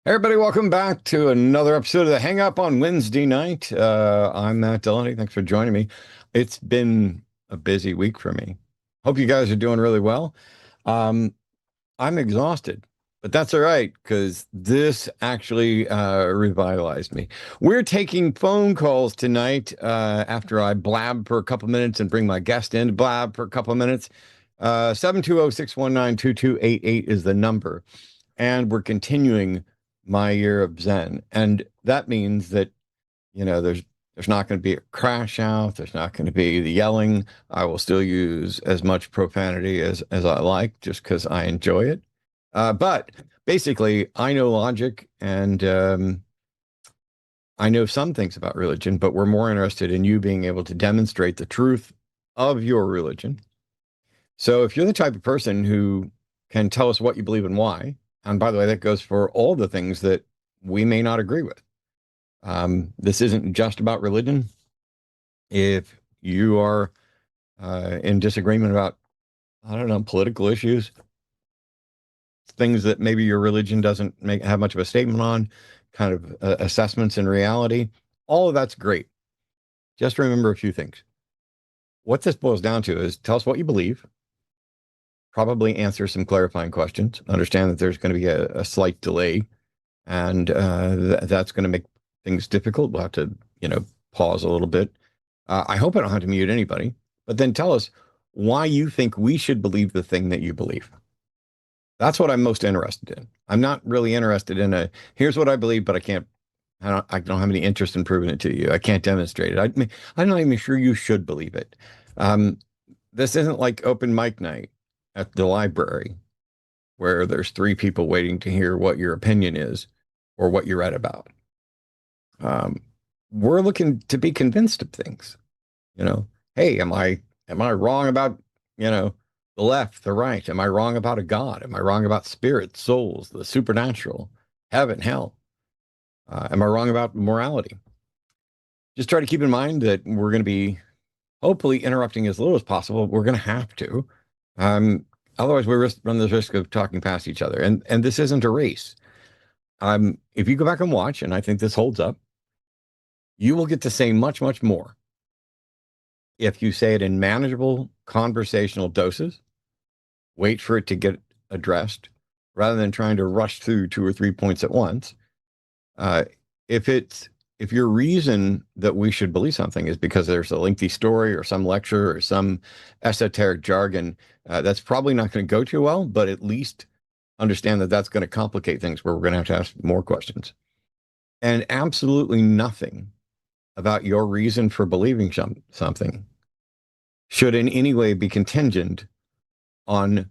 Hey everybody, welcome back to another episode of the Hang Up on Wednesday night. I'm Matt Dillahunty. Thanks for joining me. It's been a busy week for me. Hope you guys are doing really well. Um, I'm exhausted, but that's all right because this actually revitalized me. We're taking phone calls tonight after I blab for a couple minutes and bring my guest in to blab for a couple of minutes. 720-619-2288 is the number. And we're continuing my year of Zen. And that means that, there's not going to be a crash out. There's not going to be the yelling. I will still use as much profanity as I like just because I enjoy it. But basically, I know logic and I know some things about religion, but we're more interested in you being able to demonstrate the truth of your religion. So if you're the type of person who can tell us what you believe and why, and by the way, that goes for all the things that we may not agree with. This isn't just about religion. If you are in disagreement about, I don't know, political issues, things that maybe your religion doesn't have much of a statement on, kind of assessments in reality, all of that's great. Just remember a few things. What this boils down to is tell us what you believe, probably answer some clarifying questions, understand that there's going to be a slight delay, and that's going to make things difficult. We'll have to, pause a little bit. I hope I don't have to mute anybody, but then tell us why you think we should believe the thing that you believe. That's what I'm most interested in. I'm not really interested in here's what I believe, but I don't have any interest in proving it to you. I can't demonstrate it. I'm not even sure you should believe it. Um, this isn't like open mic night at the library where there's three people waiting to hear what your opinion is or what you read about. We're looking to be convinced of things. Hey, am I wrong about, the left, the right? Am I wrong about a God? Am I wrong about spirits, souls, the supernatural, heaven, hell? Am I wrong about morality? Just try to keep in mind that we're going to be hopefully interrupting as little as possible. We're going to have to. Um, Otherwise, we run the risk of talking past each other. And this isn't a race. If you go back and watch, and I think this holds up, you will get to say much, much more if you say it in manageable conversational doses, wait for it to get addressed, rather than trying to rush through two or three points at once. Uh, if your reason that we should believe something is because there's a lengthy story or some lecture or some esoteric jargon, that's probably not going to go too well, but at least understand that that's going to complicate things where we're going to ask more questions. And absolutely nothing about your reason for believing something should in any way be contingent on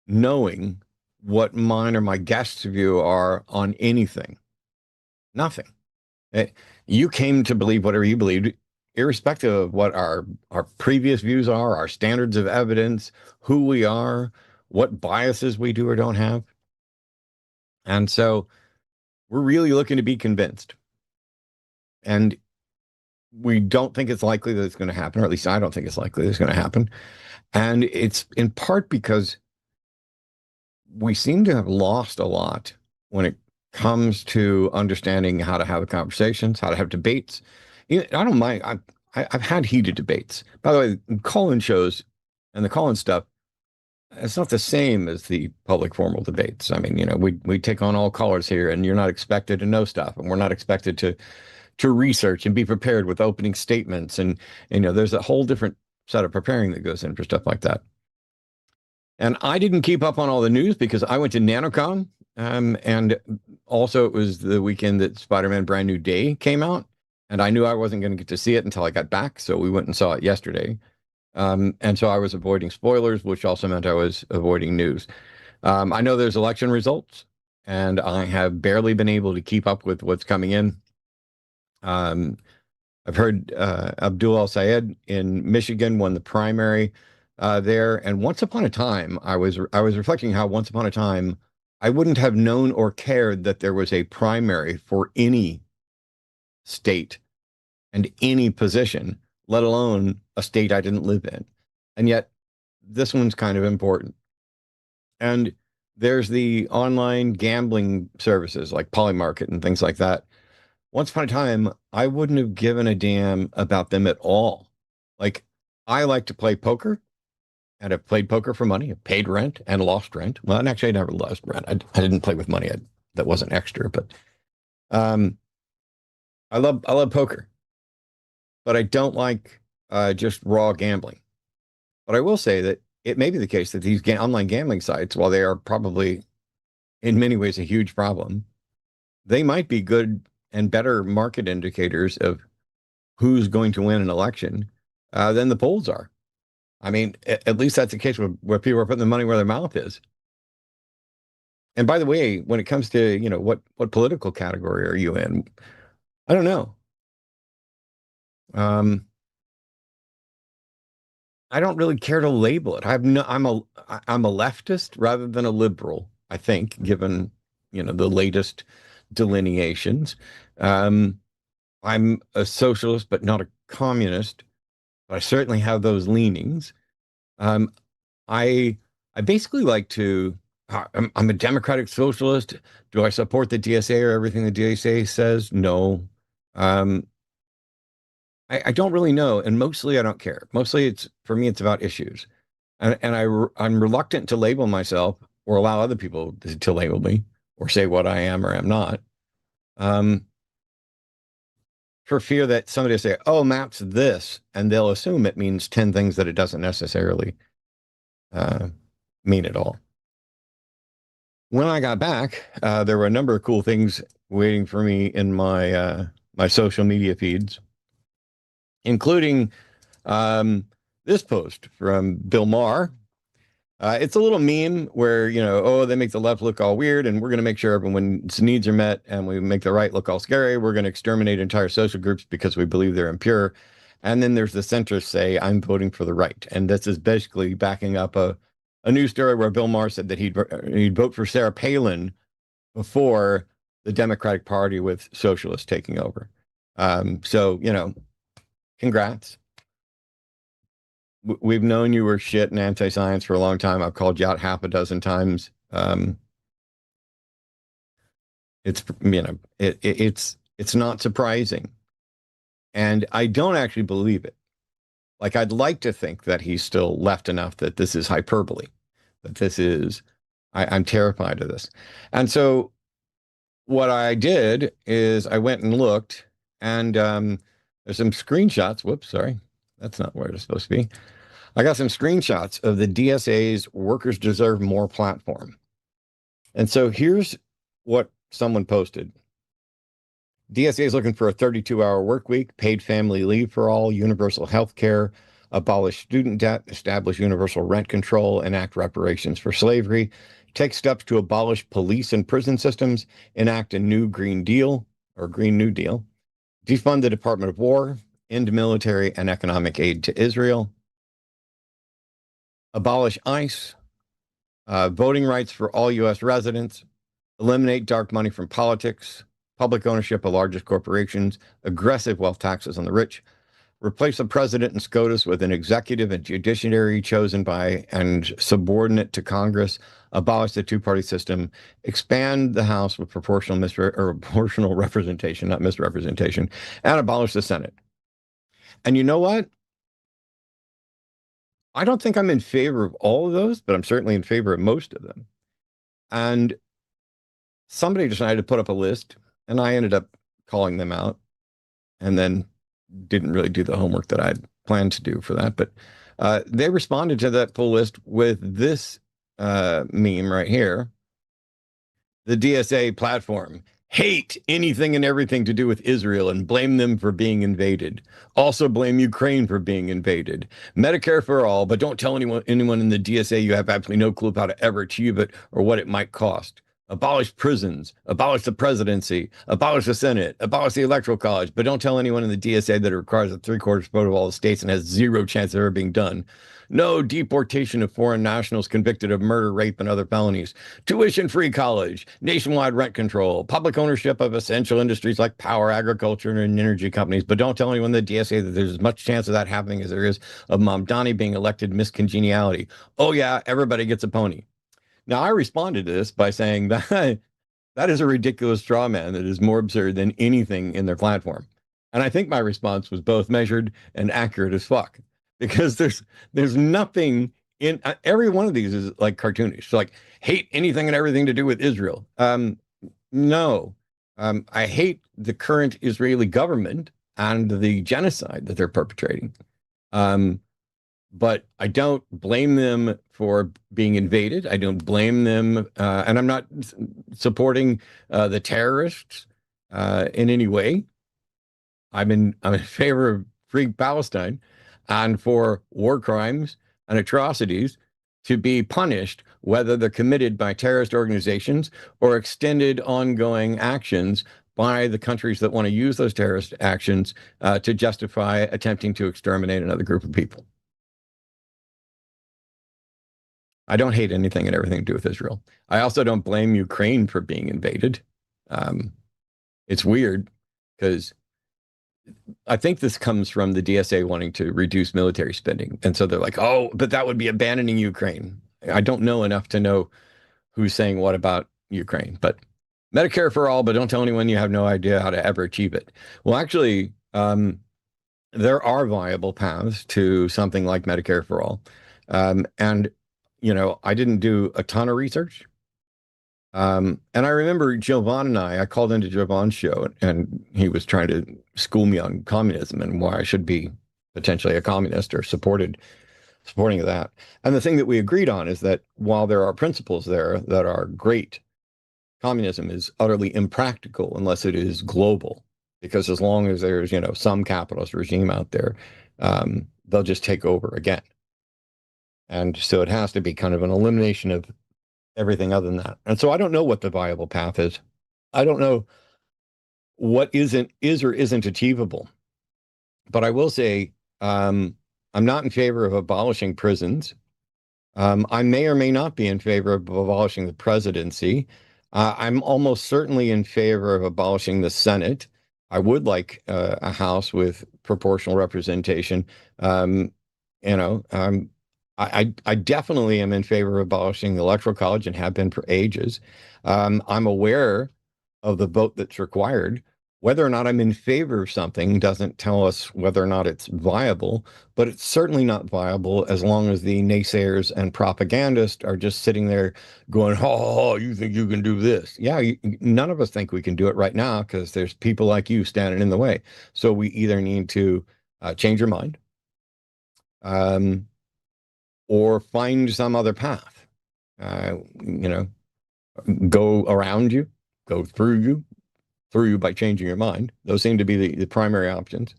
knowing what mine or my guest's view are on anything. Nothing. You came to believe whatever you believed, irrespective of what our previous views are, our standards of evidence, who we are, what biases we do or don't have. And so we're really looking to be convinced. And we don't think it's likely that it's going to happen, or at least I don't think it's likely that it's going to happen. And it's in part because we seem to have lost a lot when it comes to understanding how to have conversations, how to have debates. I don't mind. I've had heated debates. By the way, call-in shows and the call-in stuff, it's not the same as the public formal debates. I mean, we take on all callers here, and you're not expected to know stuff, and we're not expected to research and be prepared with opening statements. And, there's a whole different set of preparing that goes in for stuff like that. And I didn't keep up on all the news because I went to NanoCon. And also it was the weekend that Spider-Man Brand New Day came out. And I knew I wasn't going to get to see it until I got back. So we went and saw it yesterday. And so I was avoiding spoilers, which also meant I was avoiding news. I know there's election results, and I have barely been able to keep up with what's coming in. I've heard Abdul El-Sayed in Michigan won the primary there. And once upon a time, I was reflecting how once upon a time, I wouldn't have known or cared that there was a primary for any state and any position, let alone a state I didn't live in. And yet this one's kind of important. And there's the online gambling services like Polymarket and things like that. Once upon a time, I wouldn't have given a damn about them at all. Like, I like to play poker, and I've played poker for money. I've paid rent and lost rent. Well, and actually, I never lost rent. I didn't play with money that wasn't extra, but um, I love poker, but I don't like just raw gambling. But I will say that it may be the case that these online gambling sites, while they are probably in many ways a huge problem, they might be good and better market indicators of who's going to win an election than the polls are. I mean, at least that's the case where people are putting the money where their mouth is. And by the way, when it comes to, what political category are you in? I don't know. Um, I don't really care to label it. I'm a leftist rather than a liberal, I think, given, the latest delineations. Um, I'm a socialist, but not a communist. But I certainly have those leanings. Um, I I basically like to. I'm a democratic socialist. Do I support the DSA or everything the DSA says? No. Um, I don't really know, and mostly I don't care. Mostly it's for me, it's about issues, I'm reluctant to label myself or allow other people to label me or say what I am or am not. Um, for fear that somebody will say, "Oh, Matt's this," and they'll assume it means 10 things that it doesn't necessarily uh, mean at all. When I got back, there were a number of cool things waiting for me in my social media feeds, including this post from Bill Maher. It's a little meme where, oh, they make the left look all weird, and we're going to make sure everyone's needs are met, and we make the right look all scary. We're going to exterminate entire social groups because we believe they're impure. And then there's the centrists say, I'm voting for the right. And this is basically backing up a news story where Bill Maher said that he'd vote for Sarah Palin before the Democratic Party with socialists taking over. So, congrats. We've known you were shit and anti-science for a long time. I've called you out half a dozen times. It's not surprising, and I don't actually believe it. Like, I'd like to think that he's still left enough that this is hyperbole, that this is. I'm terrified of this, and so what I did is I went and looked, and there's some screenshots. Whoops, sorry, that's not where it's supposed to be. I got some screenshots of the DSA's Workers Deserve More platform. And so here's what someone posted. DSA is looking for a 32-hour work week, paid family leave for all, universal health care, abolish student debt, establish universal rent control, enact reparations for slavery, take steps to abolish police and prison systems, enact a new Green Deal or Green New Deal, defund the Department of War, end military and economic aid to Israel, abolish ICE, voting rights for all U.S. residents, eliminate dark money from politics, public ownership of largest corporations, aggressive wealth taxes on the rich, replace the president and SCOTUS with an executive and judiciary chosen by and subordinate to Congress, abolish the two-party system, expand the House with proportional representation, not misrepresentation, and abolish the Senate. And you know what? I don't think I'm in favor of all of those, but I'm certainly in favor of most of them. And somebody decided to put up a list, and I ended up calling them out and then didn't really do the homework that I'd planned to do for that. But they responded to that full list with this meme right here. The DSA platform: hate anything and everything to do with Israel and blame them for being invaded. Also blame Ukraine for being invaded. Medicare for all, but don't tell anyone in the DSA you have absolutely no clue how to ever achieve it or what it might cost. Abolish prisons, abolish the presidency, abolish the Senate, abolish the Electoral College, but don't tell anyone in the DSA that it requires a three-quarters vote of all the states and has zero chance of ever being done. No deportation of foreign nationals convicted of murder, rape, and other felonies. Tuition-free college, nationwide rent control, public ownership of essential industries like power, agriculture, and energy companies. But don't tell anyone in the DSA that there's as much chance of that happening as there is of Mamdani being elected Miss Congeniality. Oh yeah, everybody gets a pony. Now, I responded to this by saying that that is a ridiculous straw man that is more absurd than anything in their platform. And I think my response was both measured and accurate as fuck because there's nothing in every one of these is like cartoonish. So like hate anything and everything to do with Israel. No, I hate the current Israeli government and the genocide that they're perpetrating. Um, but I don't blame them for being invaded. I don't blame them, and I'm not supporting the terrorists in any way. I'm in favor of free Palestine and for war crimes and atrocities to be punished, whether they're committed by terrorist organizations or extended ongoing actions by the countries that want to use those terrorist actions to justify attempting to exterminate another group of people. I don't hate anything and everything to do with Israel. I also don't blame Ukraine for being invaded. Um, it's weird because I think this comes from the DSA wanting to reduce military spending. And so they're like, oh, but that would be abandoning Ukraine. I don't know enough to know who's saying what about Ukraine, but Medicare for all, but don't tell anyone you have no idea how to ever achieve it. Well, actually, there are viable paths to something like Medicare for all. And, I didn't do a ton of research. And I remember Jovan and I called into Jovan's show and he was trying to school me on communism and why I should be potentially a communist or supporting that. And the thing that we agreed on is that while there are principles there that are great, communism is utterly impractical unless it is global. Because as long as there's, some capitalist regime out there, they'll just take over again. And so it has to be kind of an elimination of everything other than that. And so I don't know what the viable path is. I don't know what is or isn't achievable. But I will say I'm not in favor of abolishing prisons. I may or may not be in favor of abolishing the presidency. I'm almost certainly in favor of abolishing the Senate. I would like a House with proportional representation. Um, you know, um, I definitely am in favor of abolishing the Electoral College and have been for ages. I'm aware of the vote that's required. Whether or not I'm in favor of something doesn't tell us whether or not it's viable, but it's certainly not viable as long as the naysayers and propagandists are just sitting there going, oh, you think you can do this? Yeah, none of us think we can do it right now because there's people like you standing in the way. So we either need to change your mind or find some other path. You know, go around you, go through you by changing your mind. Those seem to be the primary options.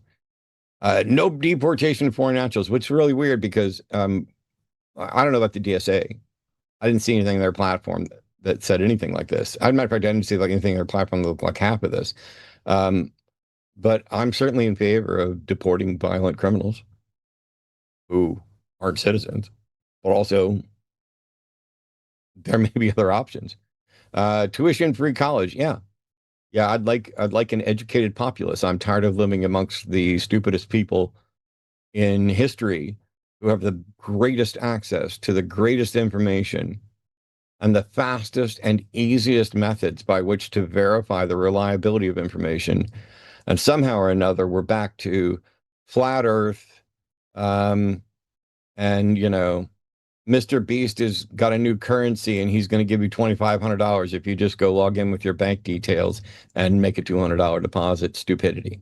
No deportation of foreign nationals, which is really weird because I don't know about the DSA. I didn't see anything in their platform that said anything like this. As a matter of fact, I didn't see like anything in their platform that looked like half of this. But I'm certainly in favor of deporting violent criminals who aren't citizens, but also there may be other options. Tuition-free college, yeah. Yeah, I'd like an educated populace. I'm tired of living amongst the stupidest people in history who have the greatest access to the greatest information and the fastest and easiest methods by which to verify the reliability of information. And somehow or another, we're back to flat Earth, and Mr. Beast has got a new currency and he's going to give you $2,500 if you just go log in with your bank details and make a $200 deposit. Stupidity.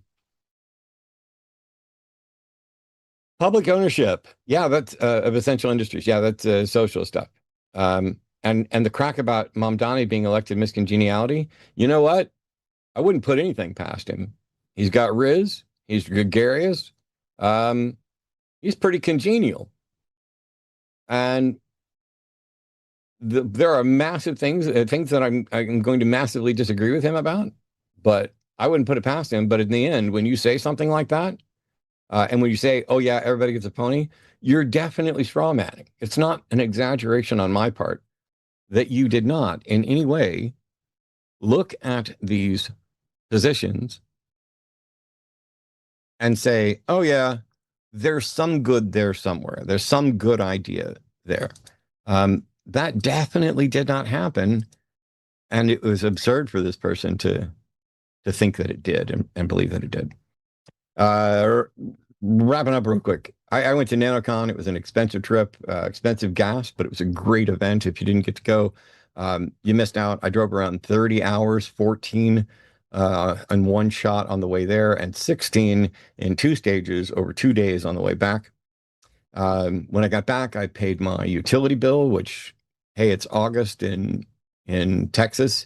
Public ownership. Yeah, that's of essential industries. Yeah, that's social stuff. And the crack about Mamdani being elected Miss Congeniality, you know what? I wouldn't put anything past him. He's got riz. He's gregarious. Um, he's pretty congenial. And there are massive things that I'm going to massively disagree with him about, but I wouldn't put it past him. But in the end, when you say something like that, and when you say, "Oh yeah, everybody gets a pony," you're definitely straw manning. It's not an exaggeration on my part that you did not in any way look at these positions and say, "Oh yeah, there's some good there somewhere. There's some good idea there." that definitely did not happen. And it was absurd for this person to think that it did and believe that it did. Uh, Wrapping up real quick. I went to NanoCon. It was an expensive trip, expensive gas, but it was a great event. If you didn't get to go, you missed out. I drove around 30 hours, 14 in one shot on the way there, and 16 in two stages over 2 days on the way back. When I got back, I paid my utility bill, which, hey, it's August in Texas,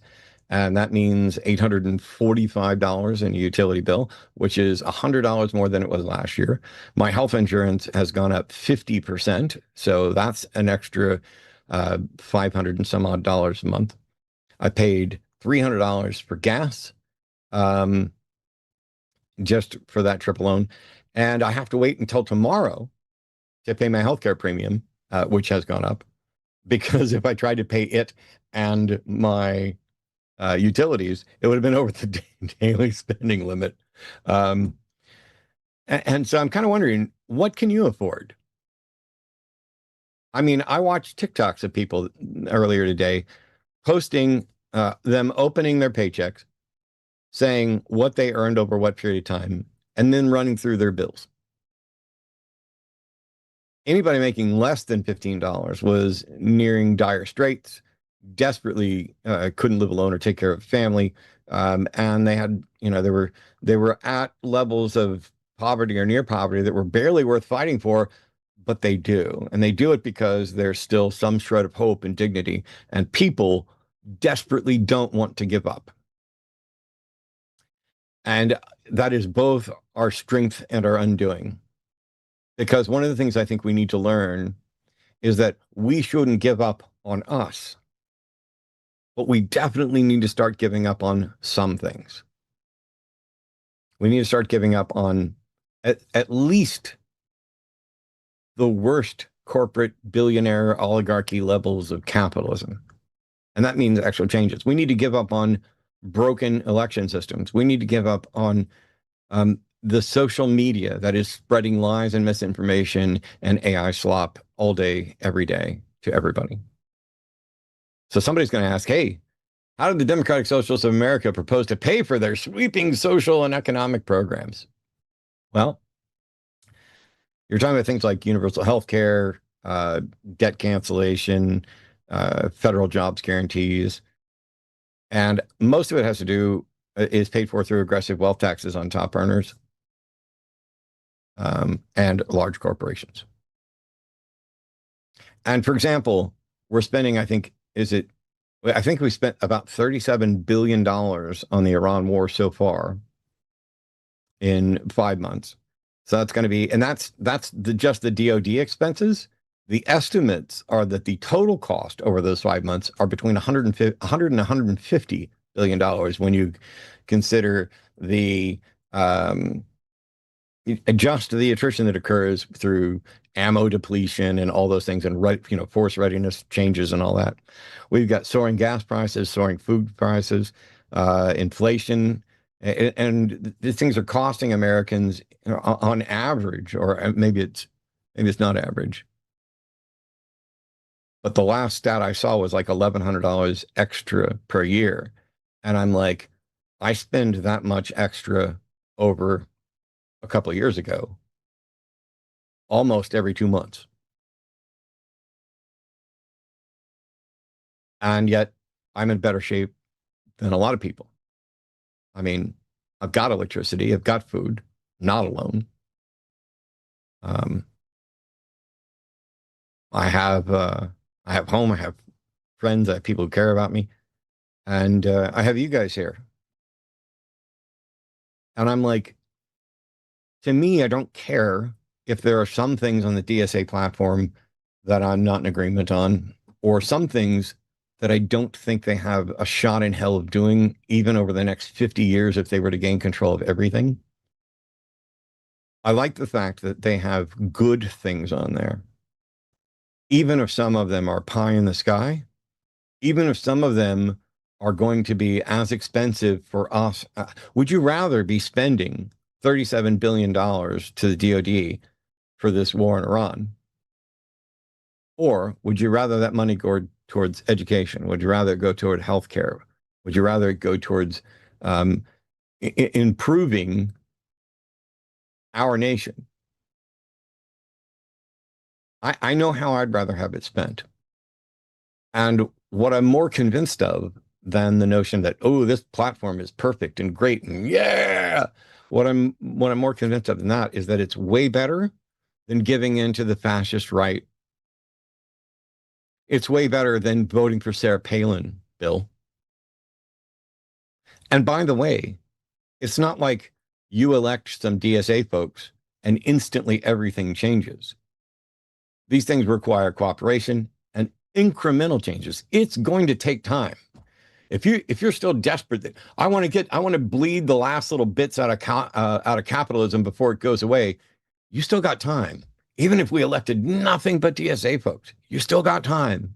and that means $845 in a utility bill, which is $100 more than it was last year. My health insurance has gone up 50%, so that's an extra 500 and some odd dollars a month. I paid $300 for gas, just for that trip alone, and I have to wait until tomorrow to pay my healthcare premium, which has gone up, because if I tried to pay it and my utilities, it would have been over the daily spending limit. And so I'm kind of wondering, what can you afford? I mean, I watched TikToks of people earlier today posting them opening their paychecks, saying what they earned over what period of time, and then running through their bills. Anybody making less than $15 was nearing dire straits, desperately couldn't live alone or take care of a family. And they had, they were at levels of poverty or near poverty that were barely worth fighting for, but they do. And they do it because there's still some shred of hope and dignity, and people desperately don't want to give up. And that is both our strength and our undoing. Because one of the things I think we need to learn is that we shouldn't give up on us, but we definitely need to start giving up on some things. We need to start giving up on at least the worst corporate billionaire oligarchy levels of capitalism. And that means actual changes. We need to give up on broken election systems. We need to give up on the social media that is spreading lies and misinformation and AI slop all day, every day to everybody. So somebody's going to ask, hey, how did the Democratic Socialists of America propose to pay for their sweeping social and economic programs? Well, you're talking about things like universal health care, debt cancellation, federal jobs guarantees. And most of it has to do, is paid for through aggressive wealth taxes on top earners and large corporations. And for example, we're spending, I think we spent about $37 billion on the Iran war so far in 5 months. So that's going to be, and that's just the DoD expenses. The estimates are that the total cost over those 5 months are between 100 and $150 billion when you consider the adjust to the attrition that occurs through ammo depletion and all those things, and force readiness changes and all that. We've got soaring gas prices, soaring food prices, inflation, and these things are costing Americans, on average, or maybe it's not average, but the last stat I saw was like $1,100 extra per year, and I'm like, I spend that much extra over a couple of years ago, almost every 2 months. And yet I'm in better shape than a lot of people. I mean, I've got electricity, I've got food, not alone. I have home, I have friends, I have people who care about me, and I have you guys here. And I'm like, to me, I don't care if there are some things on the DSA platform that I'm not in agreement on, or some things that I don't think they have a shot in hell of doing, even over the next 50 years, if they were to gain control of everything. I like the fact that they have good things on there, even if some of them are pie in the sky, even if some of them are going to be as expensive for us. Would you rather be spending $37 billion to the DoD for this war in Iran, Or would you rather that money go towards education? Would you rather go toward healthcare? Would you rather go towards um, improving our nation? I know how I'd rather have it spent. And what I'm more convinced of than the notion that, oh, this platform is perfect and great and yeah. What I'm more convinced of than that is that it's way better than giving in to the fascist right. It's way better than voting for Sarah Palin, Bill. And by the way, it's not like you elect some DSA folks and instantly everything changes. These things require cooperation and incremental changes. It's going to take time. If you're still desperate that I want to bleed the last little bits out of capitalism before it goes away, you still got time. Even if we elected nothing but DSA folks, you still got time.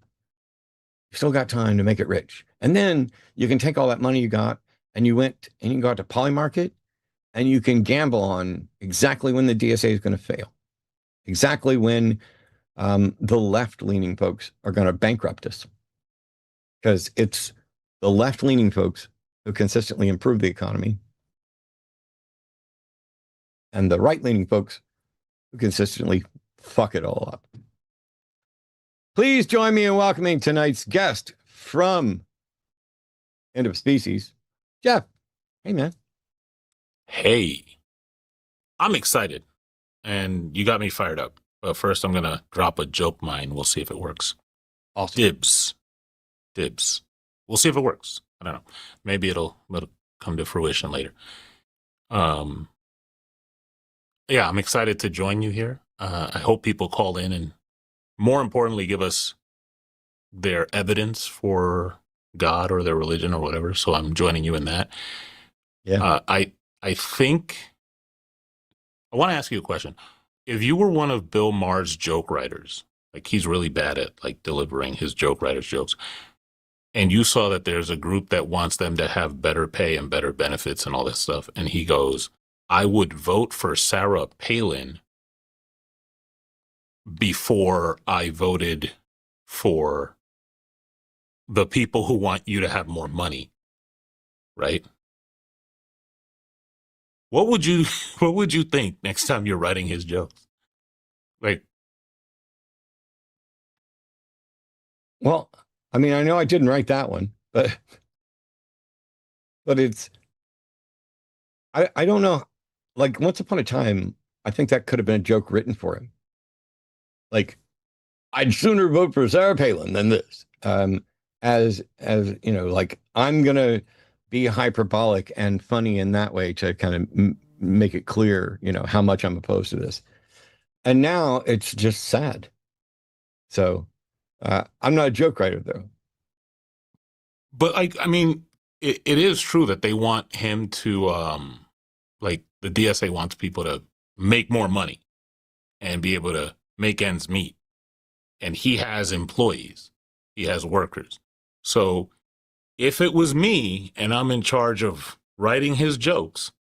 You still got time to make it rich. And then you can take all that money you got and you can go out to Polymarket and you can gamble on exactly when the DSA is going to fail, exactly when the left-leaning folks are going to bankrupt us, because it's the left-leaning folks who consistently improve the economy and the right-leaning folks who consistently fuck it all up. Please join me in welcoming tonight's guest from End of Species, Jeff. Hey, man. Hey, I'm excited, and you got me fired up. But first, I'm going to drop a joke mine. We'll see if it works. Awesome. Dibs. We'll see if it works. I don't know. Maybe it'll come to fruition later. Yeah, I'm excited to join you here. I hope people call in and, more importantly, give us their evidence for God or their religion or whatever. So I'm joining you in that. Yeah. I think I want to ask you a question. If you were one of Bill Maher's joke writers, like he's really bad at like delivering his joke writers' jokes, and you saw that there's a group that wants them to have better pay and better benefits and all that stuff, and he goes, I would vote for Sarah Palin before I voted for the people who want you to have more money, right? What would you think next time you're writing his jokes? Like, well, I mean, I know I didn't write that one, but it's I don't know. Like once upon a time, I think that could have been a joke written for him. Like, I'd sooner vote for Sarah Palin than this. As you know, like I'm gonna be hyperbolic and funny in that way to kind of make it clear, you know, how much I'm opposed to this. And now it's just sad. So I'm not a joke writer though. but like, I mean, it is true that they want him to, like the DSA wants people to make more money and be able to make ends meet. And he has employees, he has workers. So if it was me and I'm in charge of writing his jokes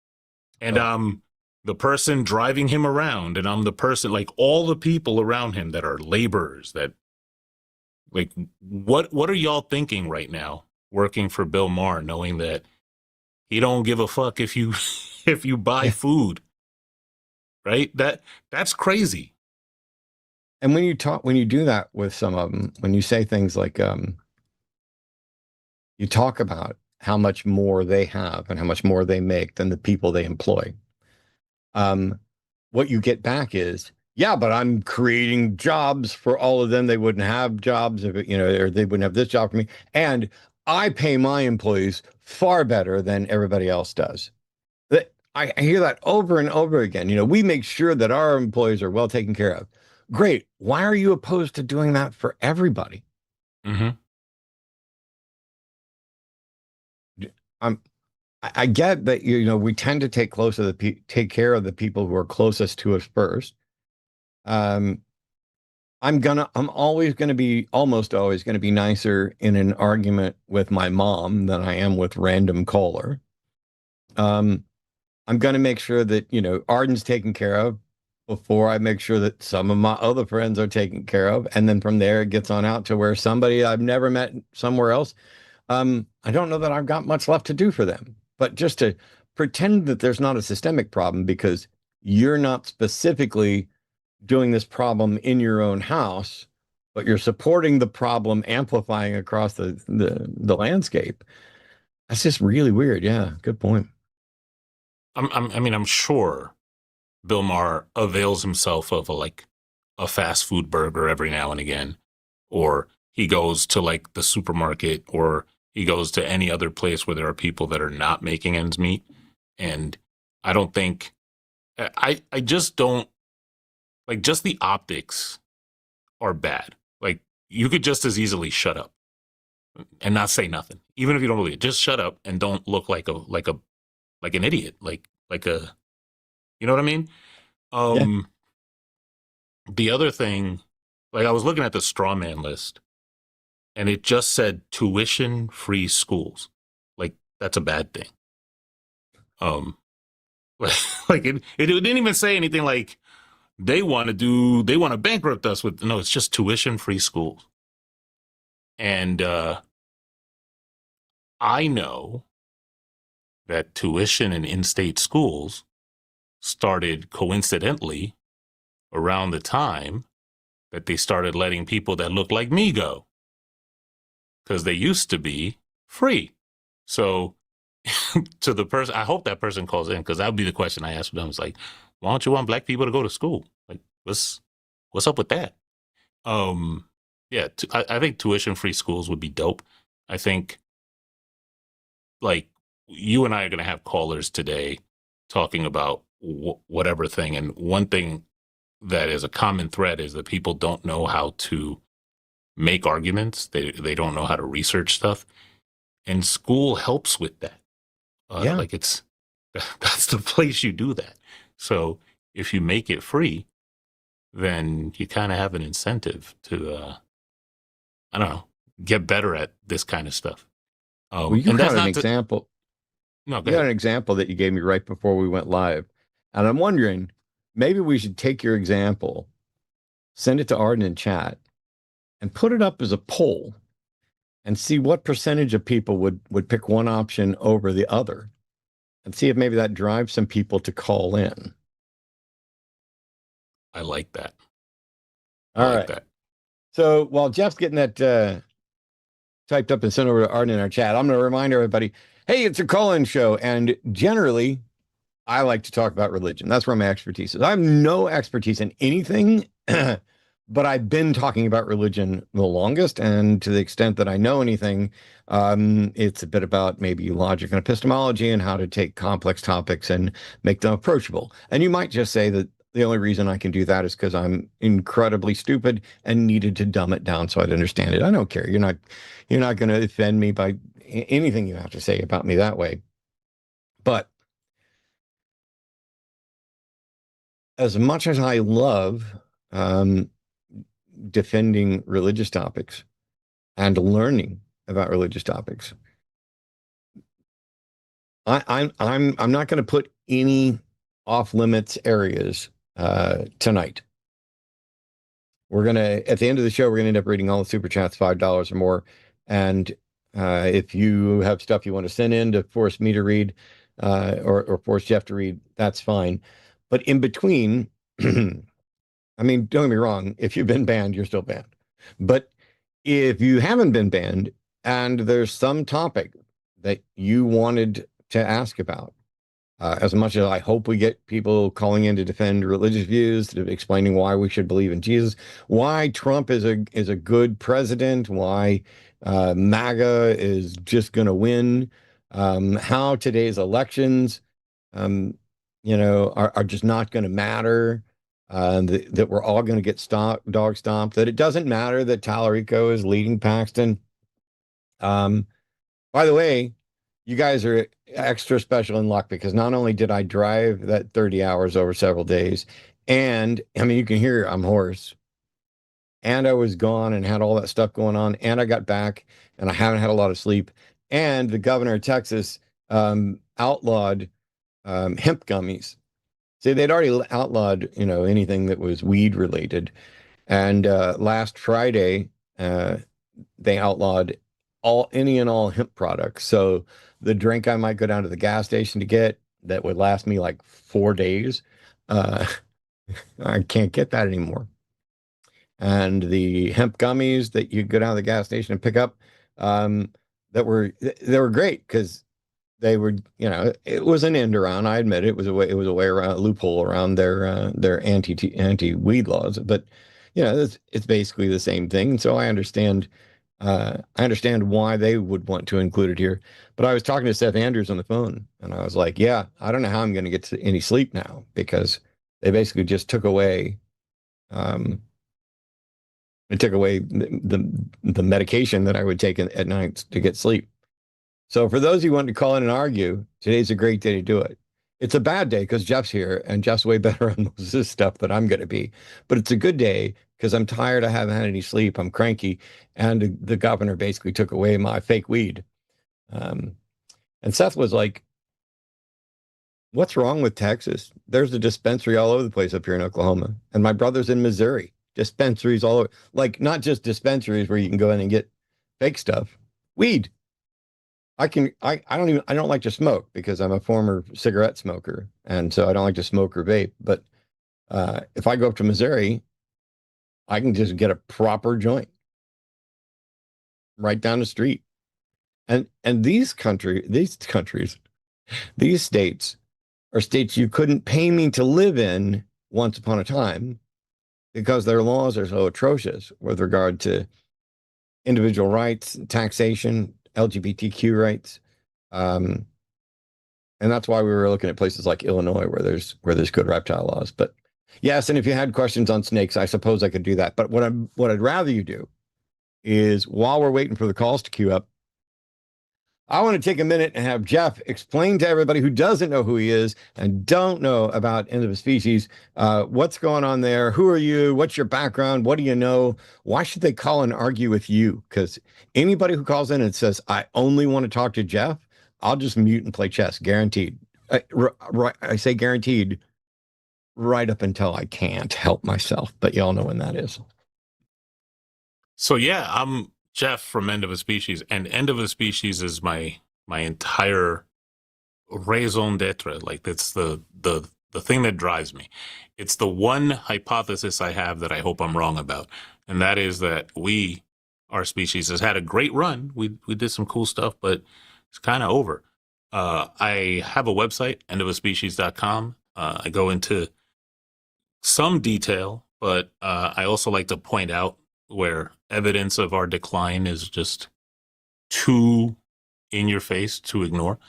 and I'm the person driving him around and I'm the person, like all the people around him that are laborers that like, what are y'all thinking right now working for Bill Maher, knowing that he don't give a fuck if you if you buy food, right? That's crazy. And when you do that with some of them, when you say things like, you talk about how much more they have and how much more they make than the people they employ. What you get back is, yeah, but I'm creating jobs for all of them. They wouldn't have jobs if it, you know, or they wouldn't have this job for me. And I pay my employees far better than everybody else does. I hear that over and over again. You know, we make sure that our employees are well taken care of. Great. Why are you opposed to doing that for everybody? Mm-hmm. I get that, you know, we tend to take care of the people who are closest to us first. I'm almost always gonna be nicer in an argument with my mom than I am with random caller. I'm gonna make sure that, you know, Arden's taken care of. before I make sure that some of my other friends are taken care of. And then from there, it gets on out to where somebody I've never met somewhere else, I don't know that I've got much left to do for them. But just to pretend that there's not a systemic problem because you're not specifically doing this problem in your own house, but you're supporting the problem amplifying across the landscape. That's just really weird. Yeah, good point. I mean, I'm sure Bill Maher avails himself of a fast food burger every now and again, or he goes to like the supermarket, or he goes to any other place where there are people that are not making ends meet. And I don't think I just don't like, just the optics are bad. Like, you could just as easily shut up and not say nothing, even if you don't believe it. Just shut up and don't look like an idiot, like a, you know what I mean? Yeah. Um, the other thing, like, I was looking at the straw man list, and it just said tuition free schools. Like, that's a bad thing. Um, like it didn't even say anything like they want to bankrupt us with, no, it's just tuition free schools. And I know that tuition in in-state schools started coincidentally around the time that they started letting people that look like me go, because they used to be free. So to the person, I hope that person calls in, because that would be the question I asked them. It's like, why don't you want black people to go to school? Like, what's up with that? Um, yeah, I think tuition free schools would be dope. I think, like, you and I are going to have callers today talking about whatever thing. And one thing that is a common thread is that people don't know how to make arguments. They don't know how to research stuff. And school helps with that. Yeah. Like, that's the place you do that. So if you make it free, then you kind of have an incentive to, I don't know, get better at this kind of stuff. Well, you And that's had an not to, example. no, go You had ahead. an example that you gave me right before we went live. And I'm wondering, maybe we should take your example, send it to Arden in chat, and put it up as a poll and see what percentage of people would pick one option over the other and see if maybe that drives some people to call in. I like that. I All like right. that. So while Jeff's getting that typed up and sent over to Arden in our chat, I'm going to remind everybody, hey, it's a call-in show. And generally, I like to talk about religion. That's where my expertise is. I have no expertise in anything, but I've been talking about religion the longest. And to the extent that I know anything, it's a bit about maybe logic and epistemology and how to take complex topics and make them approachable. And you might just say that the only reason I can do that is because I'm incredibly stupid and needed to dumb it down so I'd understand it. I don't care. You're not going to offend me by anything you have to say about me that way. But as much as I love um, defending religious topics and learning about religious topics, I'm not going to put any off limits areas tonight. We're gonna At the end of the show, we're gonna end up reading all the super chats, $5 or more, and if you have stuff you want to send in to force me to read or force Jeff to read, that's fine. But in between, I mean, don't get me wrong, if you've been banned, you're still banned. But if you haven't been banned and there's some topic that you wanted to ask about, as much as I hope we get people calling in to defend religious views, to explaining why we should believe in Jesus, why Trump is a good president, why MAGA is just going to win, how today's elections, um, are just not going to matter, that we're all going to get dog stomped, that it doesn't matter that Tallarico is leading Paxton. Um, by the way, you guys are extra special in luck because not only did I drive that 30 hours over several days, and I mean, you can hear I'm hoarse, and I was gone and had all that stuff going on, and I got back and I haven't had a lot of sleep, and the governor of Texas outlawed hemp gummies. See, they'd already outlawed, anything that was weed related. And last Friday, uh, they outlawed any and all hemp products. So the drink I might go down to the gas station to get that would last me like 4 days, uh, I can't get that anymore. And the hemp gummies that you go down to the gas station and pick up, um, they were great because they were, it was an end around. I admit it was a way around a loophole around their anti weed laws. But it's basically the same thing. And so I understand why they would want to include it here. But I was talking to Seth Andrews on the phone, and I was like, yeah, I don't know how I'm going to get to any sleep now because they basically just took away um, the medication that I would take at night to get sleep. So for those who want to call in and argue, today's a great day to do it. It's a bad day because Jeff's here and Jeff's way better on most of this stuff than I'm going to be. But it's a good day because I'm tired. I haven't had any sleep. I'm cranky. And the governor basically took away my fake weed. Um, and Seth was like, what's wrong with Texas? There's a dispensary all over the place up here in Oklahoma. And my brother's in Missouri. Dispensaries all over. Like, not just dispensaries where you can go in and get fake stuff, weed. I don't like to smoke because I'm a former cigarette smoker. And so I don't like to smoke or vape. But if I go up to Missouri, I can just get a proper joint right down the street. And these states are states you couldn't pay me to live in once upon a time because their laws are so atrocious with regard to individual rights, taxation, LGBTQ rights. Um, and that's why we were looking at places like Illinois where there's good reptile laws. But yes, and if you had questions on snakes, I suppose I could do that. But what I'd rather you do is while we're waiting for the calls to queue up, I want to take a minute and have Jeff explain to everybody who doesn't know who he is and don't know about End of a Species, what's going on there. Who are you? What's your background? What do you know? Why should they call and argue with you? Because anybody who calls in and says, I only want to talk to Jeff, I'll just mute and play chess, guaranteed. I say guaranteed right up until I can't help myself, but y'all know when that is. So yeah, I'm Jeff from End of a Species, and End of a Species is my entire raison d'etre. Like that's the thing that drives me. It's the one hypothesis I have that I hope I'm wrong about, and that is that our species, has had a great run. We did some cool stuff, but it's kind of over. I have a website, endofaspecies.com. I go into some detail, but I also like to point out where evidence of our decline is just too in your face to ignore.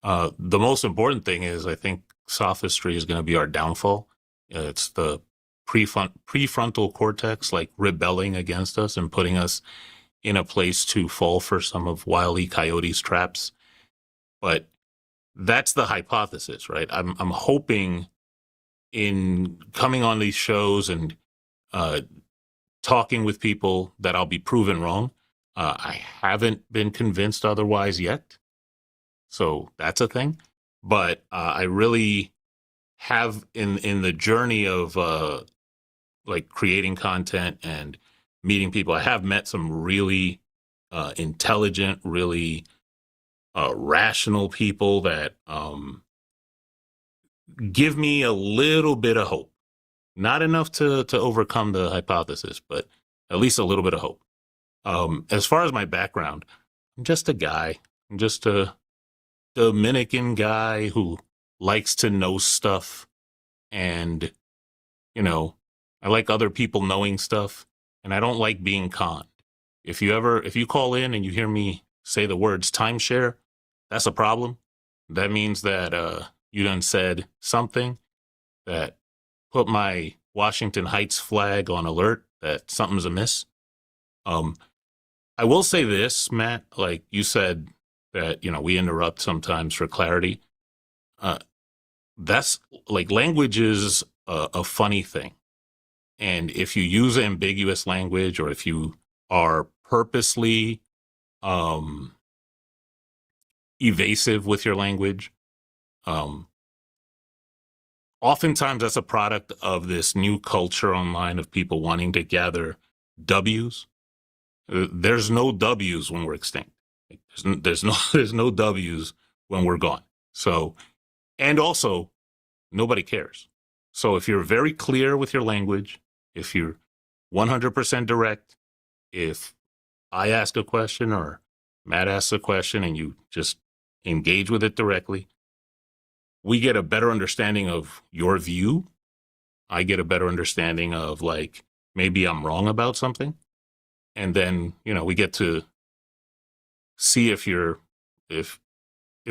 The most important thing is I think sophistry is going to be our downfall. It's the prefrontal cortex like rebelling against us and putting us in a place to fall for some of Wile E. Coyote's traps. But that's the hypothesis, right? I'm hoping in coming on these shows and talking with people that I'll be proven wrong. I haven't been convinced otherwise yet. So that's a thing. But I really have in the journey of like creating content and meeting people, I have met some really intelligent, really rational people that give me a little bit of hope. Not enough to overcome the hypothesis, but at least a little bit of hope. As far as my background, I'm just a guy. I'm just a Dominican guy who likes to know stuff, and I like other people knowing stuff, and I don't like being conned. If you call in and you hear me say the words timeshare, that's a problem. That means that you done said something that put my Washington Heights flag on alert that something's amiss. I will say this, Matt, like you said that, we interrupt sometimes for clarity. That's like language is a funny thing. And if you use ambiguous language or if you are purposely evasive with your language, oftentimes that's a product of this new culture online of people wanting to gather W's. There's no W's when we're extinct. There's no W's when we're gone. So, and also nobody cares. So if you're very clear with your language, if you're 100% direct, if I ask a question or Matt asks a question and you just engage with it directly, we get a better understanding of your view. I get a better understanding of, like, maybe I'm wrong about something. And then, we get to see if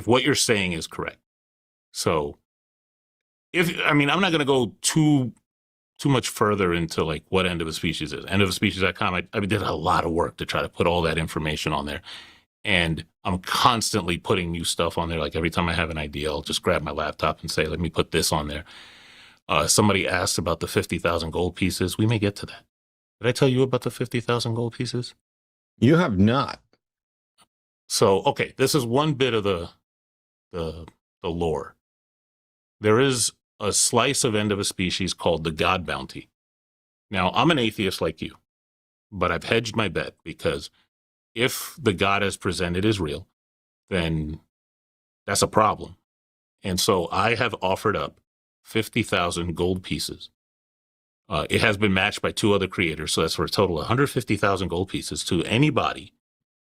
what you're saying is correct. So I'm not going to go too much further into like what End of a Species is. Endofaspecies.com. I did a lot of work to try to put all that information on there. And I'm constantly putting new stuff on there. Like every time I have an idea, I'll just grab my laptop and say, let me put this on there. Somebody asked about the 50,000 gold pieces. We may get to that. Did I tell you about the 50,000 gold pieces? You have not. So, okay, this is one bit of the lore. There is a slice of End of a Species called the God Bounty. Now, I'm an atheist like you, but I've hedged my bet because if the God as presented is real, then that's a problem. And so I have offered up 50,000 gold pieces. It has been matched by 2 other creators, so that's for a total of 150,000 gold pieces to anybody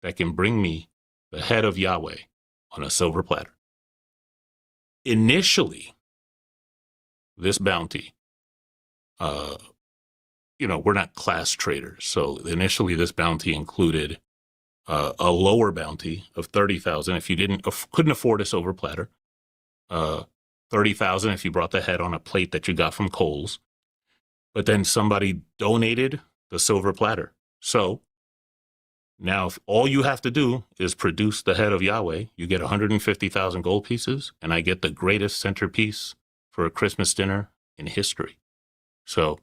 that can bring me the head of Yahweh on a silver platter. Initially, this bounty, we're not class traders, so initially this bounty included a lower bounty of 30,000 if you couldn't afford a silver platter, 30,000 if you brought the head on a plate that you got from Kohl's, but then somebody donated the silver platter. So now if all you have to do is produce the head of Yahweh, you get 150,000 gold pieces, and I get the greatest centerpiece for a Christmas dinner in history. So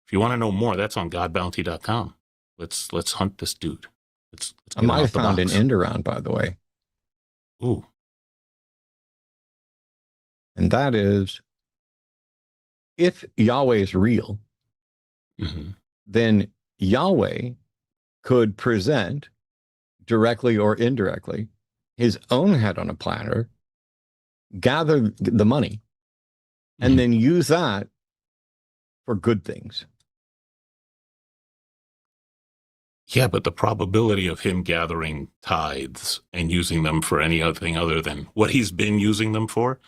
if you want to know more, that's on godbounty.com. Let's hunt this dude. Let's I might have found an end around, by the way. Ooh. And that is, if Yahweh is real, then Yahweh could present directly or indirectly his own head on a platter, gather the money, and then use that for good things. Yeah, but the probability of him gathering tithes and using them for any other thing other than what he's been using them for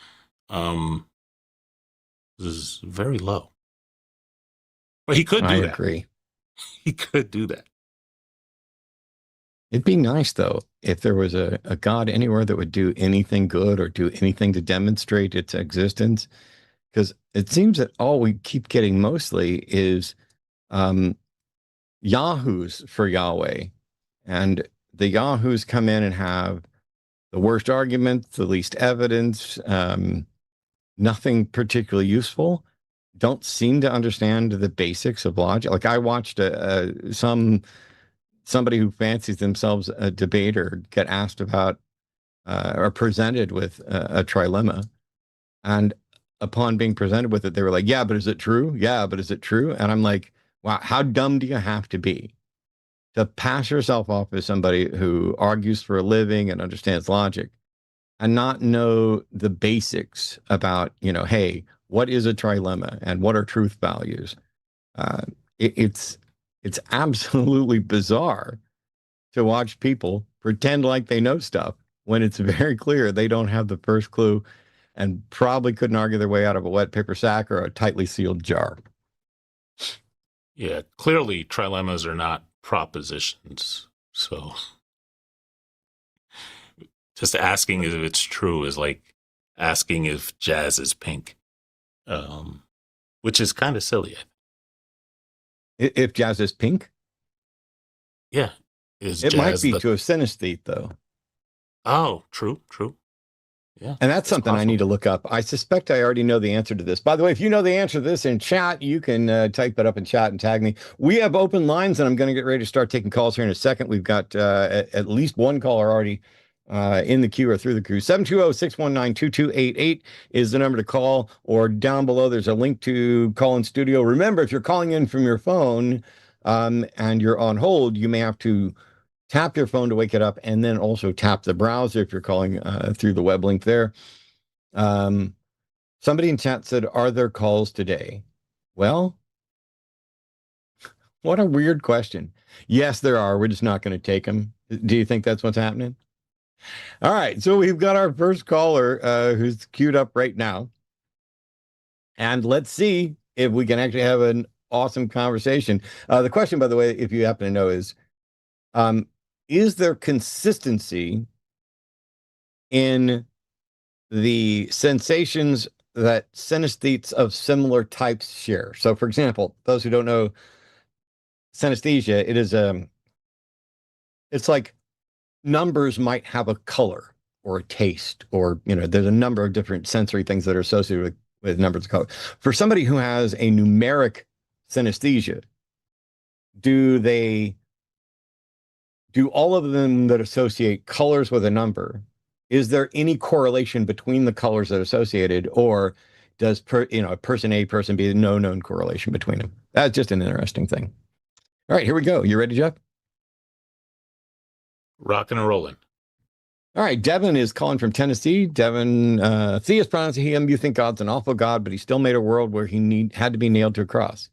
is very low. But he could do that. I agree. He could do that. It'd be nice, though, if there was a God anywhere that would do anything good or do anything to demonstrate its existence. Because it seems that all we keep getting mostly is yahoos for Yahweh. And the yahoos come in and have the worst arguments, the least evidence, nothing particularly useful, don't seem to understand the basics of logic. Like I watched somebody who fancies themselves a debater get asked about or presented with a trilemma. And upon being presented with it, they were like, yeah, but is it true? Yeah, but is it true? And I'm like, wow, how dumb do you have to be to pass yourself off as somebody who argues for a living and understands logic and not know the basics about, hey, what is a trilemma and what are truth values? It's absolutely bizarre to watch people pretend like they know stuff when it's very clear they don't have the first clue and probably couldn't argue their way out of a wet paper sack or a tightly sealed jar. Yeah, clearly trilemmas are not propositions. So just asking if it's true is like asking if jazz is pink, which is kind of silly. If jazz is pink? Yeah. It might be to a synesthete, though. Oh, true. Yeah. And that's something possible. I need to look up. I suspect I already know the answer to this. By the way, if you know the answer to this in chat, you can type it up in chat and tag me. We have open lines, and I'm going to get ready to start taking calls here in a second. We've got at least one caller already in the queue or through the queue. 720-619-2288 is the number to call, or down below there's a link to call in studio. Remember, if you're calling in from your phone and you're on hold, you may have to tap your phone to wake it up, and then also tap the browser if you're calling through the web link there. Somebody in chat said, are there calls today? Well, what a weird question. Yes, there are. We're just not going to take them. Do you think that's what's happening? All right. So we've got our first caller who's queued up right now. And let's see if we can actually have an awesome conversation. The question, by the way, if you happen to know, is there consistency in the sensations that synesthetes of similar types share? So, for example, those who don't know synesthesia, it's like numbers might have a color or a taste, or there's a number of different sensory things that are associated with numbers of color. For somebody who has a numeric synesthesia, do all of them that associate colors with a number, is there any correlation between the colors that are associated, or does person A, person B, no known correlation between them? That's just an interesting thing. All right, here we go. You ready, Jeff? Rocking and rolling. All right, Devin is calling from Tennessee. Devin, theist pronouns him. You think God's an awful God, but he still made a world where he had to be nailed to a cross.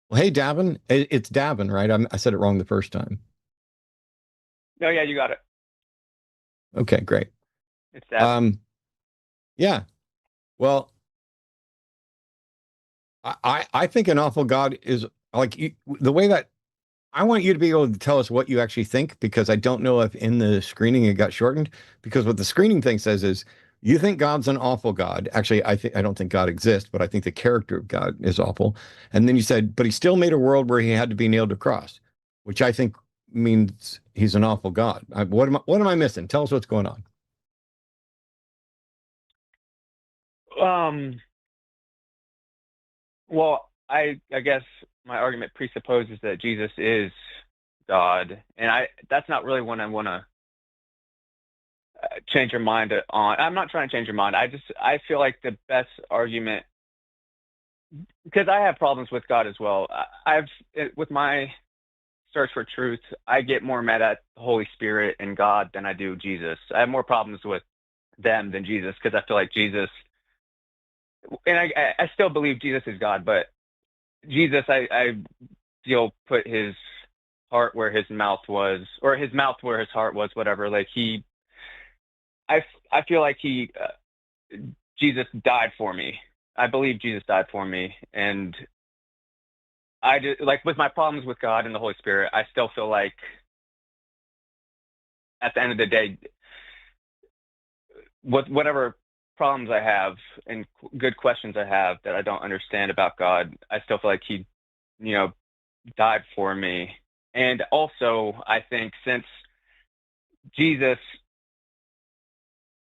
Well, hey, Davin, it's Davin, right? I said it wrong the first time. No, yeah, you got it. Okay, great. It's Davin. Yeah. Well, I think an awful God is like the way that I want you to be able to tell us what you actually think, because I don't know if in the screening it got shortened, because what the screening thing says is you think God's an awful God. Actually, I don't think God exists, but I think the character of God is awful. And then you said, but he still made a world where he had to be nailed to a cross, which I think means he's an awful God. What am I missing? Tell us what's going on. Well, I guess my argument presupposes that Jesus is God, and that's not really what I want to change your mind on. I'm not trying to change your mind. I feel like the best argument, because I have problems with God as well. With my search for truth, I get more mad at the Holy Spirit and God than I do Jesus. I have more problems with them than Jesus, because I feel like Jesus, and I still believe Jesus is God, but Jesus, I put his heart where his mouth was, or his mouth where his heart was, whatever. Like I feel like Jesus died for me. I believe Jesus died for me, and I just, like, with my problems with God and the Holy Spirit, I still feel like at the end of the day, whatever problems I have and good questions I have that I don't understand about God, I still feel like he, died for me. And also, I think since Jesus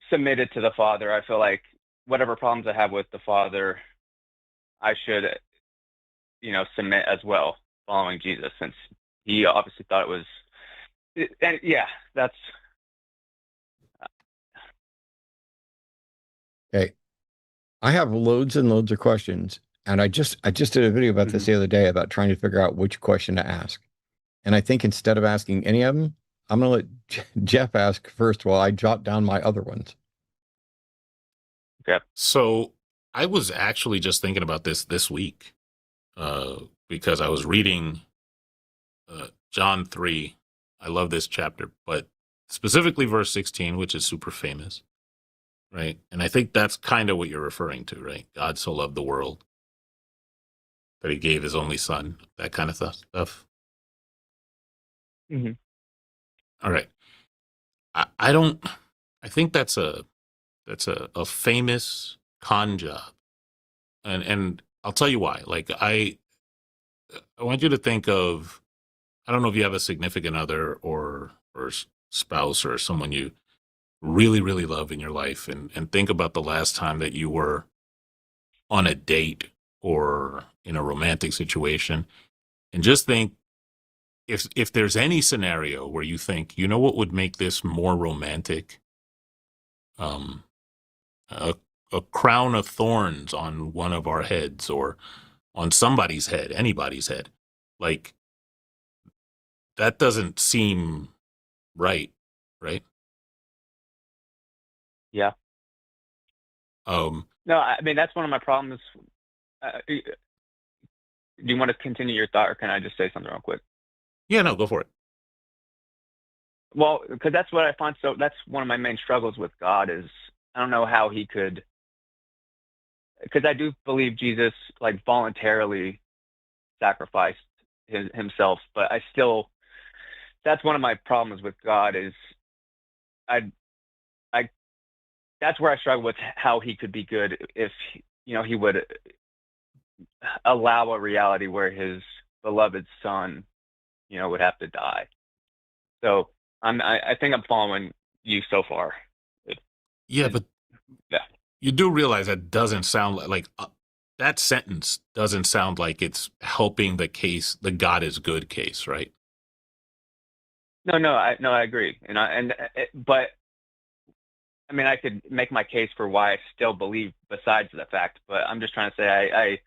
submitted to the Father, I feel like whatever problems I have with the Father, I should, submit as well, following Jesus, since he obviously thought it was. And yeah, that's. Okay. I have loads and loads of questions, and I just did a video about this the other day about trying to figure out which question to ask. And I think instead of asking any of them, I'm going to let Jeff ask first while I jot down my other ones. Okay. So I was actually just thinking about this week because I was reading John 3. I love this chapter, but specifically verse 16, which is super famous. Right. And I think that's kind of what you're referring to, right? God so loved the world that he gave his only son, that kind of stuff. Mm-hmm. All right. I think that's a famous con job. And I'll tell you why. Like I want you to think of, I don't know if you have a significant other or spouse or someone you really, really love in your life, and think about the last time that you were on a date or in a romantic situation, and just think if there's any scenario where you think, you know what would make this more romantic? Um, a, a crown of thorns on one of our heads or on somebody's head, anybody's head. Like, that doesn't seem right, right? Yeah. Um, No, I mean that's one of my problems. Do you want to continue your thought, or can I just say something real quick? yeah, no, go for it. Well, because that's what I find. So that's one of my main struggles with God is I don't know how he could, because I do believe Jesus like voluntarily sacrificed himself, but I still that's one of my problems with God is I I that's where I struggle with how he could be good if he would allow a reality where his beloved son would have to die. So I think I'm following you so far. It, Yeah, it, but yeah. you do realize that doesn't sound that sentence doesn't sound like it's helping the case, the God is good case, right? No, I agree, but I mean, I could make my case for why I still believe besides the fact, but I'm just trying to say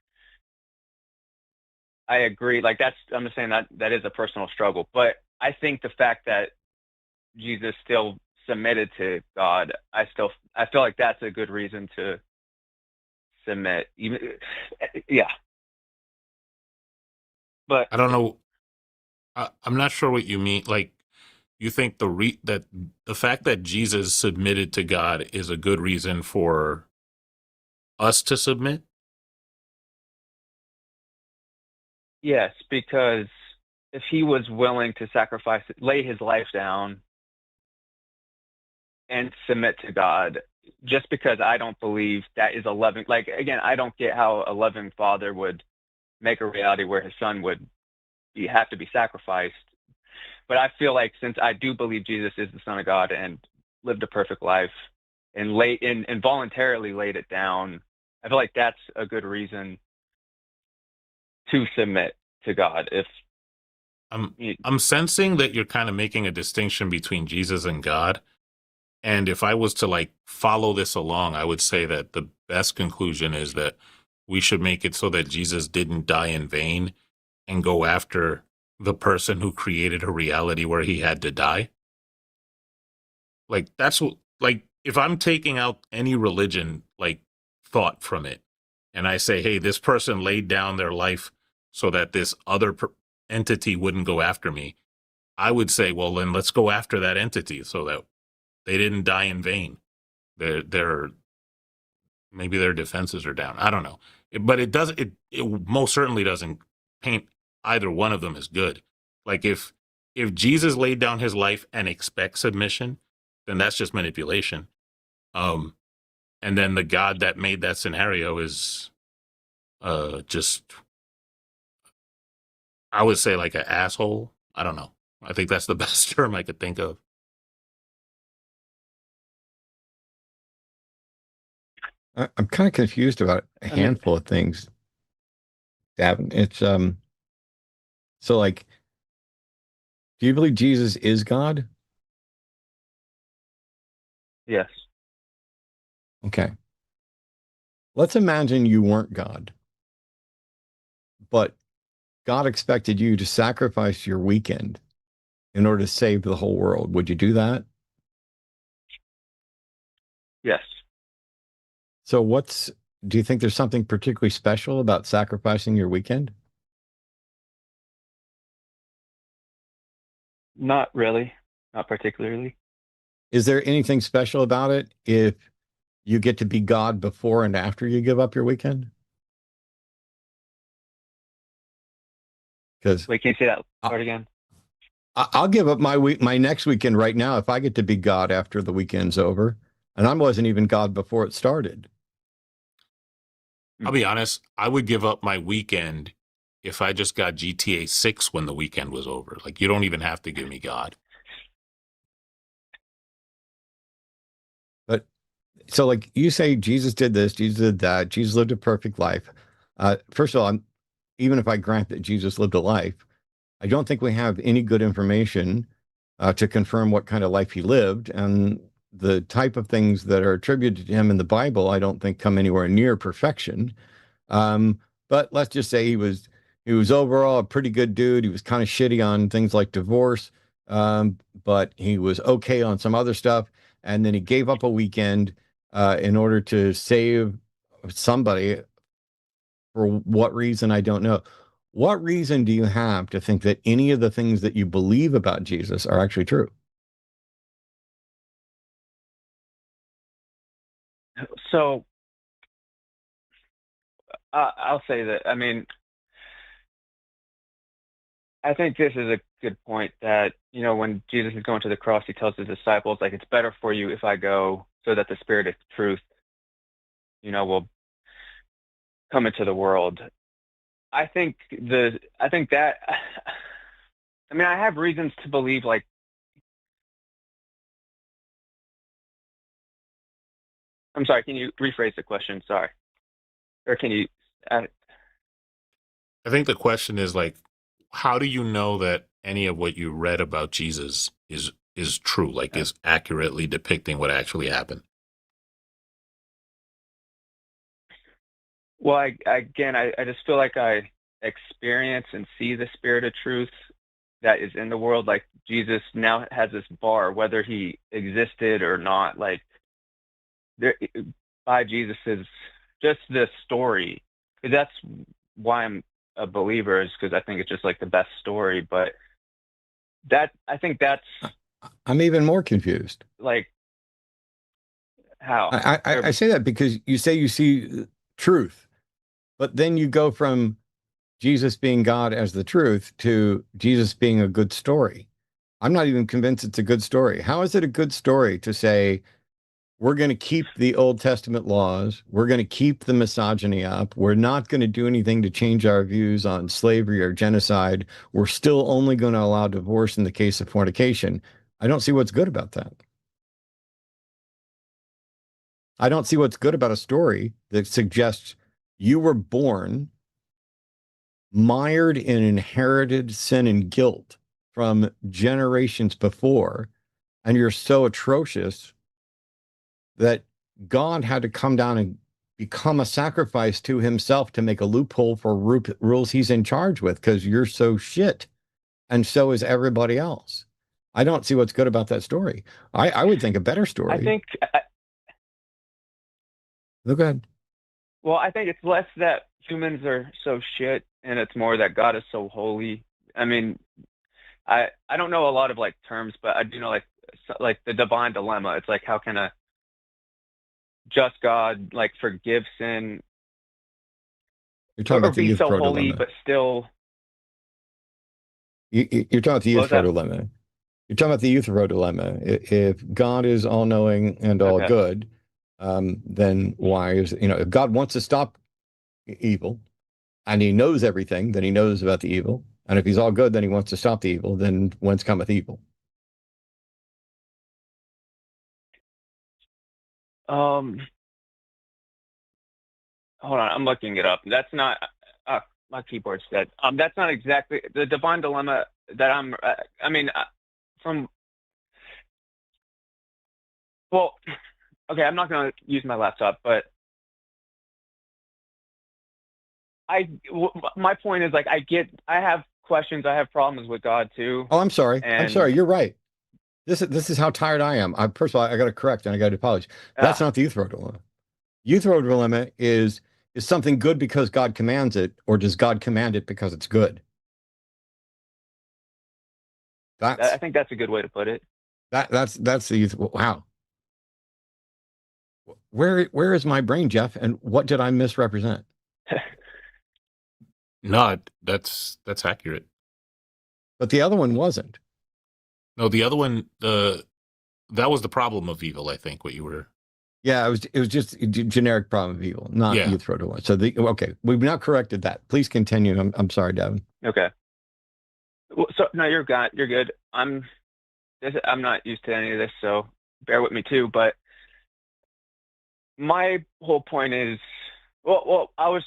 I agree. Like I'm just saying that is a personal struggle, but I think the fact that Jesus still submitted to God, I feel like that's a good reason to submit. Even yeah, but I don't know. I'm not sure what you mean. Like, you think that the fact that Jesus submitted to God is a good reason for us to submit? yes, because if he was willing to lay his life down and submit to God, just because I don't believe that is a loving, like, again, I don't get how a loving father would make a reality where his son would have to be sacrificed. But I feel like since I do believe Jesus is the Son of God and lived a perfect life and voluntarily laid it down, I feel like that's a good reason to submit to God. If I'm you, I'm sensing that you're kind of making a distinction between Jesus and God. And if I was to like follow this along, I would say that the best conclusion is that we should make it so that Jesus didn't die in vain and go after the person who created a reality where he had to die. Like, that's what, like, if I'm taking out any religion, like, thought from it, and I say, hey, this person laid down their life so that this other entity wouldn't go after me, I would say, well, then let's go after that entity so that they didn't die in vain. They're maybe their defenses are down. I don't know. But it does it most certainly doesn't paint either one of them as good. Like, if Jesus laid down his life and expects submission, then that's just manipulation. Um and then the God that made that scenario is just, I would say, like an asshole. I don't know. I think that's the best term I could think of. I'm kind of confused about a I mean, handful of things, Gavin. It's so like, do you believe Jesus is God? yes, Okay. Let's imagine you weren't God, but God expected you to sacrifice your weekend in order to save the whole world. Would you do that? yes, So do you think there's something particularly special about sacrificing your weekend? not really, not particularly. Is there anything special about it if you get to be God before and after you give up your weekend? Because Wait, can you say that part again? I'll give up my next weekend right now if I get to be God after the weekend's over, and I wasn't even God before it started. I'll be honest, I would give up my weekend if I just got GTA 6 when the weekend was over. Like, you don't even have to give me God. But so, like you say, Jesus did this, Jesus did that, Jesus lived a perfect life. First of all, even if I grant that Jesus lived a life, I don't think we have any good information to confirm what kind of life he lived. And the type of things that are attributed to him in the Bible, I don't think come anywhere near perfection. Um, but let's just say he was overall a pretty good dude. He was kind of shitty on things like divorce, but he was okay on some other stuff. And then he gave up a weekend in order to save somebody. For what reason, I don't know. What reason do you have to think that any of the things that you believe about Jesus are actually true? So I'll say that. I mean, I think this is a good point that, when Jesus is going to the cross, he tells his disciples, like, it's better for you if I go so that the spirit of truth, will come into the world. I think that, I mean, I have reasons to believe, like, I'm sorry, can you rephrase the question? Sorry. Or can you, uh, I think the question is like, how do you know that any of what you read about Jesus is true, like is accurately depicting what actually happened? well, I just feel like I experience and see the spirit of truth that is in the world. Like Jesus now has this bar, whether he existed or not. Like there, by Jesus is just this story. 'Cause that's why I'm a believer, is because I think it's just like the best story. But I think that's I'm even more confused. like how. I say that because you say you see truth, but then you go from Jesus being God as the truth to Jesus being a good story. I'm not even convinced it's a good story. How is it a good story to say, we're going to keep the Old Testament laws, we're going to keep the misogyny up, we're not going to do anything to change our views on slavery or genocide, we're still only going to allow divorce in the case of fornication? I don't see what's good about that. I don't see what's good about a story that suggests you were born mired in inherited sin and guilt from generations before, and you're so atrocious that God had to come down and become a sacrifice to himself to make a loophole for rules he's in charge with because you're so shit. And so is everybody else. I don't see what's good about that story. I would think a better I story. think Look ahead. Well, I think it's less that humans are so shit, and it's more that God is so holy. I mean, I don't know a lot of like terms, but I do know like the divine dilemma. It's like, how can a just God like forgive sin, You're talking or about the be so Euthyphro holy dilemma. but still. You're talking about the What was Euthyphro that? dilemma. You're talking about the Euthyphro dilemma. If God is all knowing and all Okay. good, then why is, if God wants to stop evil and he knows everything, then he knows about the evil. And if he's all good, then he wants to stop the evil, then whence cometh evil? Um, Hold on, I'm looking it up. That's not. My keyboard's dead. That's not exactly the divine dilemma that I'm. I mean, from well, okay, I'm not going to use my laptop, but my point is like I have questions, I have problems with God too, Oh, I'm sorry. I'm sorry. and You're right. This is how tired I am. First of all, I got to correct and I got to apologize. That's uh, not the Euthyphro dilemma. Euthyphro dilemma is something good because God commands it, or does God command it because it's good? I That's think that's a good way to put it. that's the wow. Where is my brain, Jeff? And what did I misrepresent? No, that's accurate. But the other one wasn't. No, the other one, that was the problem of evil. I think what you were. Yeah, it was just a generic problem of evil, not Yeah. Euthyphro dilemma. So okay, we've now corrected that. Please continue. I'm sorry, Devin. Okay. Well, so no, you're good. I'm not used to any of this, so bear with me too. But my whole point is, well, I was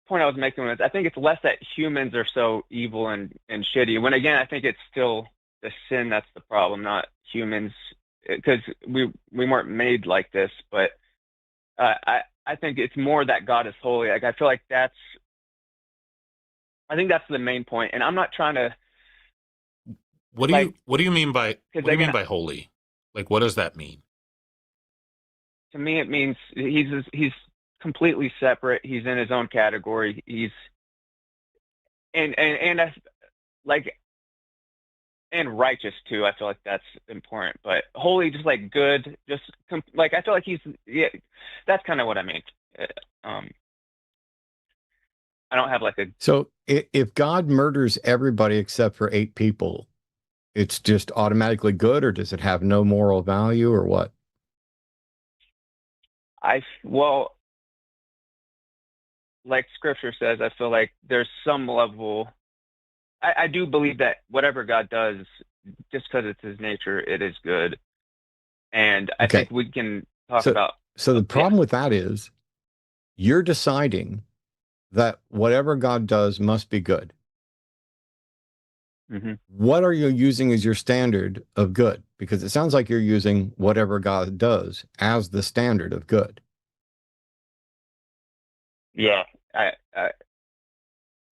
point I was making was I think it's less that humans are so evil and shitty. When again, I think it's still the sin that's the problem, not humans, because we weren't made like this. But I think it's more that God is holy. Like I feel like I think that's the main point. And I'm not trying to What do like you mean by because what do you again, mean by holy? Like, what does that mean? to me it means he's completely separate. He's in his own category. He's and I like and righteous too. I feel like that's important. But holy, just like good, just like I feel like he's yeah. That's kind of what I mean. Uh, Um, I don't have like a So if God murders everybody except for 8 people, it's just automatically good, or does it have no moral value, or what? well, like Scripture says, I feel like there's some level. I do believe that whatever God does, just because it's His nature, it is good. And I Okay. think we can talk So about so the yeah. problem with that is you're deciding that whatever God does must be good. Hmm. What are you using as your standard of good? Because it sounds like you're using whatever God does as the standard of good. Yeah. I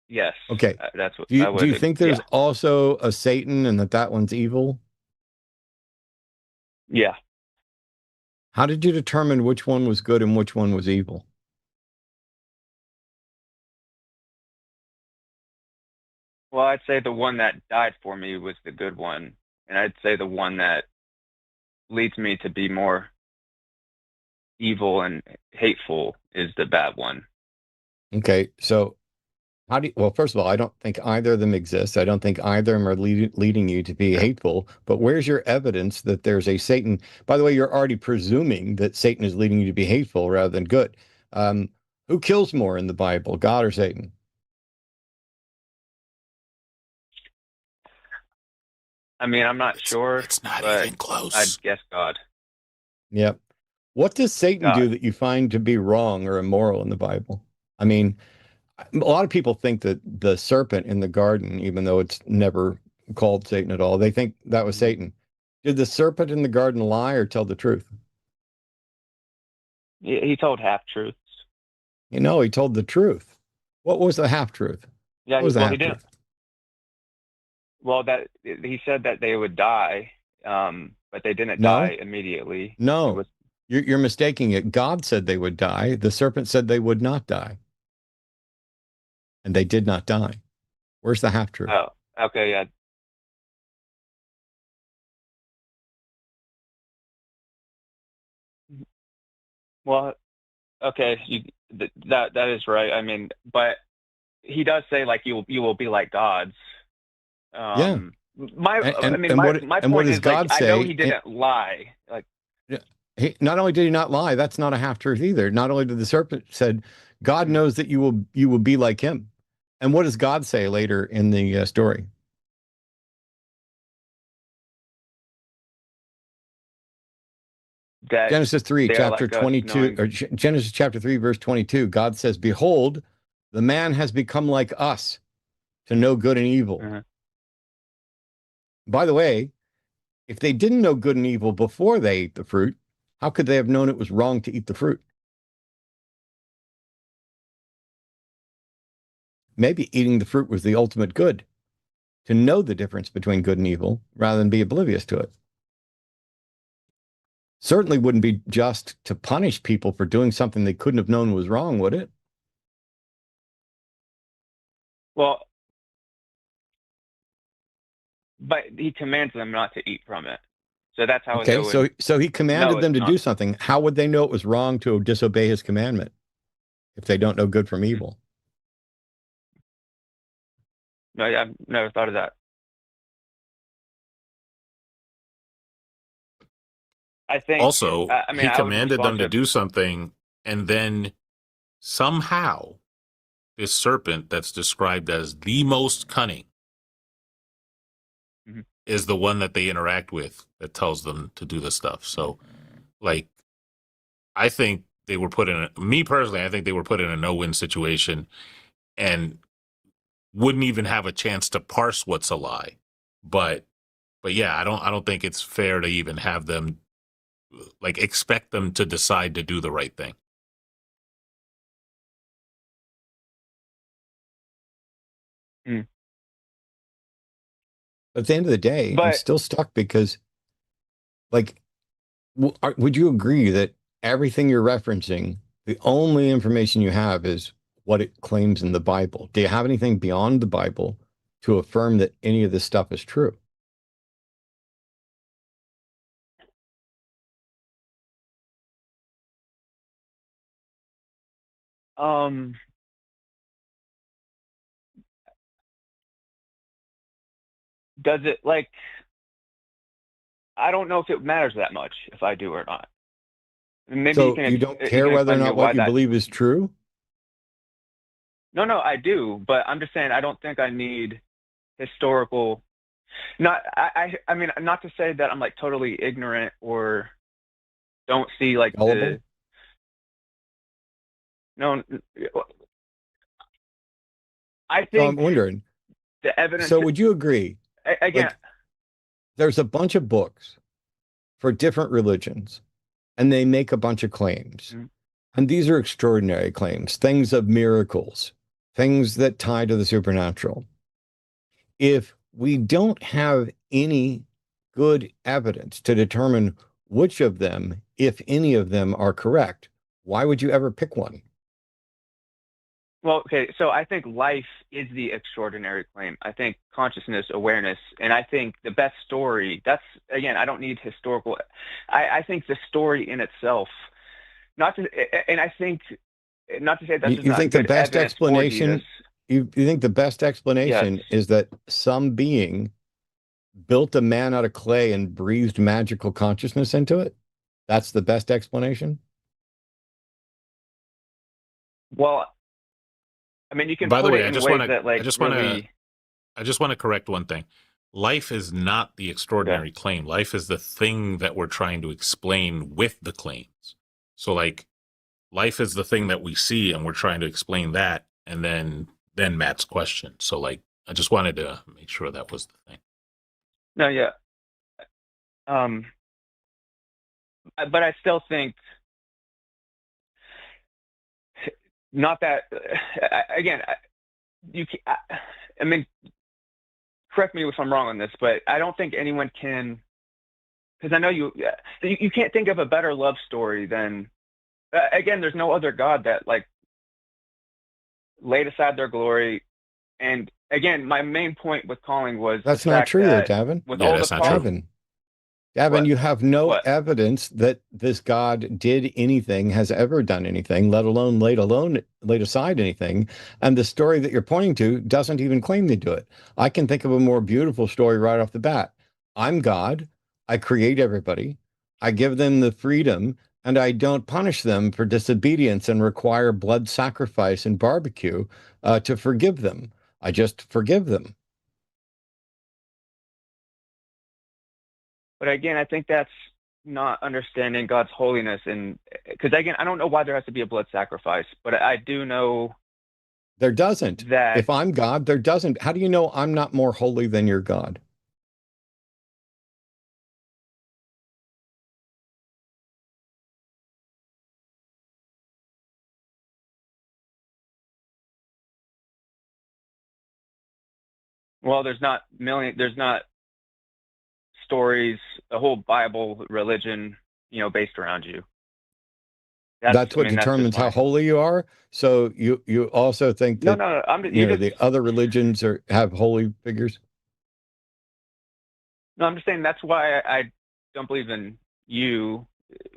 yes, Okay. that's what Do you I do would. you think there's Yeah. also a Satan and that one's evil? Yeah. How did you determine which one was good and which one was evil? Well, I'd say the one that died for me was the good one, and I'd say the one that leads me to be more evil and hateful is the bad one. Okay. So well, first of all, I don't think either of them exist. I don't think either of them are leading you to be Sure. hateful. But where's your evidence that there's a Satan? By the way, you're already presuming that Satan is leading you to be hateful rather than good. Um, who kills more in the Bible, God or Satan? I mean, I'm not sure, It's not but even I'd close. guess God. Yep. What does Satan do God. that you find to be wrong or immoral in the Bible? I mean, a lot of people think that the serpent in the garden, even though it's never called Satan at all, they think that was Mhm. Satan. Did the serpent in the garden lie or tell the truth? He told half truths. He told the truth. What was the half truth? Yeah. What was the Well, he half didn't. truth? Well, that he said that they would die, but they didn't No, die immediately. It no. was. You're mistaking it. God said they would die. The serpent said they would not die, and they did not die. Where's the half truth? Oh, okay. Yeah. Well, okay. That is right. I mean, but he does say like you will be like gods. Yeah. I mean, And my what point does is like God I know say? he didn't lie. Like, Not only did he not lie, that's not a half truth either. Not only did the serpent said, God mm, knows that you will be like him. And what does God say later in the story? that Genesis 3, they are chapter like us, 22, knowing. or Genesis chapter 3, verse 22, God says, Behold, the man has become like us to know good and evil. Uh, By the way, if they didn't know good and evil before they ate the fruit, how could they have known it was wrong to eat the fruit? Maybe eating the fruit was the ultimate good, to know the difference between good and evil rather than be oblivious to it. Certainly wouldn't be just to punish people for doing something they couldn't have known was wrong, would it? well, but he commands them not to eat from it, so that's how they Okay, so would he know commanded it's them to not. do something. How would they know it was wrong to disobey his commandment if they don't know good from Mm. evil? No, I've never thought of that. I think. Also, I mean, he I would commanded them respond to to. do something, and then somehow this serpent that's described as the most cunning Mhm. is the one that they interact with that tells them to do the stuff. So, like, I think they were put in me personally, I think they were put in a no-win situation and wouldn't even have a chance to parse what's a lie. But yeah, I don't think it's fair to even have them like expect them to decide to do the right thing. Mm. At the end of the day, I'm But still stuck because, like, would you agree that everything you're referencing, the only information you have is what it claims in the Bible? Do you have anything beyond the Bible to affirm that any of this stuff is true? does it like? I don't know if it matters that much if I do or not. Maybe So you don't you care can whether or explain to me not why what you that. believe is true? No, I do, but I'm just saying I don't think I need historical. Not I mean, not to say that I'm like totally ignorant or don't see like Gullible? the no. I So I'm think wondering, the evidence so would you agree? again. Like, there's a bunch of books for different religions, and they make a bunch of claims. Mm, And these are extraordinary claims, things of miracles, things that tie to the supernatural. If we don't have any good evidence to determine which of them, if any of them, are correct, why would you ever pick one? Well, okay, so I think life is the extraordinary claim. I think consciousness, awareness, and I think the best story. That's again, I don't need historical. I think the story in itself. Not to, and I think not to say that's just You not think the good best evidence for Jesus. explanation, you think the best Yes. explanation is that some being built a man out of clay and breathed magical consciousness into it? That's the best explanation? Well, I mean, you can By the put way, it in ways that like really. I just want to correct one thing. Life is not the Okay. extraordinary claim. Life is the thing that we're trying to explain with the claims. So like life is the thing that we see and we're trying to explain that and then Matt's question. So like I just wanted to make sure that was the thing. No, yeah. Um, but I still think not that. Again, you. I mean, correct me if I'm wrong on this, but I don't think anyone can, because I know you can't think of a better love story than, again, there's no other God that like laid aside their glory. And again, my main point with calling was the That's not fact true, though, that Davin. with Yeah, all the that's not true. parts, Davin, what, you have no what, evidence that this God did anything, has ever done anything, let alone laid aside anything. And the story that you're pointing to doesn't even claim to do it. I can think of a more beautiful story right off the bat. I'm God. I create everybody. I give them the freedom, and I don't punish them for disobedience and require blood sacrifice and barbecue to forgive them. I just forgive them. but again, I think that's not understanding God's holiness. And because again, I don't know why there has to be a blood sacrifice, but I do know There doesn't. that, If I'm God, there doesn't. How do you know I'm not more holy than your God? well, there's not stories, a whole Bible religion, based around you. That's I what mean, that's just determines how my. holy you are. So you also think No, that, no, no. You just. the other religions have holy figures? No, I'm just saying that's why I don't believe in you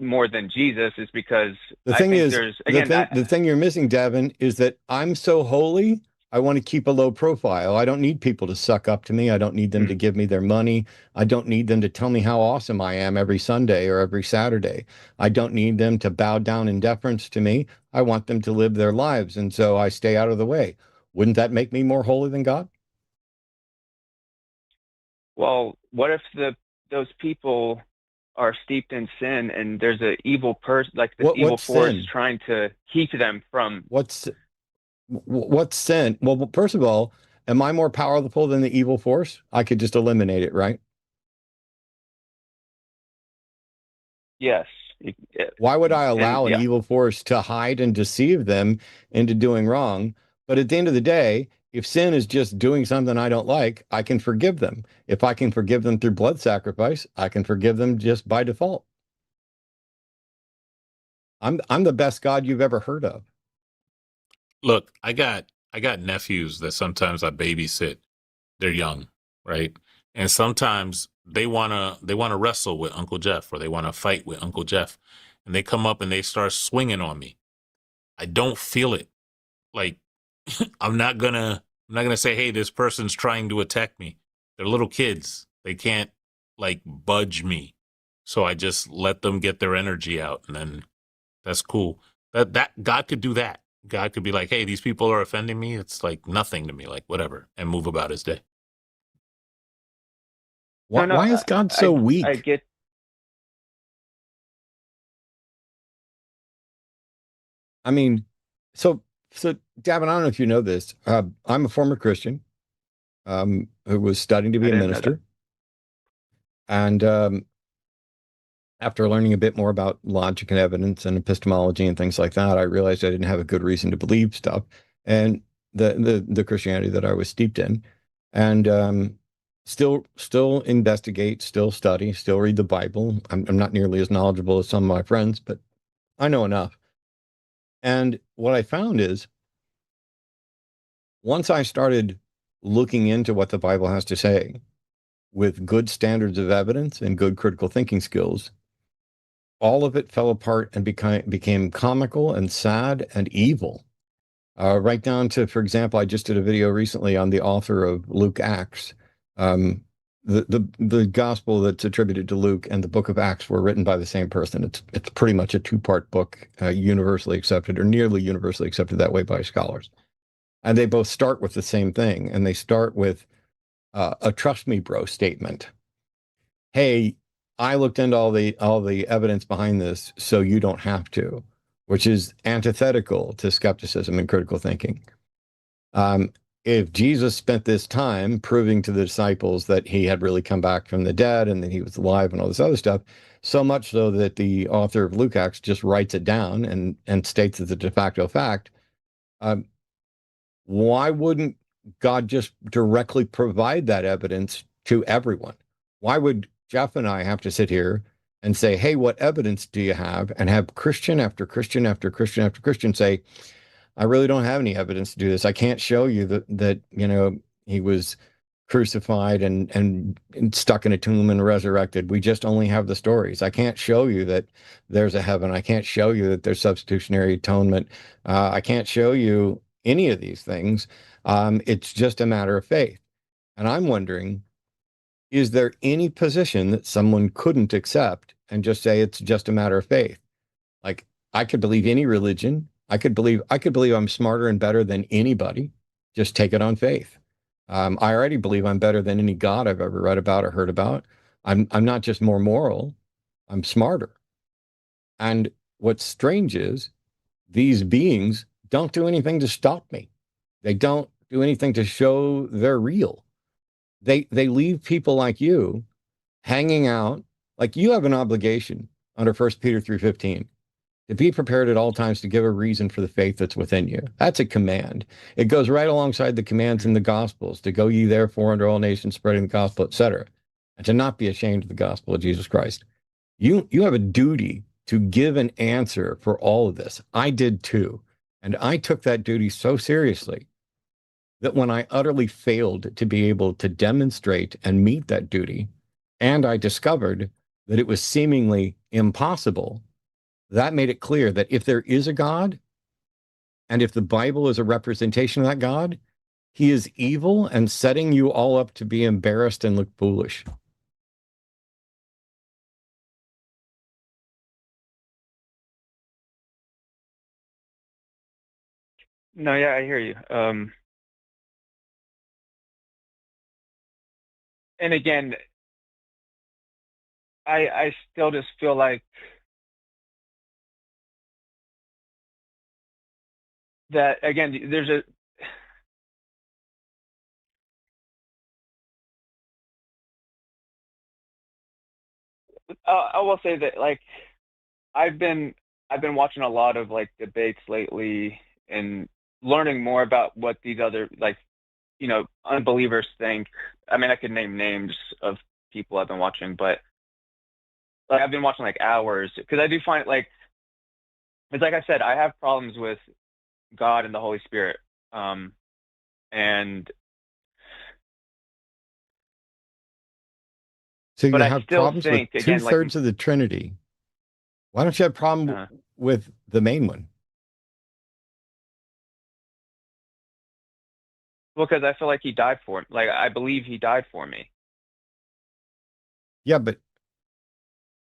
more than Jesus is because The I thing think is, there's again. the thing you're missing, Devin, is that I'm so holy. I want to keep a low profile. I don't need people to suck up to me. I don't need them to Mm. give me their money. I don't need them to tell me how awesome I am every Sunday or every Saturday. I don't need them to bow down in deference to me. I want them to live their lives. And so I stay out of the way. Wouldn't that make me more holy than God? Well, what if those people are steeped in sin, and there's an evil person, like this evil What's force, sin? trying to keep them from. What's sin? Well, first of all, am I more powerful than the evil force? I could just eliminate it, right? Yes. Why would I And allow an yeah. evil force to hide and deceive them into doing wrong? But at the end of the day, if sin is just doing something I don't like, I can forgive them. If I can forgive them through blood sacrifice, I can forgive them just by default. I'm the best God you've ever heard of. Look, I got nephews that sometimes I babysit. They're young, right? And sometimes they wanna wrestle with Uncle Jeff, or they want to fight with Uncle Jeff, and they come up and they start swinging on me. I don't feel it. Like I'm not gonna say, hey, this person's trying to attack me. They're little kids. They can't like budge me. So I just let them get their energy out, and then that's cool. That God could do that. God could be like, hey, these people are offending me. It's like nothing to me, like whatever, and move about his day. No, no, Why is God so I weak? get. I mean, so Davin, I don't know if you know this. I'm a former Christian who was studying to I be a didn't know that. minister, and after learning a bit more about logic and evidence and epistemology and things like that, I realized I didn't have a good reason to believe stuff, and the Christianity that I was steeped in, and still investigate, still study, still read the Bible. I'm not nearly as knowledgeable as some of my friends, but I know enough. And what I found is once I started looking into what the Bible has to say with good standards of evidence and good critical thinking skills, all of it fell apart and became comical and sad and evil. Right down to, for example, I just did a video recently on the author of Luke Acts. Um, the gospel that's attributed to Luke and the book of Acts were written by the same person. It's pretty much a two-part book, universally accepted or nearly universally accepted that way by scholars. And they both start with the same thing, and they start with a "trust me, bro" statement. Hey, I looked into all the evidence behind this, so you don't have to, which is antithetical to skepticism and critical thinking. Um, if Jesus spent this time proving to the disciples that he had really come back from the dead and that he was alive and all this other stuff, so much so that the author of Luke Acts just writes it down and states as a de facto fact, um, why wouldn't God just directly provide that evidence to everyone? Why would Jeff and I have to sit here and say, hey, what evidence do you have? And have Christian after Christian after Christian after Christian say, I really don't have any evidence to do this. I can't show you that he was crucified and stuck in a tomb and resurrected. We just only have the stories. I can't show you that there's a heaven. I can't show you that there's substitutionary atonement. I can't show you any of these things. It's just a matter of faith. And I'm wondering, is there any position that someone couldn't accept and just say it's just a matter of faith? Like, I could believe any religion. I could believe I'm smarter and better than anybody. Just take it on faith. I already believe I'm better than any God I've ever read about or heard about. I'm not just more moral, I'm smarter. And what's strange is these beings don't do anything to stop me. They don't do anything to show they're real. They leave people like you hanging out. Like, you have an obligation under 1 Peter 3:15 to be prepared at all times to give a reason for the faith that's within you. That's a command. It goes right alongside the commands in the Gospels to go ye therefore unto all nations, spreading the gospel, etc., and to not be ashamed of the gospel of Jesus Christ. You have a duty to give an answer for all of this. I did too. And I took that duty so seriously that when I utterly failed to be able to demonstrate and meet that duty, and I discovered that it was seemingly impossible, that made it clear that if there is a God, and if the Bible is a representation of that God, he is evil and setting you all up to be embarrassed and look foolish. No, yeah, I hear you. And again, I still just feel like that again. I will say that like I've been I've been watching a lot of like debates lately and learning more about what these other like unbelievers think. I mean, I could name names of people I've been watching, but like I've been watching like hours because I do find like it's like I said, I have problems with God and the Holy Spirit, and So you but I have still problems with think again like two-thirds of the Trinity. Why don't you have a problem uh, with the main one? because I feel like he died for like I believe he died for me. Yeah, but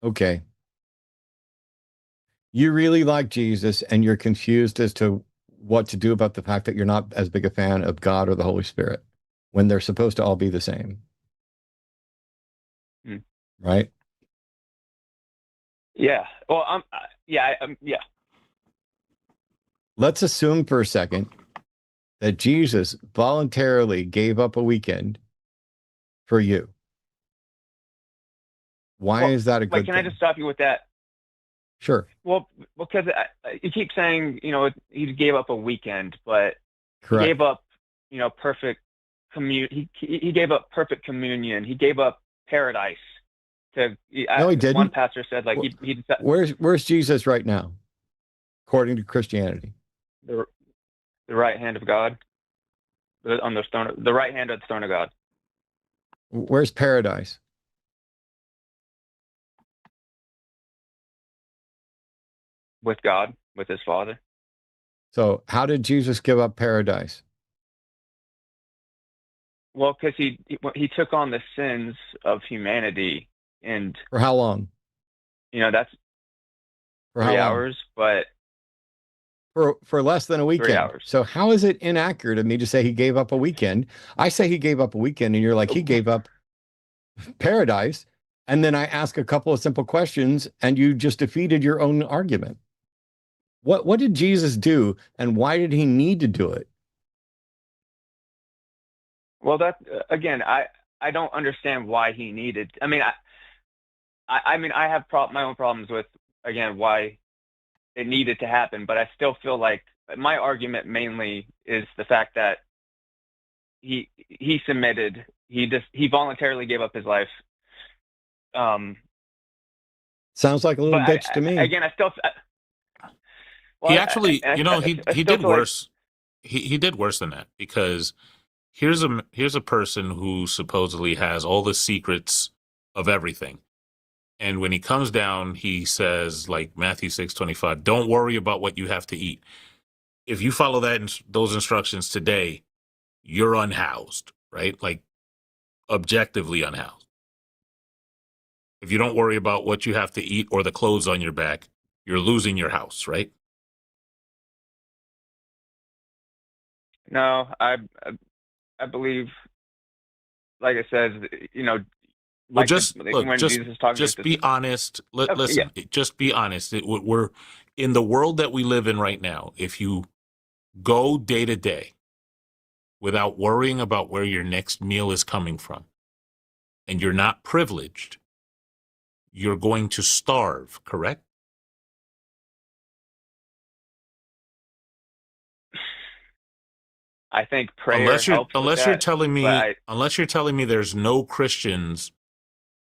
okay. You really like Jesus and you're confused as to what to do about the fact that you're not as big a fan of God or the Holy Spirit when they're supposed to all be the same, Hmm. right? Yeah. Well, yeah, yeah. Let's assume for a second that Jesus voluntarily gave up a weekend for you. Why Well, is that a wait, good can I just thing? stop you with that? Sure, Well, because you keep saying, he gave up a weekend, but he correct. gave up, perfect he gave up perfect communion. He gave up paradise to, No, he one didn't. pastor said, like, he decided Where's Jesus right now, according to Christianity? the, the right hand of God, on the throne, the right hand of the throne of God Where's paradise? with God, with his Father. So how did Jesus give up paradise? Well, because he took on the sins of humanity, and, For how long? that's For how three long? hours, but For less than a three weekend. hours. So how is it inaccurate of me to say he gave up a weekend? I say he gave up a weekend, and you're like, he gave up paradise. And then I ask a couple of simple questions, and you just defeated your own argument. What did Jesus do, and why did he need to do it? Well, that again, I don't understand why he needed. I mean, I mean, I have my own problems with again why it needed to happen, but I still feel like my argument mainly is the fact that he submitted. He voluntarily gave up his life. Um, Sounds like a little but ditch to me. again, I still well, He actually, I he still did feel like worse. He did worse than that because here's a person who supposedly has all the secrets of everything. And when he comes down, he says, like Matthew 6:25, don't worry about what you have to eat. If you follow those instructions today, you're unhoused, right? Like objectively unhoused. If you don't worry about what you have to eat or the clothes on your back, you're losing your house, right? no, I believe, like I said, Well, like just look, when Jesus is talking to just be honest. yeah. Listen, just be honest. We're in the world that we live in right now. If you go day to day without worrying about where your next meal is coming from, and you're not privileged, you're going to starve, correct? I think prayer helps with that, but Unless you're telling me there's no Christians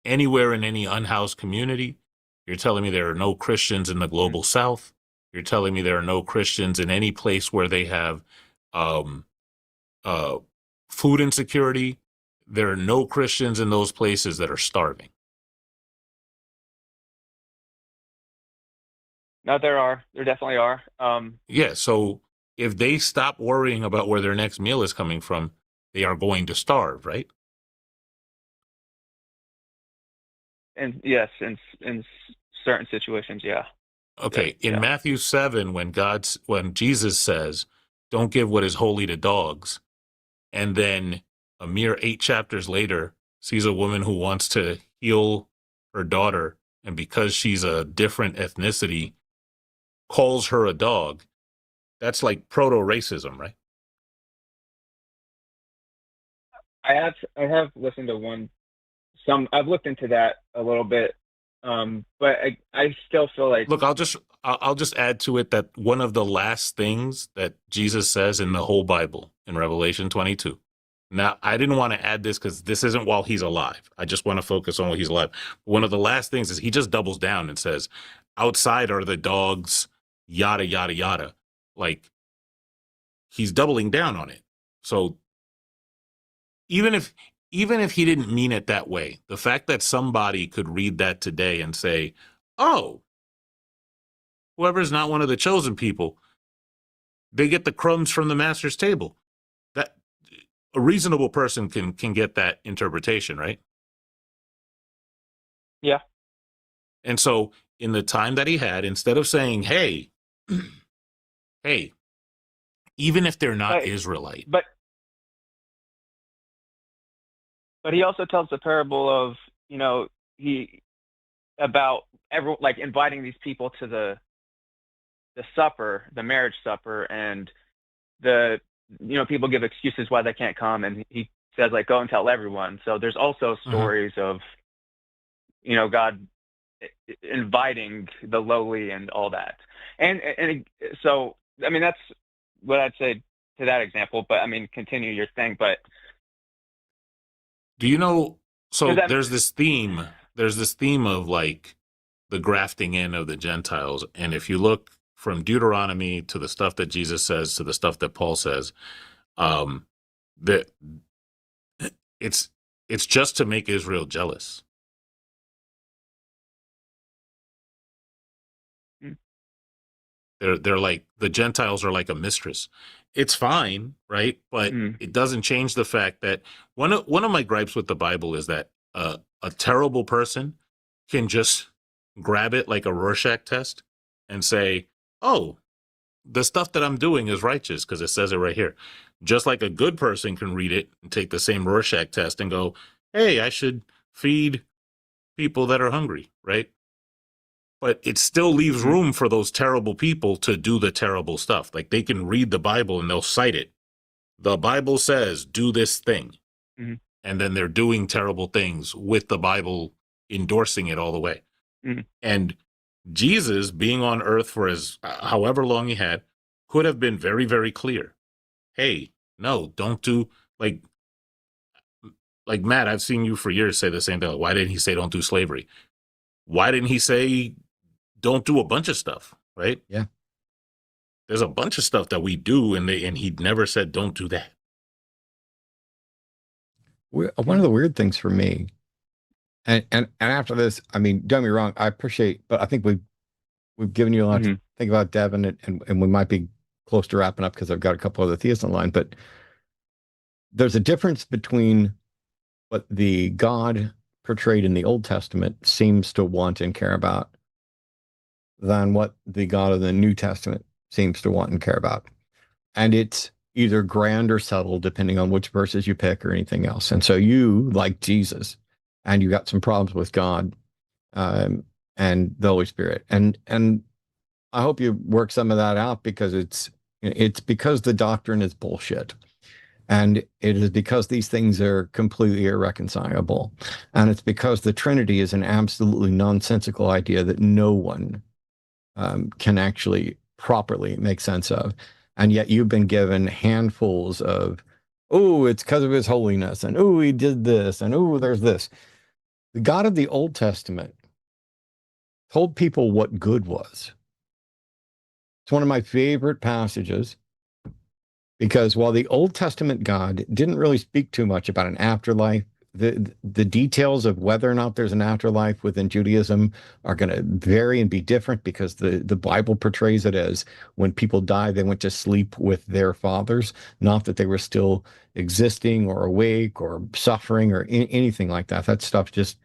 anywhere in any unhoused community, you're telling me there are no Christians in the global South, you're telling me there are no Christians in any place where they have um, uh, food insecurity, there are no Christians in those places that are starving. no, there definitely are. Yeah, so if they stop worrying about where their next meal is coming from, they are going to starve, right? And yes, in certain situations, yeah. Okay, in Yeah. Matthew 7, when Jesus says, "Don't give what is holy to dogs," and then a mere 8 chapters later sees a woman who wants to heal her daughter, and because she's a different ethnicity, calls her a dog, that's like proto-racism, right? I have listened to I've looked into that a little bit, but I still feel like Look, I'll just add to it that one of the last things that Jesus says in the whole Bible in Revelation 22. Now, I didn't want to add this because this isn't while he's alive. I just want to focus on while he's alive. One of the last things is he just doubles down and says, outside are the dogs, yada, yada, yada. Like, he's doubling down on it. So even if he didn't mean it that way, the fact that somebody could read that today and say, oh, whoever's not one of the chosen people, they get the crumbs from the master's table. That a reasonable person can get that interpretation, right? Yeah. And so in the time that he had, instead of saying, hey, hey, even if they're not Israelite. But he also tells the parable of, about everyone, like inviting these people to the supper, the marriage supper, and people give excuses why they can't come, and he says, like, go and tell everyone. So there's also stories of, God inviting the lowly and all that. And so, I mean, that's what I'd say to that example, but I mean, continue your thing. But do you know, so there's this theme of like the grafting in of the Gentiles. And if you look from Deuteronomy to the stuff that Jesus says to the stuff that Paul says, that it's just to make Israel jealous. They're like, the Gentiles are like a mistress. It's fine, right? But it doesn't change the fact that one of my gripes with the Bible is that a terrible person can just grab it like a Rorschach test and say, oh, the stuff that I'm doing is righteous because it says it right here. Just like a good person can read it and take the same Rorschach test and go, hey, I should feed people that are hungry, right? But it still leaves room for those terrible people to do the terrible stuff. Like, they can read the Bible and they'll cite it. The Bible says, do this thing. Mm-hmm. And then they're doing terrible things with the Bible endorsing it all the way. Mm-hmm. And Jesus, being on earth for however long he had, could have been very, very clear. Hey, no, don't do, like Matt, I've seen you for years say the same thing. Like, why didn't he say don't do slavery? Why didn't he say don't do a bunch of stuff, right? Yeah. There's a bunch of stuff that we do, and he never said don't do that. One of the weird things for me, and after this, I mean, don't get me wrong, I appreciate, but I think we've given you a lot to think about, Devin, and we might be close to wrapping up because I've got a couple other theists on the line, but there's a difference between what the God portrayed in the Old Testament seems to want and care about than what the God of the New Testament seems to want and care about. And it's either grand or subtle, depending on which verses you pick or anything else. And so you, like Jesus, and you got some problems with God and the Holy Spirit. And I hope you work some of that out, because it's because the doctrine is bullshit. And it is because these things are completely irreconcilable. And it's because the Trinity is an absolutely nonsensical idea that no one can actually properly make sense of. And yet you've been given handfuls of, oh, it's because of his holiness, and oh, he did this, and oh, there's this. The God of the Old Testament told people what good was. It's one of my favorite passages, because while the Old Testament God didn't really speak too much about an afterlife, the details of whether or not there's an afterlife within Judaism are going to vary and be different, because the Bible portrays it as when people die, they went to sleep with their fathers, not that they were still existing or awake or suffering or anything like that. That stuff just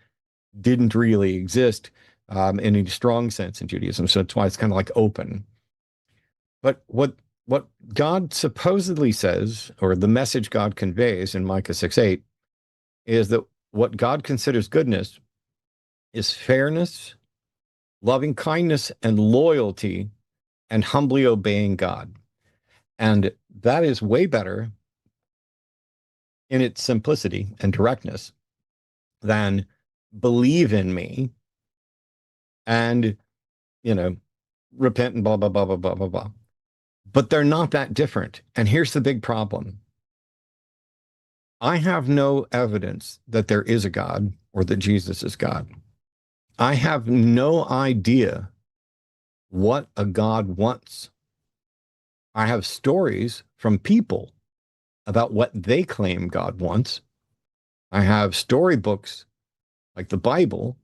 didn't really exist in any strong sense in Judaism. So that's why it's kind of like open. But what God supposedly says, or the message God conveys in Micah 6:8, is that what God considers goodness is fairness, loving kindness, and loyalty, and humbly obeying God. And that is way better in its simplicity and directness than believe in me and, repent and blah, blah, blah, blah, blah, blah, blah. But they're not that different. And here's the big problem. I have no evidence that there is a God or that Jesus is God. I have no idea what a God wants. I have stories from people about what they claim God wants. I have storybooks like the Bible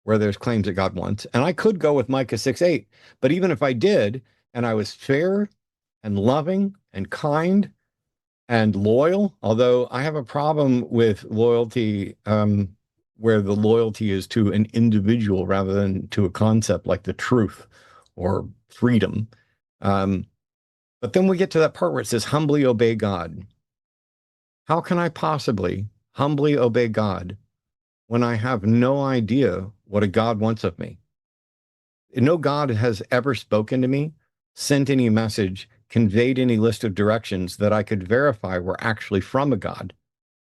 where there's claims that God wants. And I could go with Micah 6:8. But even if I did, and I was fair and loving and kind and loyal, although I have a problem with loyalty where the loyalty is to an individual rather than to a concept like the truth or freedom. But then we get to that part where it says, humbly obey God. How can I possibly humbly obey God when I have no idea what a God wants of me? No God has ever spoken to me, sent any message, conveyed any list of directions that I could verify were actually from a God,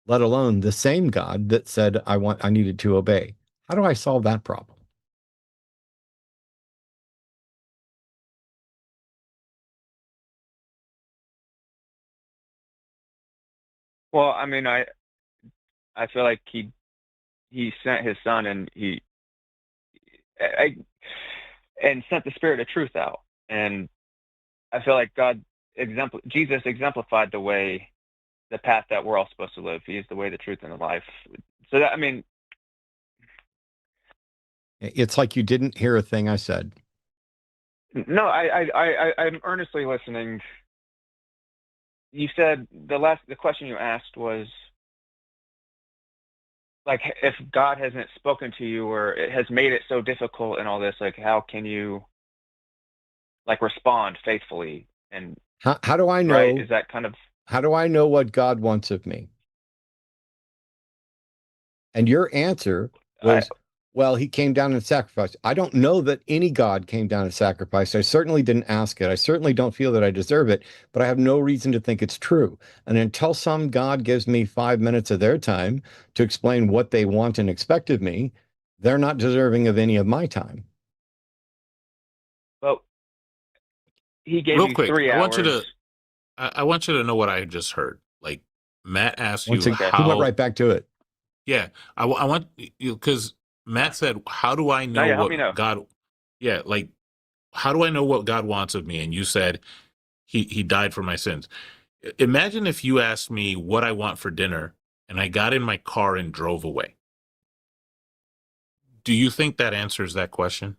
let alone the same God that said I needed to obey. How do I solve that problem? Well, I mean, I feel like he sent his son, and and sent the Spirit of truth out, and I feel like Jesus exemplified the path that we're all supposed to live. He is the way, the truth, and the life. So that, I mean, It's like you didn't hear a thing I said. no, I'm earnestly listening. You said the question you asked was like, if God hasn't spoken to you or it has made it so difficult and all this, like, how can you like respond faithfully? And How do I know? right, is that kind of, how do I know what God wants of me? And your answer was, well, he came down and sacrificed. I don't know that any God came down and sacrificed. I certainly didn't ask it. I certainly don't feel that I deserve it, but I have no reason to think it's true. And until some God gives me 5 minutes of their time to explain what they want and expect of me, they're not deserving of any of my time. well, he gave Real you quick, 3 hours. I want you to know what I just heard. Like Matt asked Once you again, how. he went right back to it. Yeah, I want you, because Matt said, "How do I know yeah, help what me know. God?" Yeah, like, how do I know what God wants of me? And you said he died for my sins. Imagine if you asked me what I want for dinner, and I got in my car and drove away. Do you think that answers that question?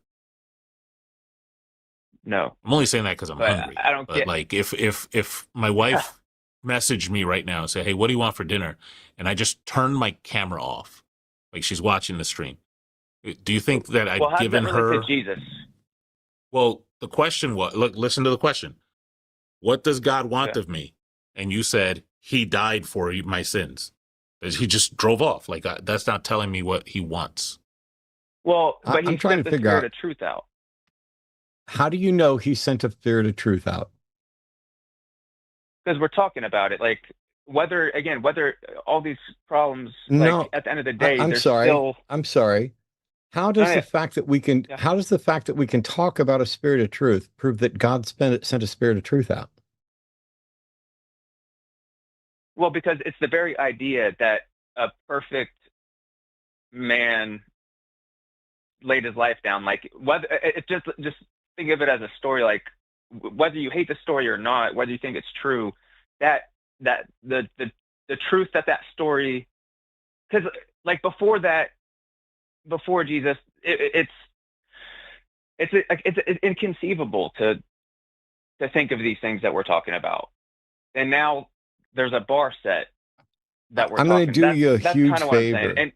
No, I'm only saying that because I'm but hungry. I don't But get. like, if my wife messaged me right now and said, "Hey, what do you want for dinner?" and I just turned my camera off, like she's watching the stream, do you think that Well, I've how does that given relate to her? Jesus? Well, the question was, look, listen to the question. What does God want Okay. of me? And you said he died for my sins. He just drove off. Like, that's not telling me what he wants. Well, but I'm he trying sent to the figure Spirit out, of truth out. how do you know he sent a spirit of truth out? Because we're talking about it, like whether all these problems, like No, at the end of the day, I'm there's sorry. still. I'm sorry. How No, does the fact that we can, yeah. how does the fact that we can talk about a spirit of truth prove that God sent a spirit of truth out? Well, because it's the very idea that a perfect man laid his life down. Like, whether it's just think of it as a story. Like, whether you hate the story or not, whether you think it's true, that the truth that story, because like before Jesus, it's inconceivable to think of these things that we're talking about, and now there's a bar set that we're I'm going to talking. do you a That's huge kind of what I'm saying. favor. And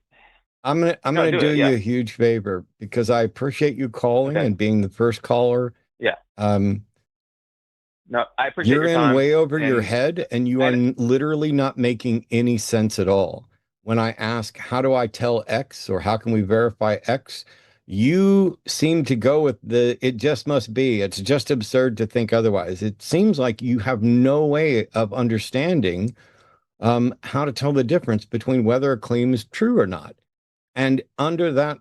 I'm no, going to do do it. you Yeah. a huge favor because I appreciate you calling Okay. and being the first caller. Yeah. Um, No, I appreciate you're your in time. way over your And head and you are and literally not making any sense at all. when I ask, how do I tell X or how can we verify X? You seem to go with it just must be. It's just absurd to think otherwise. It seems like you have no way of understanding how to tell the difference between whether a claim is true or not. And under that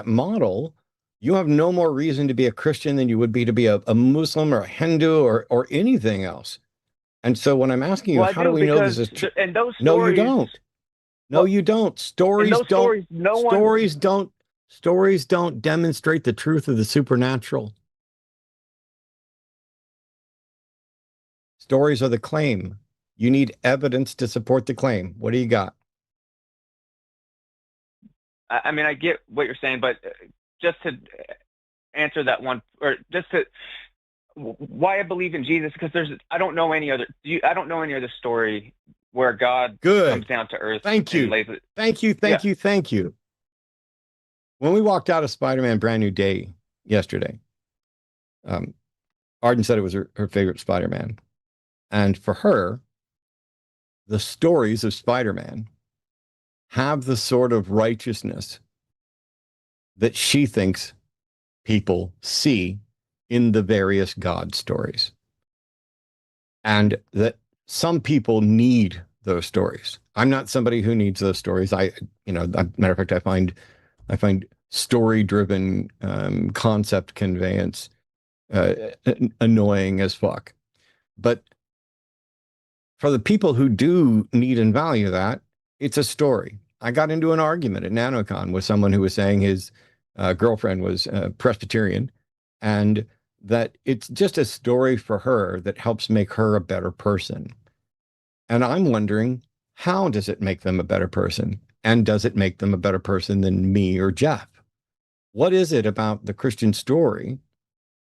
model, you have no more reason to be a Christian than you would be to be a Muslim or a Hindu or anything else. And so when I'm asking you, Well, I how do do we know because this is true? in those No, you stories, don't. No, well, you don't. in those stories, no one. Stories don't demonstrate the truth of the supernatural. Stories are the claim. You need evidence to support the claim. What do you got? I mean, I get what you're saying, but just to answer that one, or just to why I believe in Jesus, because I don't know any other story where God comes Good. down to earth. Thank And you. lays it. Thank you. Yeah. Thank you. When we walked out of Spider-Man Brand New Day yesterday, Arden said it was her favorite Spider-Man. And for her, the stories of Spider-Man have the sort of righteousness that she thinks people see in the various God stories. And that some people need those stories. I'm not somebody who needs those stories. Matter of fact, I find story-driven concept conveyance annoying as fuck. But for the people who do need and value that, it's a story. I got into an argument at NanoCon with someone who was saying his girlfriend was Presbyterian, and that it's just a story for her that helps make her a better person. And I'm wondering, how does it make them a better person? And does it make them a better person than me or Jeff? What is it about the Christian story?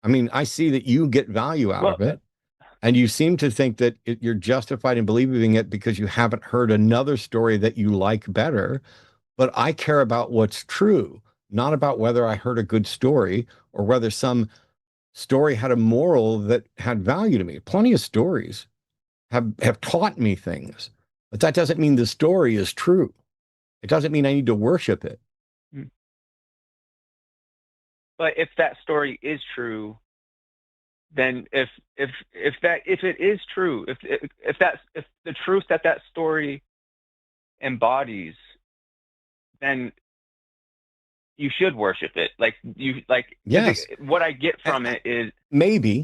I mean, I see that you get value out of it. And you seem to think that you're justified in believing it because you haven't heard another story that you like better. But I care about what's true, not about whether I heard a good story or whether some story had a moral that had value to me. Plenty of stories have taught me things, but that doesn't mean the story is true. It doesn't mean I need to worship it. But if that story is true, then if it is true, if the truth that story embodies, then you should worship it. Yes. What I get from it is maybe,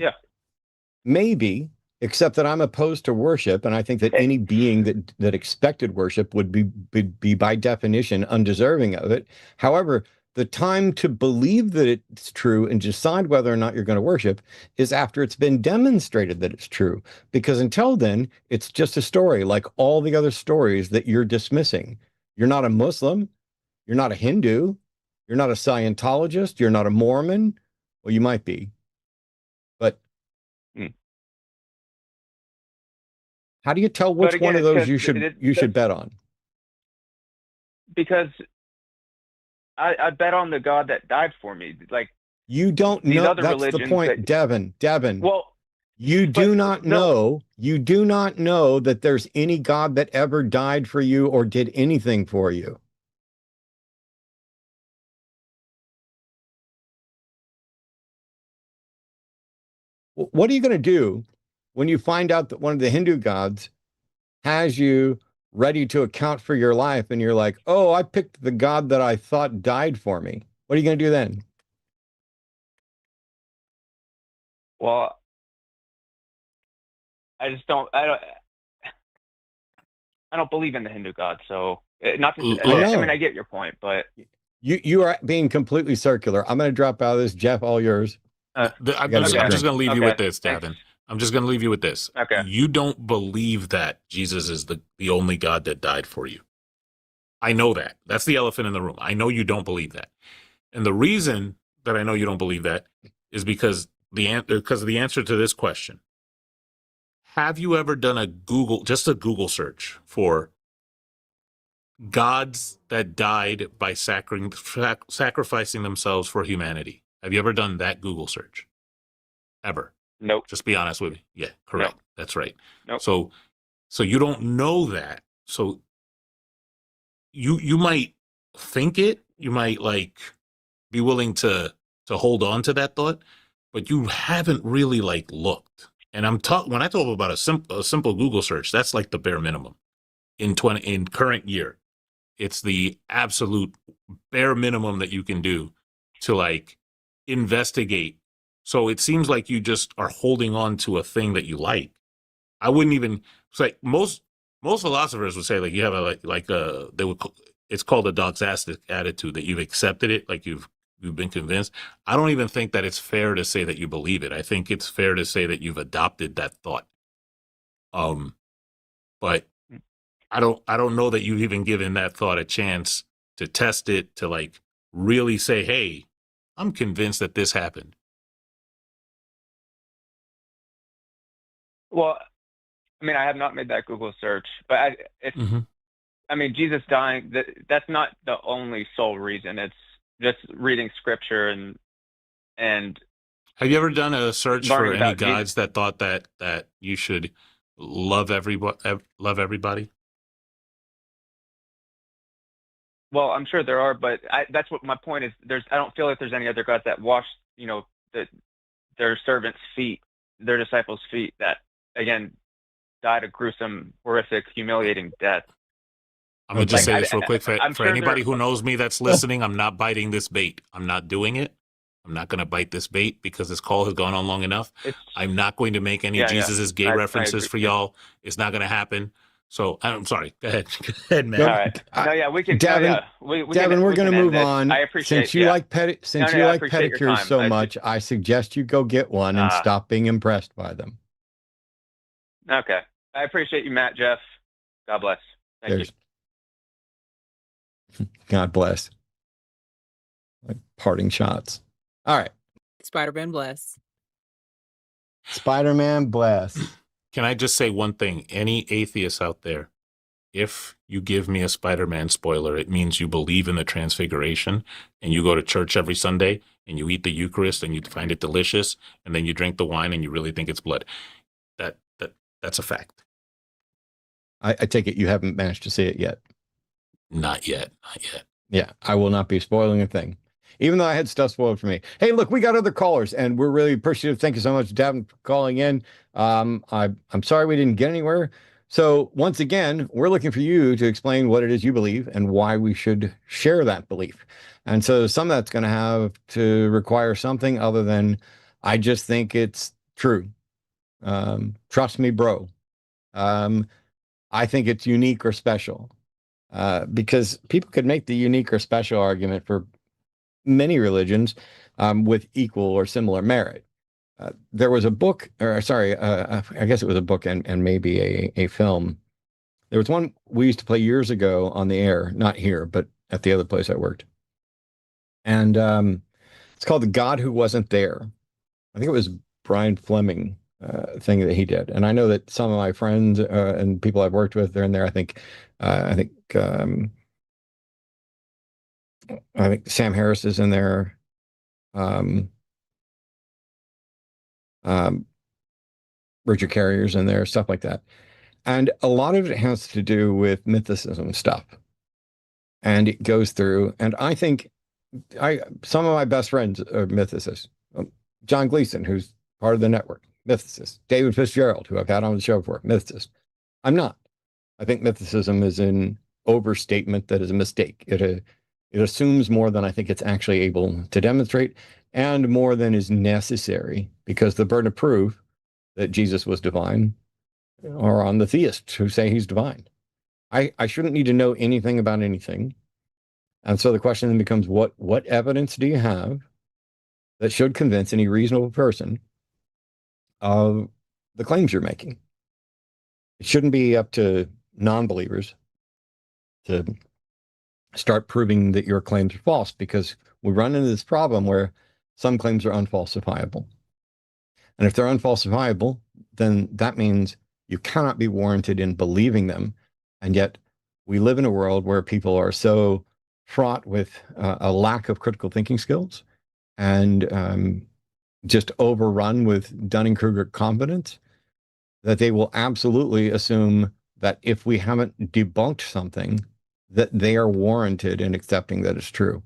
except that I'm opposed to worship, and I think that any being that expected worship would be by definition undeserving of it. However, the time to believe that it's true and decide whether or not you're going to worship is after it's been demonstrated that it's true. Because until then, it's just a story like all the other stories that you're dismissing. You're not a Muslim. You're not a Hindu. You're not a Scientologist. You're not a Mormon. Well, you might be. But how do you tell which one of those you should bet on? Because I bet on the God that died for me. Like, you don't know. That's the point, Devin. Well, you do not know that there's any God that ever died for you or did anything for you. What are you going to do when you find out that one of the Hindu gods has you ready to account for your life and you're like, oh, I picked the God that I thought died for me? What are you going to do then? Well, I don't believe in the Hindu God, so not to. I mean, I get your point, but you are being completely circular. I'm going to drop out of this, Jeff. All yours. I'm just going to leave you with this, Davin. I'm just going to leave you with this. Okay. You don't believe that Jesus is the only God that died for you. I know that. That's the elephant in the room. I know you don't believe that. And the reason that I know you don't believe that is because of the answer to this question. Have you ever done just a Google search for gods that died by sacrificing themselves for humanity? Have you ever done that Google search? Ever? Nope. Just be honest with me. Yeah, correct. Nope. That's right. Nope. So you don't know that. So you might think it, you might like be willing to hold on to that thought, but you haven't really like looked. And when I talk about a simple Google search, that's like the bare minimum in current year. It's the absolute bare minimum that you can do to like investigate. So it seems like you just are holding on to a thing that you like. I wouldn't even, it's like most philosophers would say like you have it's called a doxastic attitude, that you've accepted it, like you've been convinced. I don't even think that it's fair to say that you believe it. I think it's fair to say that you've adopted that thought. But I don't know that you've even given that thought a chance to test it, to like really say, hey, I'm convinced that this happened. Well, I mean, I have not made that Google search, but I mean, Jesus dying, that's not the only sole reason. It's just reading scripture and have you ever done a search for any about gods Jesus. that thought that you should love everybody? Well, I'm sure there are, but that's what my point is. I don't feel like there's any other gods that wash, their servants' feet, their disciples' feet, that again died a gruesome, horrific, humiliating death. I'm gonna just say this real quick for sure anybody who knows me that's listening. I'm not biting this bait. I'm not doing it. I'm not going to bite this bait because this call has gone on long enough. I'm not going to make any Jesus' gay references for y'all. It's not going to happen. So I'm sorry. Go ahead. Go ahead, man. All right. No, yeah, we can. Devin, Devin, we're going to move on. I appreciate. Since you like pedicures so much, I suggest you go get one and stop being impressed by them. Okay, I appreciate you, Matt, Jeff. God bless. Thank you. God bless. Like parting shots. All right. Spider-Man bless. Spider-Man bless. Can I just say one thing? Any atheists out there, if you give me a Spider-Man spoiler, it means you believe in the Transfiguration and you go to church every Sunday and you eat the Eucharist and you find it delicious and then you drink the wine and you really think it's blood. That's a fact. I take it you haven't managed to see it yet. Not yet. Not yet. Yeah, I will not be spoiling a thing, even though I had stuff spoiled for me. Hey, look, we got other callers, and we're really appreciative. Thank you so much, Devin, for calling in. I'm sorry we didn't get anywhere. So once again, we're looking for you to explain what it is you believe and why we should share that belief. And so some of that's going to have to require something other than, I just think it's true. Trust me, bro. I think it's unique or special. Because people could make the unique or special argument for many religions with equal or similar merit. There was a book, or sorry, I guess it was a book and maybe a film. There was one we used to play years ago on the air, not here, but at the other place I worked. And it's called The God Who Wasn't There. I think it was Brian Fleming thing that he did. And I know that some of my friends and people I've worked with, they're in there. I think Sam Harris is in there. Richard Carrier's in there, stuff like that. And a lot of it has to do with mythicism stuff. And it goes through, and I think some of my best friends are mythicists. John Gleason, who's part of the network, mythicist. David Fitzgerald, who I've had on the show before, mythicist. I'm not. I think mythicism is an overstatement that is a mistake. It assumes more than I think it's actually able to demonstrate, and more than is necessary, because the burden of proof that Jesus was divine are on the theists who say he's divine. I shouldn't need to know anything about anything. And so the question then becomes, what evidence do you have that should convince any reasonable person of the claims you're making? It shouldn't be up to non-believers to start proving that your claims are false, because we run into this problem where some claims are unfalsifiable. And if they're unfalsifiable, then that means you cannot be warranted in believing them. And yet we live in a world where people are so fraught with a lack of critical thinking skills and just overrun with Dunning-Kruger confidence that they will absolutely assume that if we haven't debunked something, that they are warranted in accepting that it's true.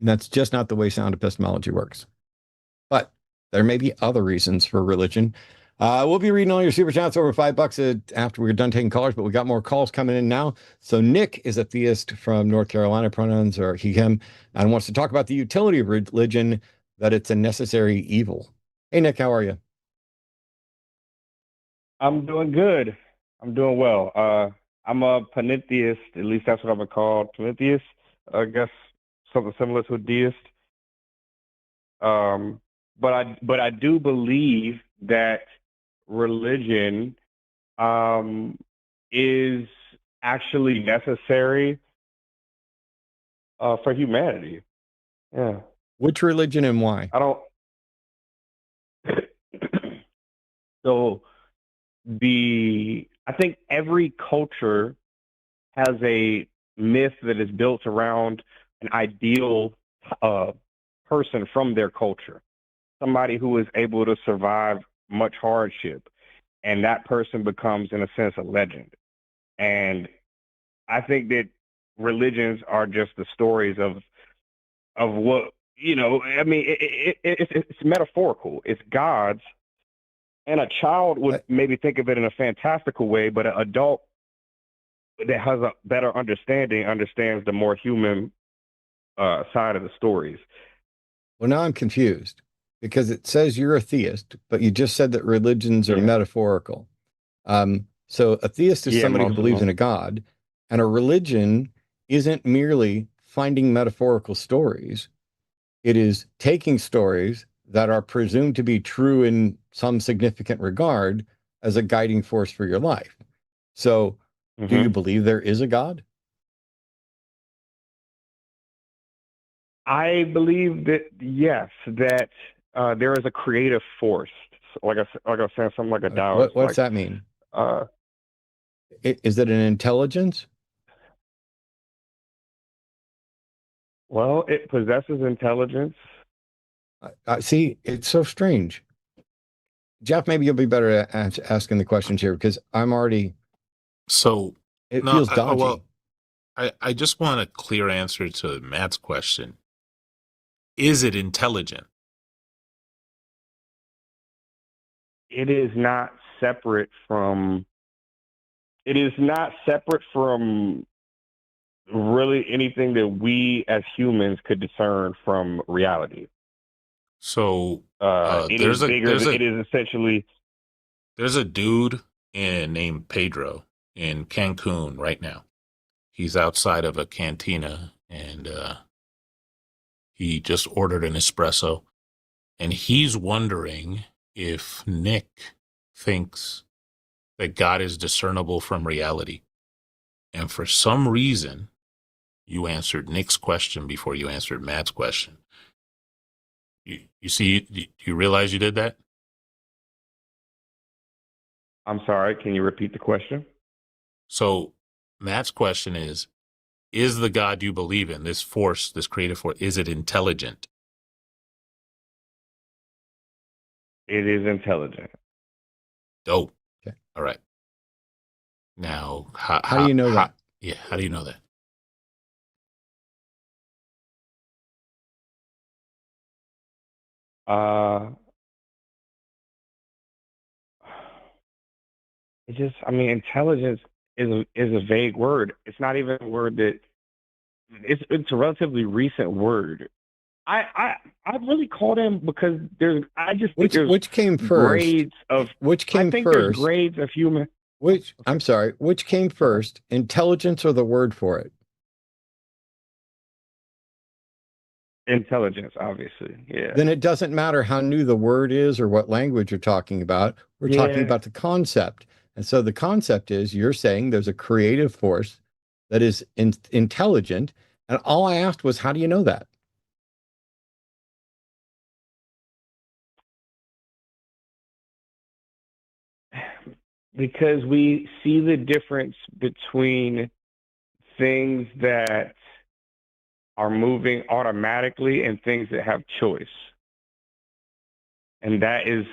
And that's just not the way sound epistemology works. But there may be other reasons for religion. We'll be reading all your super chats over $5 after we're done taking callers, but we got more calls coming in now. So Nick is a theist from North Carolina, pronouns are he, him, and wants to talk about the utility of religion, that it's a necessary evil. Hey, Nick, how are you? I'm doing good. I'm doing well. I'm a panentheist, at least that's what I'm called, panentheist. I guess something similar to a deist. But I do believe that religion is actually necessary for humanity. Yeah. Which religion and why? I don't. So I think every culture has a myth that is built around an ideal person from their culture, somebody who is able to survive much hardship, and that person becomes, in a sense, a legend. And I think that religions are just the stories of what, I mean, it's metaphorical. It's gods. And a child would maybe think of it in a fantastical way, but an adult that has a better understanding understands the more human side of the stories. Well, now I'm confused because it says you're a theist, but you just said that religions are metaphorical. So a theist is somebody who believes in a god, and a religion isn't merely finding metaphorical stories. It is taking stories that are presumed to be true in some significant regard as a guiding force for your life. So, do you believe there is a God? I believe that, yes, that there is a creative force. Like I was saying, something like a Taoist. What's that mean? Is it an intelligence? Well, it possesses intelligence. See, it's so strange. Jeff, maybe you'll be better at asking the questions here because I'm already. So it feels dodgy. Well, I just want a clear answer to Matt's question. Is it intelligent? It is not separate from. It is not separate from really anything that we as humans could discern from reality. So it is essentially. There's a dude named Pedro in Cancun right now. He's outside of a cantina and he just ordered an espresso, and he's wondering if Nick thinks that God is discernible from reality. And for some reason, you answered Nick's question before you answered Matt's question. You see, you realize you did that? I'm sorry, can you repeat the question? So Matt's question is the God you believe in, this force, this creative force, is it intelligent? It is intelligent. Dope. Okay. All right. Now, how do you know that? Yeah, how do you know that? Intelligence is a vague word. It's not even a word that it's a relatively recent word. I really call them because which came first? Which came first? There's grades of human. I'm sorry. Which came first? Intelligence or the word for it? Intelligence, obviously. Yeah. Then it doesn't matter how new the word is or what language you're talking about. We're talking about the concept. And so the concept is you're saying there's a creative force that is intelligent. And all I asked was, how do you know that? Because we see the difference between things that are moving automatically and things that have choice. And that's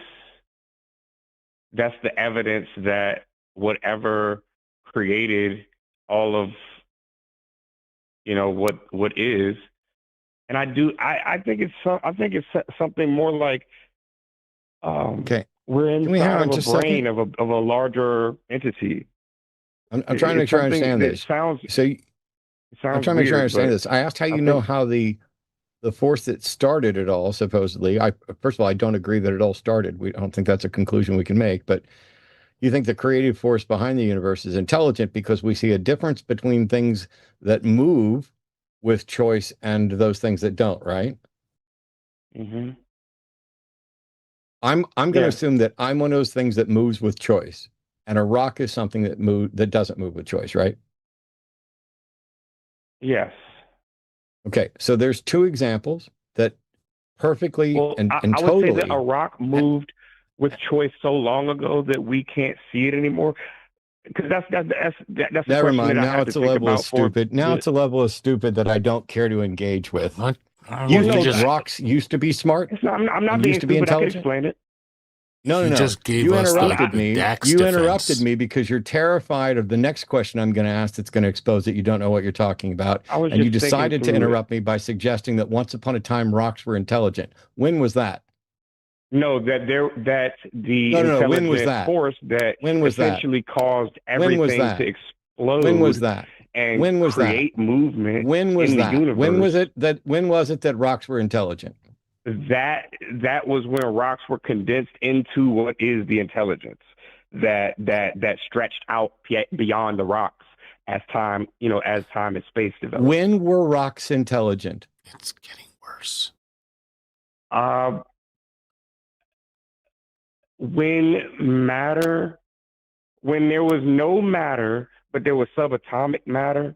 the evidence that whatever created all of what is. And I think it's something more like, Okay. we're Can we hang inside on of a just a second? brain of a larger entity. I'm trying to make sure I understand this. So It I'm sounds trying to make sure I weird, understand but this. I asked how I you know think how the force that started it all, supposedly. First of all, I don't agree that it all started. I don't think that's a conclusion we can make, but you think the creative force behind the universe is intelligent because we see a difference between things that move with choice and those things that don't, right? hmm I'm going to yes, assume that I'm one of those things that moves with choice, and a rock is something that doesn't move with choice, right? yes. Okay, so there's two examples that perfectly Well, and I would say that a totally. rock moved with choice so long ago that we can't see it anymore. Because that's a Never question that mind. I Now had to it's a think level of about for stupid. Now the. it's a level of stupid that I don't care to engage with. What? You Well, He no, think just rocks used to be smart it's not. I'm not and being used to be stupid. I can intelligent? explain it. No, no, he no. just gave You us like interrupted the me. Dax You interrupted defense. me because you're terrified of the next question I'm going to ask that's going to expose that you don't know what you're talking about. I was And you just thinking decided to through it. interrupt me by suggesting that once upon a time rocks were intelligent. When was that? No, that the No, no, no. When was intelligent that? force that When was that? essentially caused When was everything to that? When was explode that? and When was that? create movement When was in the that? universe. When was it that rocks were intelligent? That was when rocks were condensed into what is the intelligence that stretched out beyond the rocks as time, as time and space developed. When were rocks intelligent? It's getting worse. When there was no matter, but there was subatomic matter,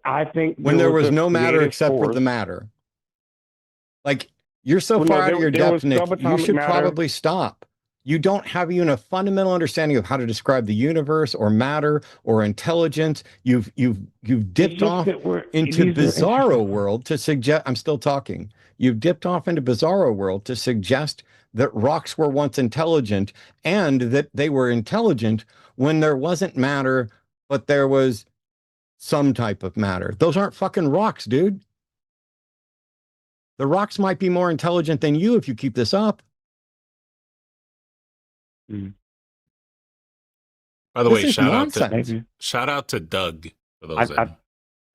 I think When there there was was a no matter creative except for the force. matter. Like, you're so Well, far no, out of your there was depth, Nick, you subatomic should matter. probably stop. You don't have even a fundamental understanding of how to describe the universe or matter or intelligence. You've It's dipped just off that into these are interesting bizarro things. world to suggest, I'm still talking. You've dipped off into bizarro world to suggest that rocks were once intelligent and that they were intelligent when there wasn't matter, but there was some type of matter. Those aren't fucking rocks, dude. The rocks might be more intelligent than you if you keep this up. Mm, By the This way, is nonsense. maybe. shout out to Doug for I, those that. I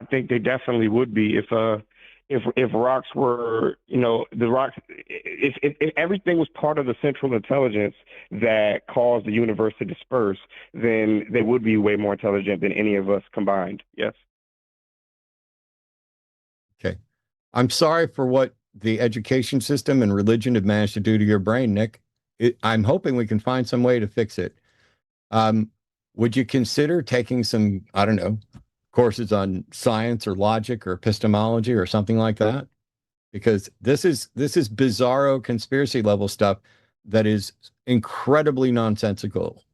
I think they definitely would be if rocks were, the rocks, if everything was part of the central intelligence that caused the universe to disperse, then they would be way more intelligent than any of us combined. Yes. Okay. I'm sorry for what the education system and religion have managed to do to your brain, Nick. I'm hoping we can find some way to fix it. Um, would you consider taking some, I don't know, courses on science or logic or epistemology or something like that? Because this is bizarro conspiracy level stuff that is incredibly nonsensical.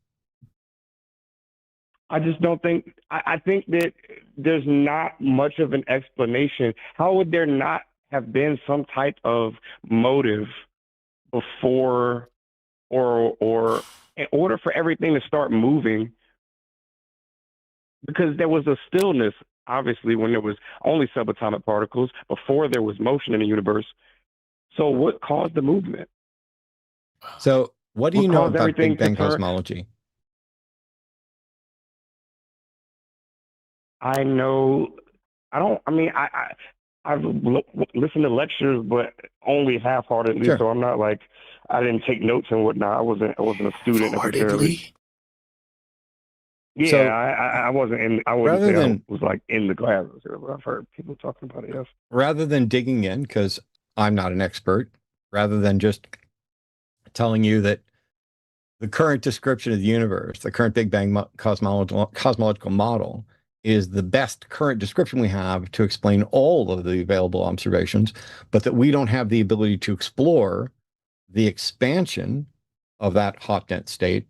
I just don't think, I think that there's not much of an explanation. How would there not have been some type of motive before or in order for everything to start moving? Because there was a stillness, obviously, when there was only subatomic particles, before there was motion in the universe. So what caused the movement? So, what do you What know caused about Big everything to Bang turn? cosmology? I know. I don't. I mean, I've listened to lectures, but only half-heartedly. Sure. So I'm not like I didn't take notes and whatnot. I wasn't a student necessarily. Wholeheartedly? Yeah, So, I wasn't in. I wouldn't rather say I than was like in the classes. I've heard people talking about it. Yes. rather than digging in, because I'm not an expert, rather than just telling you that the current description of the universe, the current Big Bang cosmological model, is the best current description we have to explain all of the available observations, but that we don't have the ability to explore the expansion of that hot dense state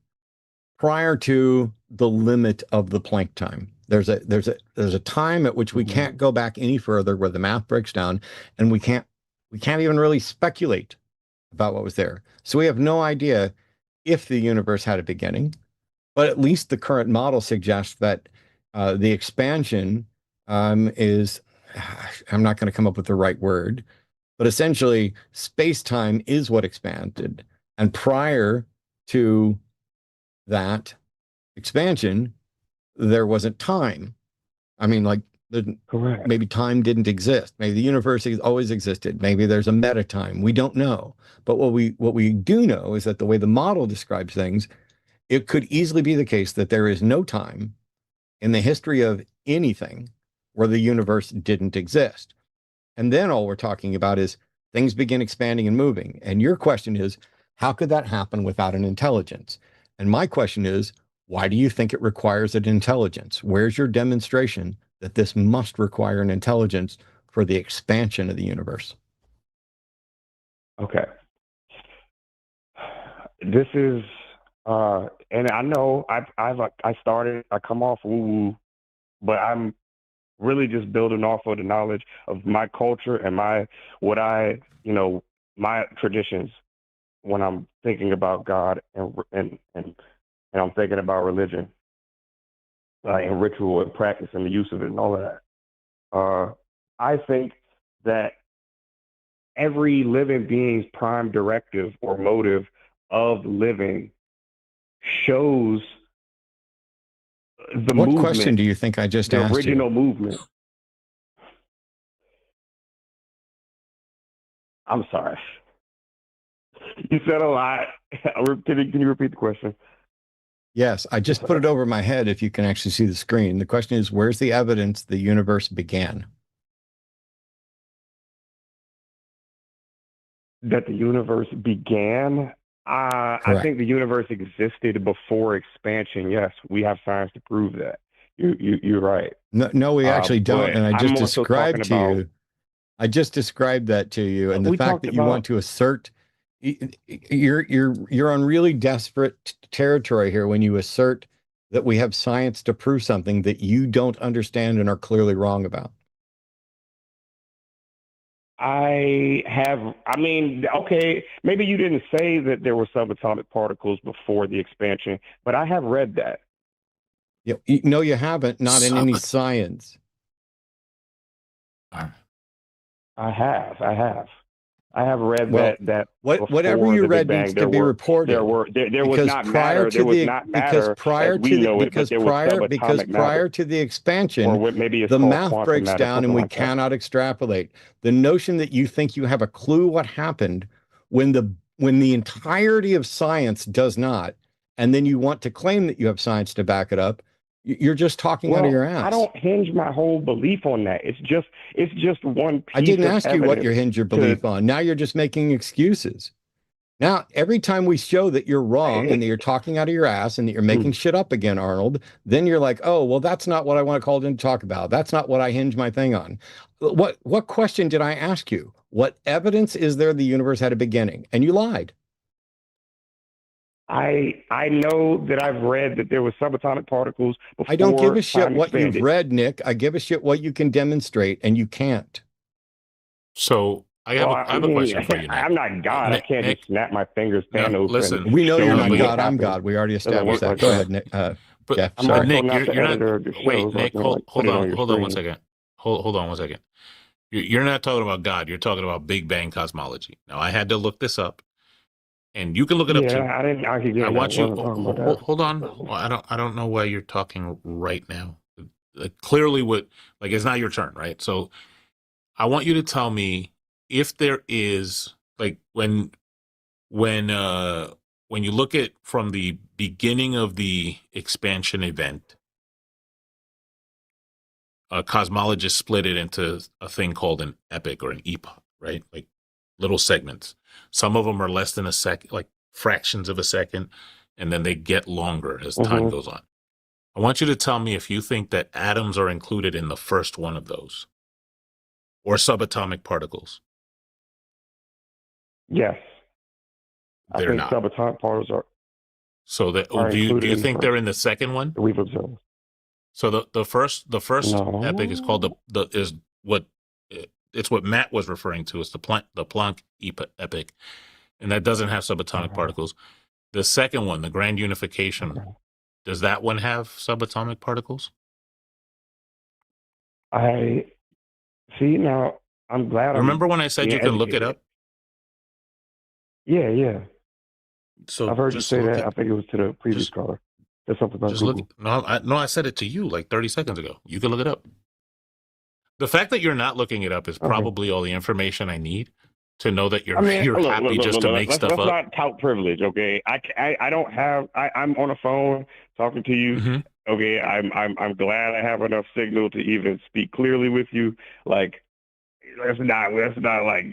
prior to the limit of the Planck time. There's a time at which we Mm-hmm. can't go back any further where the math breaks down, and we can't even really speculate about what was there. So we have no idea if the universe had a beginning, but at least the current model suggests that the expansion is, I'm not going to come up with the right word, but essentially space-time is what expanded. And prior to that expansion, there wasn't time. I mean, like, Correct. maybe time didn't exist. Maybe the universe has always existed. Maybe there's a meta time. We don't know. But what we do know is that the way the model describes things, it could easily be the case that there is no time in the history of anything where the universe didn't exist. And then all we're talking about is things begin expanding and moving. And your question is, how could that happen without an intelligence? And my question is, why do you think it requires an intelligence? Where's your demonstration that this must require an intelligence for the expansion of the universe? Okay. This is, and I know I come off woo-woo, but I'm really just building off of the knowledge of my culture and my traditions when I'm thinking about God and I'm thinking about religion and ritual and practice and the use of it and all of that. I think that every living being's prime directive or motive of living shows the What movement, question do you think I just the asked original you? movement. I'm sorry. You said a lot. Can you repeat the question? Yes, I just put it over my head if you can actually see the screen. The question is, where's the evidence the universe began? That the universe began? I think the universe existed before expansion. Yes, we have science to prove that. You're right. No, we actually don't. But And I just I'm also talking described to about. you, I just described that to you. And the We fact talked that you want about. to assert, you're on really desperate territory here when you assert that we have science to prove something that you don't understand and are clearly wrong about. I mean, okay, maybe you didn't say that there were subatomic particles before the expansion, but I have read that. No, you haven't. Not in any science. I have. I have read Well, that whatever before you the Big read Bang, needs to be reported. there was not matter. There was not matter as we know it, but there was subatomic prior matter, to the or expansion, what maybe it's the called math quantum breaks matter, down and something we like that. cannot extrapolate. The notion that you think you have a clue what happened when the entirety of science does not, and then you want to claim that you have science to back it up, you're just talking out of your ass. I don't hinge my whole belief on that. It's just one piece. I didn't ask you what evidence you hinge your belief on. Now you're just making excuses. Now, every time we show that you're wrong and that you're talking out of your ass and that you're making shit up again, Arnold, then you're like, oh, well, that's not what I want to call in to talk about. That's not what I hinge my thing on. What question did I ask you? What evidence is there the universe had a beginning? And you lied. I know that I've read that there was subatomic particles before. I don't give a shit time what expanded. you've read, Nick. I give a shit what you can demonstrate, and you can't. So I have a question for you, Nick. I'm not God. Nick, I can't Nick, just snap my fingers, no, Thanos. listen. We know you're No, not but God. I'm God. We already established that. like Go that. ahead, Nick. But, Jeff, I'm sorry. also Nick, not the you're editor not. of the show. Wait, so I Nick, can't, hold like, put it on, your hold on one screen. second. Hold on one second. You're not talking about God. You're talking about Big Bang cosmology. Now, I had to look this up, and you can look it up too. I didn't. I could get. I want you. Talking about Hold on. Well, I don't know why you're talking right now. Clearly, it's not your turn, right? So, I want you to tell me if there is, like, when you look at from the beginning of the expansion event, cosmologists split it into a thing called an epoch or an epoch, right? Like little segments. Some of them are less than a second, like fractions of a second, and then they get longer as time goes on. I want you to tell me if you think that atoms are included in the first one of those, or subatomic particles. Yes, They're I think not. subatomic particles are. So that Are do you included in the think first they're in the second one? that we've observed. So the first No. epoch is called it's what Matt was referring to as the Planck epoch, and that doesn't have subatomic particles. The second one, the grand unification, does that one have subatomic particles? I see now. I'm glad Remember I'm when I said being you can look it educated. up? Yeah, yeah. So I've heard you just say look that. it. I think it was to the previous Just caller. There's something about just look. Google. No, I said it to you like 30 seconds ago. You can look it up. The fact that you're not looking it up is Okay. probably all the information I need to know that I mean, you're look, happy just to make stuff let's up. not tout privilege, okay? I don't have. I'm on a phone talking to you. Mm-hmm. Okay, I'm glad I have enough signal to even speak clearly with you. Like, let's not like,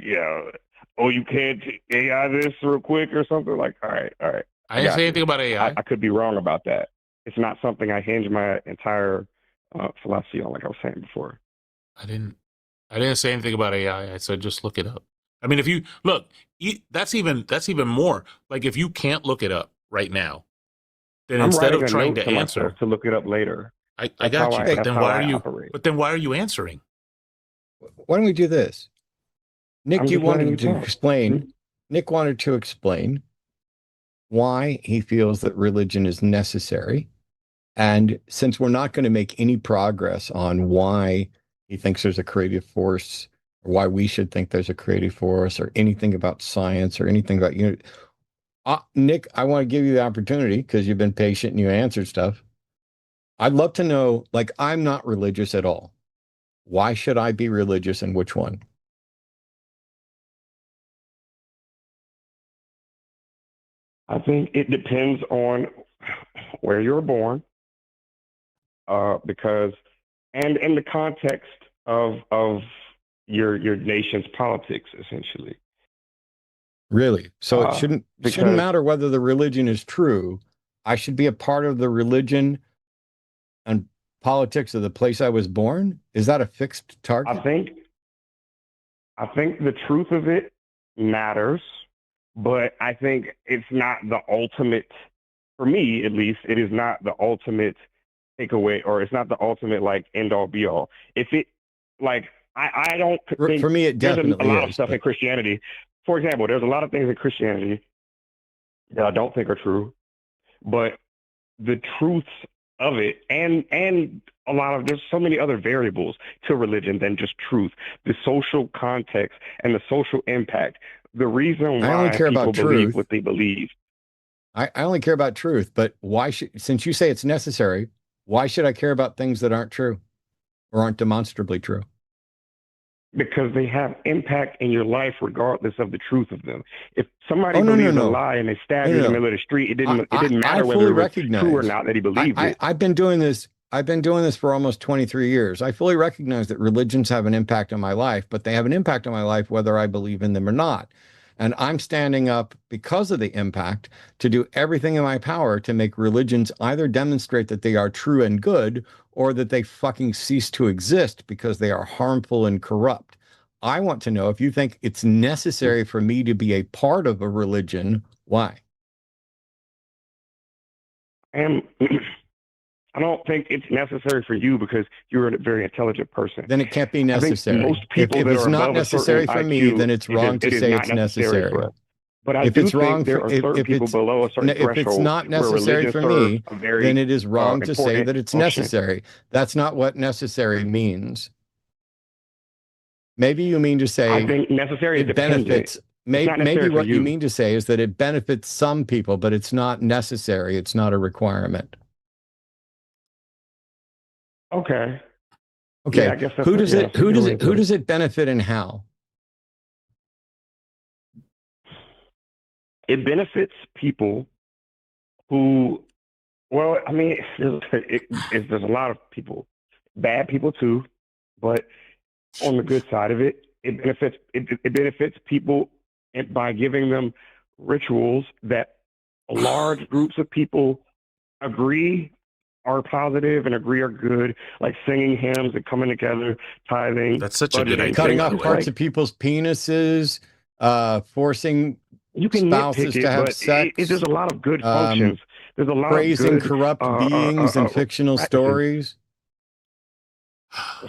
oh, you can't AI this real quick or something. Like, all right, I I didn't got say you. anything about AI. I could be wrong about that. It's not something I hinge my entire philosophy on, like I was saying before. I didn't say anything about AI. I said just look it up. I mean, if you look, that's even more. Like if you can't look it up right now, then I'm instead writing of a trying note to to myself answer, to look it up later. I That's got how you. I. But That's then how why I are you? operate. But then why are you answering? Why don't we do this? Nick, I'm you just letting you wanted to talk. explain. Nick wanted to explain why he feels that religion is necessary. And since we're not going to make any progress on why he thinks there's a creative force, or why we should think there's a creative force, or anything about science, or anything about Nick, I want to give you the opportunity because you've been patient and you answered stuff. I'd love to know, like, I'm not religious at all. Why should I be religious and which one? I think it depends on where you were born, because and in the context of your nation's politics, essentially. Really? So it shouldn't Because matter whether the religion is true. I should be a part of the religion and politics of the place I was born? Is that a fixed I target? think I think the truth of it matters, but I think it's not the ultimate. For me, at least, it is not the ultimate takeaway, or it's not the ultimate like end all be all. If it like I don't think For me, it there's a definitely lot of is. stuff in But Christianity. For example, there's a lot of things in Christianity that I don't think are true, but the truths of it and a lot of there's so many other variables to religion than just truth, the social context and the social impact, the reason I only why care people about believe truth. what they believe. I only care about truth. But why should, since you say it's necessary, why should I care about things that aren't true or aren't demonstrably true? Because they have impact in your life regardless of the truth of them. If somebody Oh, no, no, believes a no. lie and they stab No, you in the no. middle of the street, it didn't I matter whether fully it was true or recognize. not that he believed it. I've been doing this. I've been doing this for almost 23 years. I fully recognize that religions have an impact on my life, but they have an impact on my life whether I believe in them or not. And I'm standing up because of the impact to do everything in my power to make religions either demonstrate that they are true and good or that they fucking cease to exist because they are harmful and corrupt. I want to know if you think it's necessary for me to be a part of a religion, why? And I don't think it's necessary for you because you're a very intelligent person. Then it can't be I think necessary. most people If that it's are not above a certain necessary for me, IQ, then it's wrong to it is say not it's necessary necessary. for us. But I If do it's wrong think for there are certain people below a certain if it's threshold not where necessary religion for serves me, a very then it is wrong to say important that it's function. necessary. That's not what necessary means. Maybe you mean to I say think necessary is it dependent. benefits. It's not Maybe necessary for what you you mean to say is that it benefits some people, but it's not necessary. It's not a requirement. Okay. Yeah, Okay. I guess that's a good way to Who put it. does it benefit and how? It benefits people who, well, I mean, there's a lot of people, bad people too, but on the good side of it, it benefits people by giving them rituals that large groups of people agree are positive and agree are good, like singing hymns and coming together, tithing, That's such a good budgeting, idea, Cutting by things the off way. parts like of people's penises, forcing you can spouses nitpick to it, have but there's sex, a lot of good um, functions. There's a lot of praising good corrupt beings and fictional practices. stories.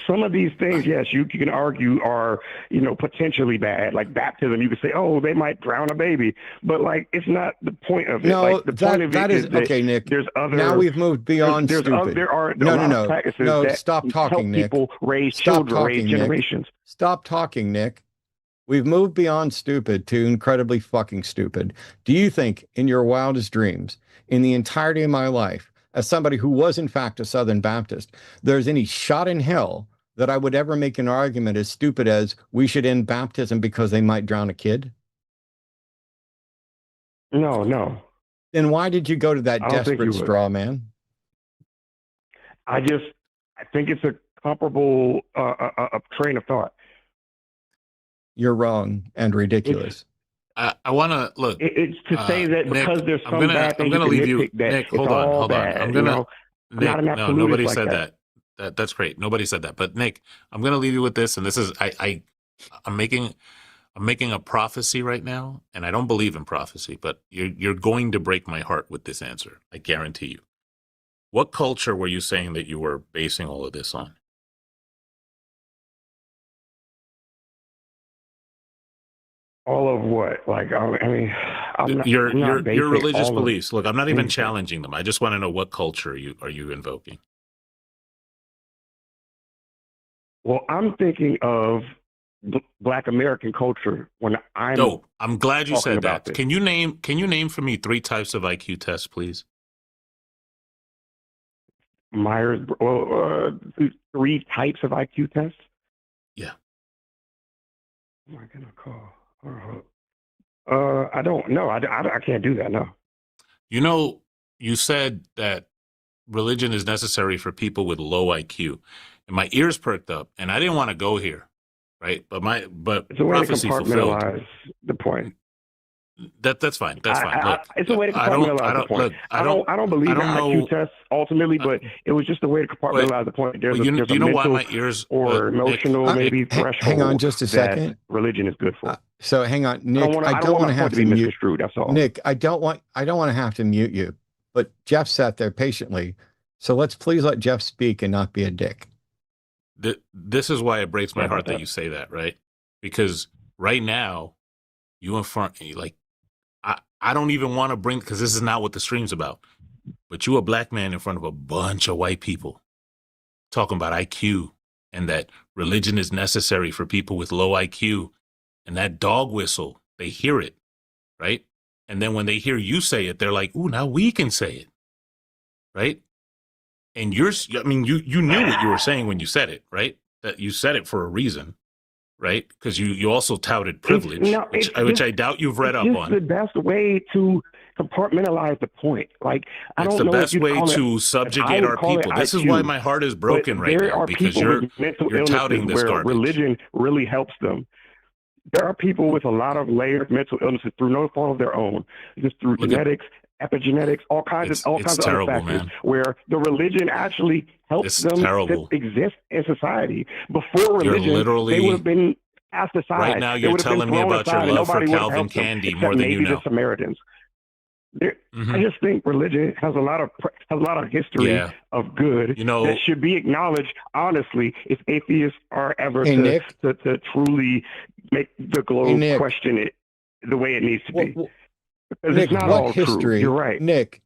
Some of these things, yes, you can argue are, potentially bad. Like baptism, you could say, oh, they might drown a baby, but like it's not the point of it. No, Like the point of that it is that okay, Nick. there's other. Now we've moved beyond there stupid. are a No, lot no, of practices no. that Stop talking, help Nick. people raise Stop children, raise talking, Nick. generations. Stop talking, Nick. We've moved beyond stupid to incredibly fucking stupid. Do you think in your wildest dreams, in the entirety of my life, as somebody who was in fact a Southern Baptist, there's any shot in hell that I would ever make an argument as stupid as we should end baptism because they might drown a kid? No. Then why did you go to that I don't think you desperate would. straw man? I think it's a comparable train of thought. You're wrong and ridiculous. I want to look. It's to say that Nick, because there's some bad things, I'm gonna leave you. that Nick, it's hold on, all hold bad, on. I'm gonna. Nick, not an no, absolutist nobody like said that. That's great. Nobody said that. But Nick, I'm gonna leave you with this, and this is I'm making a prophecy right now, and I don't believe in prophecy, but you're going to break my heart with this answer. I guarantee you. What culture were you saying that you were basing all of this on? All of what? Like, I mean, Your basing religious all of beliefs. Look, I'm not even anything. challenging them. I just want to know what culture are you invoking. Well, I'm thinking of Black American culture when I'm. No, I'm glad you said about that. this. Can you name for me 3 types of IQ tests, please? Myers, 3 types of IQ tests. Yeah. Am I gonna call? I don't know. I can't do that. No. You know, you said that religion is necessary for people with low IQ, and my ears perked up, and I didn't want to go here, right? But It's a way to prophecy fulfilled. compartmentalize the point. That's fine. That's fine. Look, it's a way to compartmentalize the point. Look, I don't believe in IQ tests ultimately, but it was just a way to compartmentalize the point. There's do you a know mental why my ears or emotional maybe threshold. Hang on just a second. That religion is good for. So hang on, Nick. I don't want to have to be mute. misconstrued. That's all. Nick, I don't want to have to mute you. But Jeff sat there patiently. So let's please let Jeff speak and not be a dick. This is why it breaks my heart that you say that, right? Because right now, you in front, like, I don't even want to bring, because this is not what the stream's about, but you a black man in front of a bunch of white people talking about IQ and that religion is necessary for people with low IQ, and that dog whistle, they hear it, right? And then when they hear you say it, they're like, ooh, now we can say it, right? And you knew what you were saying when you said it, right? That you said it for a reason, right? Because you also touted privilege, which I doubt you've read up on. It's the best way to compartmentalize the point. Like, I it's don't know. It's the best way to subjugate our people. This is why my heart is broken right now, because you're touting this garbage. Religion really helps them. There are people with a lot of layered mental illnesses through no fault of their own, just through genetics, epigenetics, all kinds of other factors, where the religion actually helps them exist in society. Before religion, they would have been cast aside. Right now, you're telling me about your love for Calvin Candy more than you know. The Samaritans. I just think religion has a lot of history of good that should be acknowledged honestly if atheists are ever to truly make the globe question it the way it needs to be. Because Nick, it's not what all history? true. You're right. Nick,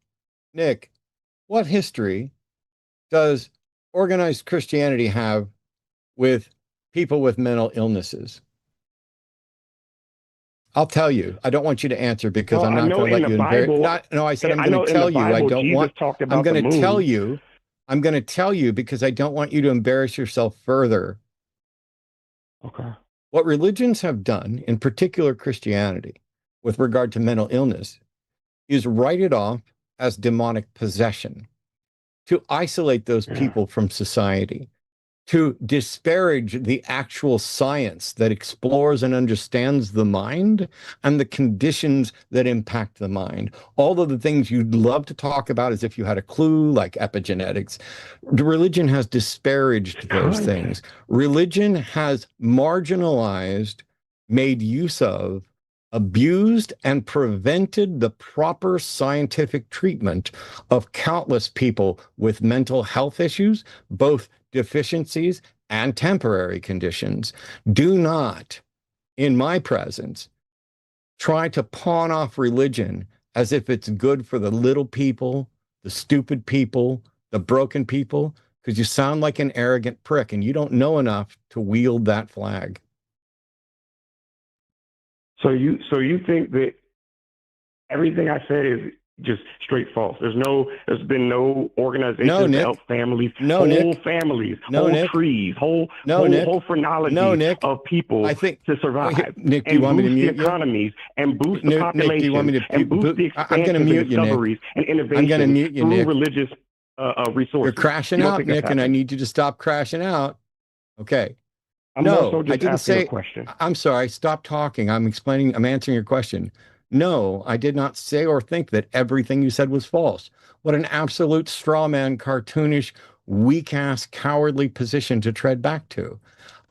what history does organized Christianity have with people with mental illnesses? I'll tell you. I don't want you to answer because I'm not going to let you embarrass. No, I said I'm going to tell you. I don't want. I'm going to tell you. I'm going to tell you because I don't want you to embarrass yourself further. Okay. What religions have done, in particular Christianity, with regard to mental illness, is write it off as demonic possession, to isolate those people from society, to disparage the actual science that explores and understands the mind and the conditions that impact the mind. All of the things you'd love to talk about as if you had a clue, like epigenetics. Religion has disparaged those things. Religion has marginalized, made use of, abused, and prevented the proper scientific treatment of countless people with mental health issues, both deficiencies, and temporary conditions. Do not, in my presence, try to pawn off religion as if it's good for the little people, the stupid people, the broken people, because you sound like an arrogant prick and you don't know enough to wield that flag. So you think that everything I said is just straight false? There's been no organization No, to Nick. help families, No, whole Nick. families, No, whole Nick. trees, whole phrenology No, Nick. of people I think to survive. Nick, do you want me to boost the mute you? economies and boost the Nick, population do you want me to and boost the I'm going to expansions and mute you, Nick. discoveries and I'm going to innovation mute you, through Nick. religious resources. You're crashing You don't out, think that's Nick, and I happening? need you to stop crashing out. Okay. I'm also No, I just didn't asking a say. question. I'm sorry. Stop talking. I'm answering your question. No, I did not say or think that everything you said was false. What an absolute straw man, cartoonish, weak ass, cowardly position to tread back to.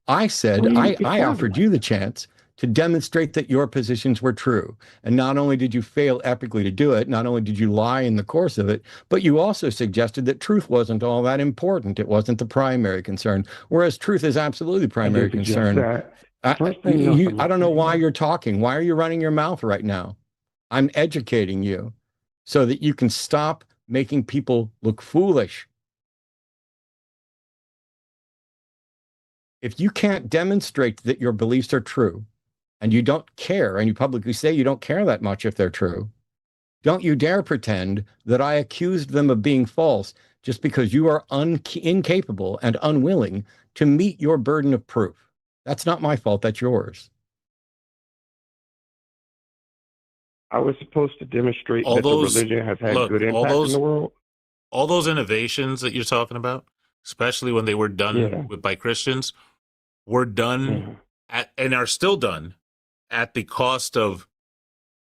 I said, I offered you the chance to demonstrate that your positions were true. And not only did you fail epically to do it, not only did you lie in the course of it, but you also suggested that truth wasn't all that important. It wasn't the primary concern, whereas truth is absolutely primary concern. First thing you know, I don't know why you're talking. Why are you running your mouth right now? I'm educating you so that you can stop making people look foolish. If you can't demonstrate that your beliefs are true and you don't care, and you publicly say you don't care that much if they're true, don't you dare pretend that I accused them of being false just because you are incapable and unwilling to meet your burden of proof. That's not my fault. That's yours. I was supposed to demonstrate All that the those religion has had good impact in the world. All those innovations that you're talking about, especially when they were done by Christians, were done and are still done at the cost of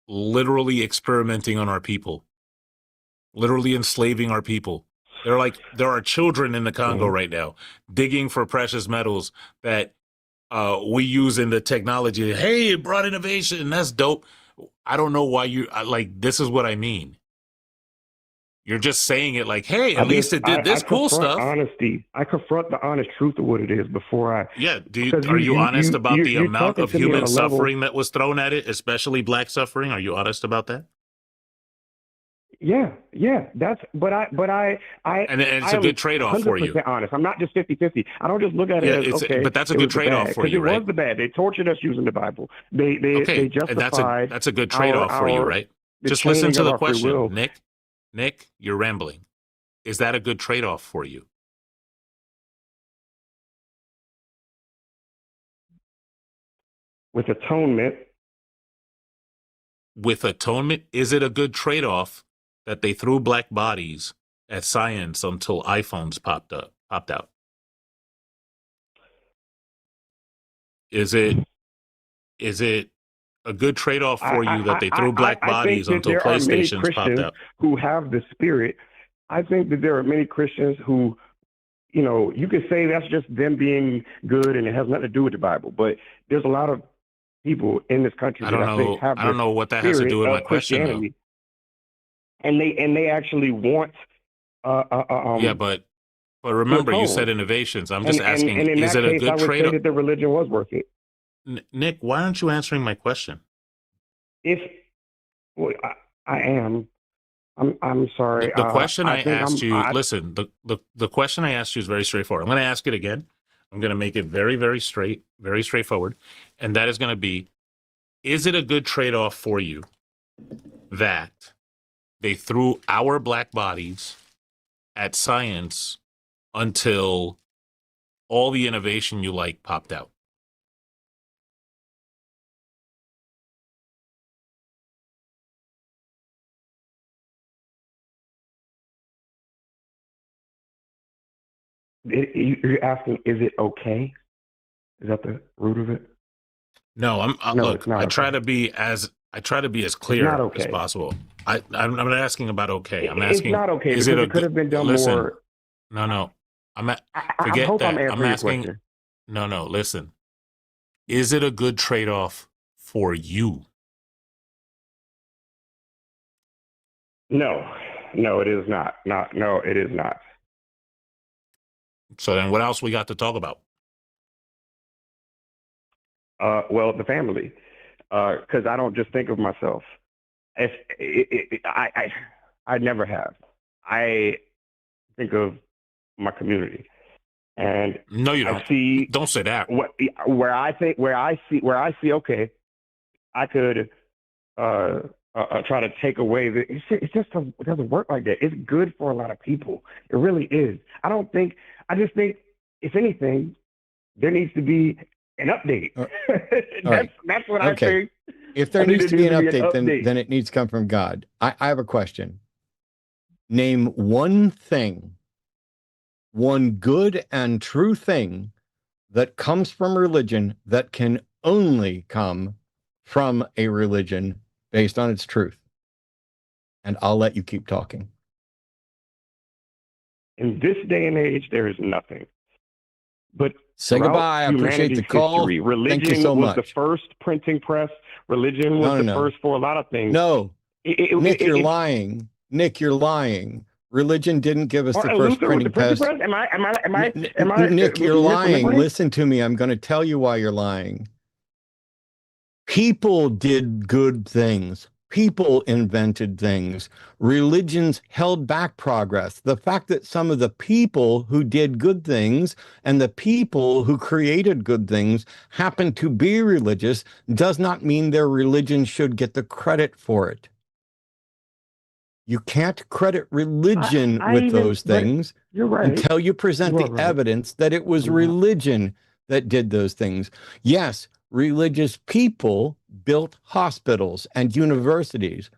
literally experimenting on our people, literally enslaving our people. There are children in the Congo right now digging for precious metals that we use in the technology. Hey, it brought innovation. That's dope. I don't know why this is what I mean. You're just saying it like, hey, at least it did this cool stuff. Honesty. I confront the honest truth of what it is before I. Yeah. Are you honest about the amount of human suffering that was thrown at it, especially black suffering? Are you honest about that? Yeah. That's, and it's a good trade-off for you. 100% honest. I'm not just 50-50. I don't just look at it as, okay. But that's a good trade-off for you, right? It was the bad. They tortured us using the Bible. They justified. That's a good trade-off for you, right? Just listen to the question, Nick. Nick, you're rambling. Is that a good trade-off for you? With atonement. With atonement, is it a good trade-off that they threw black bodies at science until iPhones popped out? Is it a good trade-off for you that they threw black bodies until PlayStations popped out? Who have the spirit. I think that there are many Christians who, you could say that's just them being good and it has nothing to do with the Bible. But there's a lot of people in this country that I think have I don't know what that has to do with my question, though. And they actually want but remember, you said innovations. I'm just asking, is it a good trade-off? I would say that the religion was working. Nick, why aren't you answering my question? I am. I'm sorry. The question I asked you, listen, the question I asked you is very straightforward. I'm going to ask it again. I'm going to make it very, very straightforward. And that is going to be, is it a good trade-off for you that they threw our black bodies at science until all the innovation you like popped out? You're asking, is it okay? Is that the root of it? No, look. I try to be as clear as possible. I'm not asking about okay. I'm asking, it's not okay. Is it could have been done more? No. I hope I'm answering your question. No. Listen, is it a good trade-off for you? No, it is not. No, it is not. So then what else we got to talk about? Well, the family, because I don't just think of myself. I never have. I think of my community, and No, you I don't. see Don't say that. where I see. Okay, I could try to take away the. It doesn't work like that. It's good for a lot of people. It really is. I just think, if anything, there needs to be an update. That's what I think. If there needs to be an update, then it needs to come from God. I have a question. Name one thing, one good and true thing that comes from religion that can only come from a religion based on its truth. And I'll let you keep talking. In this day and age, there is nothing. But say goodbye. I appreciate the call. History, religion Thank you so was much. The first printing press. Religion was the first for a lot of things. No, Nick, you're lying. Nick, you're lying. Religion didn't give us the first printing press. Nick, you're lying. Listen to me. I'm going to tell you why you're lying. People did good things. People invented things. Religions held back progress. The fact that some of the people who did good things and the people who created good things happen to be religious does not mean their religion should get the credit for it. You can't credit religion with those things until you present the evidence that it was religion that did those things. Yes, religious people built hospitals and universities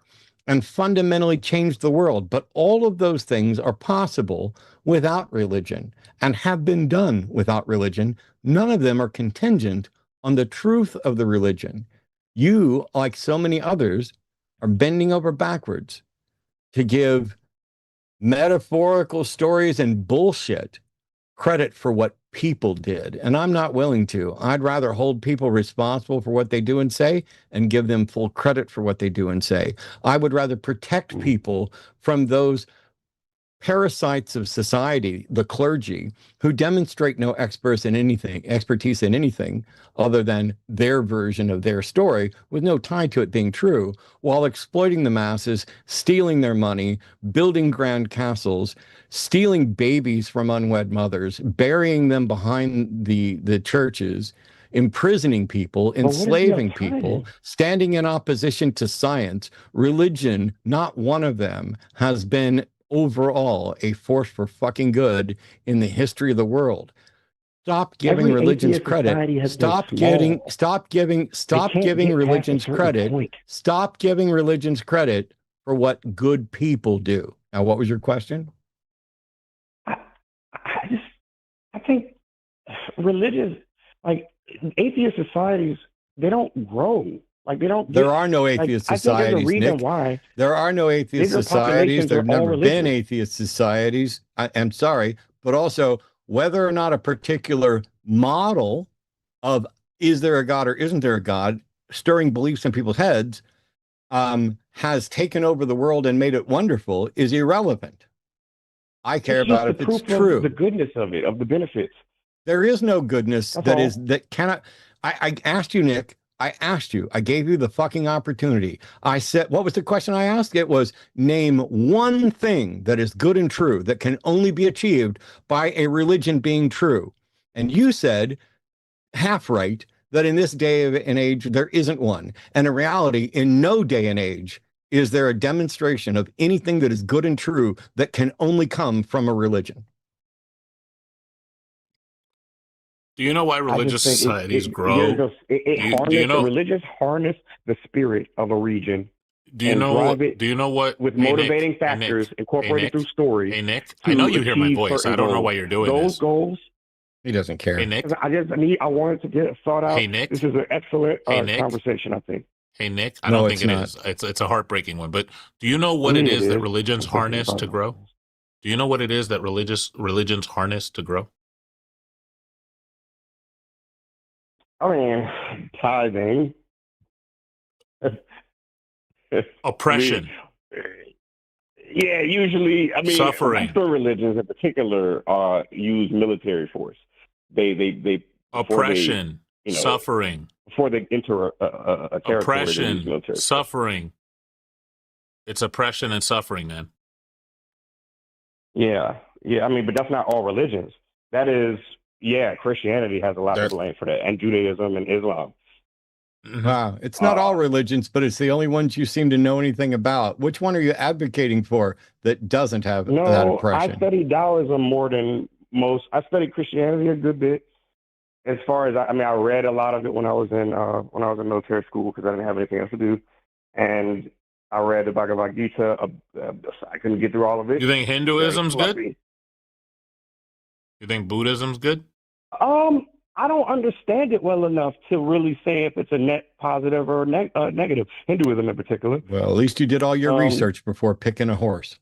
and fundamentally changed the world, but all of those things are possible without religion and have been done without religion. None of them are contingent on the truth of the religion. You, like so many others, are bending over backwards to give metaphorical stories and bullshit credit for what people did. And I'm not willing to. I'd rather hold people responsible for what they do and say and give them full credit for what they do and say. I would rather protect people from those parasites of society, the clergy, who demonstrate no expertise in anything other than their version of their story with no tie to it being true, while exploiting the masses, stealing their money, building grand castles, stealing babies from unwed mothers, burying them behind the churches, imprisoning people, enslaving people, standing in opposition to science. Religion, not one of them, has been overall a force for fucking good in the history of the world. Stop giving religions credit. Stop giving religions credit. Stop giving religions credit for what good people do. Now, what was your question? I think religious, like atheist societies, they don't grow. Like they don't. There are no atheist societies, Nick. Why there are no atheist societies. There have never been atheist societies. I'm sorry, but also whether or not a particular model of is there a God or isn't there a God, stirring beliefs in people's heads, has taken over the world and made it wonderful is irrelevant. I care about if it's true. The goodness of it, of the benefits. There is no goodness that cannot. I asked you, Nick. I gave you the fucking opportunity. I said, what was the question I asked? It was, name one thing that is good and true that can only be achieved by a religion being true. And you said, half right, that in this day and age, there isn't one. And in reality, in no day and age, is there a demonstration of anything that is good and true that can only come from a religion. Do you know why religious societies grow? Religious harness the spirit of a region. Do you know what? With motivating factors incorporated through stories. Hey, Nick, I know you hear my voice. I don't know why you're doing those goals. He doesn't care. Hey, Nick. I wanted to get thought out. Hey, Nick. This is an excellent conversation, I think. Hey, Nick, I don't think it is. It's a heartbreaking one. But do you know what it is that religions harness to grow? Do you know what it is that religions harness to grow? I mean, tithing. Oppression. Yeah, usually, I mean, Suffering. Western religions in particular use military force. They before they, Oppression. you know, Suffering. before they enter a territory, they use Oppression. military force. Suffering. It's oppression and suffering, man. Yeah, yeah. I mean, but that's not all religions. That is, yeah, Christianity has a lot to blame for that, and Judaism and Islam. Mhm. Wow. It's not all religions, but it's the only ones you seem to know anything about. Which one are you advocating for that doesn't have that No, I oppression? studied Taoism more than most. I studied Christianity a good bit. As far as I mean, I read a lot of it when I was in military school because I didn't have anything else to do, and I read the Bhagavad Gita. I couldn't get through all of it. You think Hinduism's good? Fluffy. You think Buddhism's good? I don't understand it well enough to really say if it's a net positive or negative. Hinduism in particular. Well, at least you did all your research before picking a horse.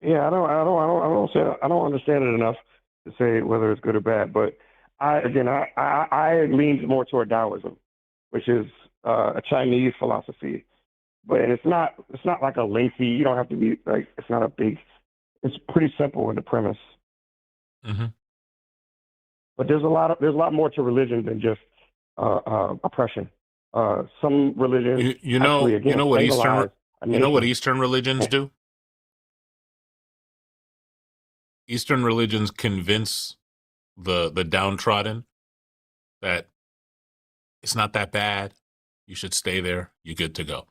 Yeah, I don't understand it enough to say whether it's good or bad. But I lean more toward Taoism, which is a Chinese philosophy. But it's not like a lengthy. You don't have to be like. It's not a big. It's pretty simple in the premise. Mm-hmm. But there's a lot more to religion than just oppression. Some religions, You know what Eastern religions do? Eastern religions convince the downtrodden that it's not that bad. You should stay there. You're good to go.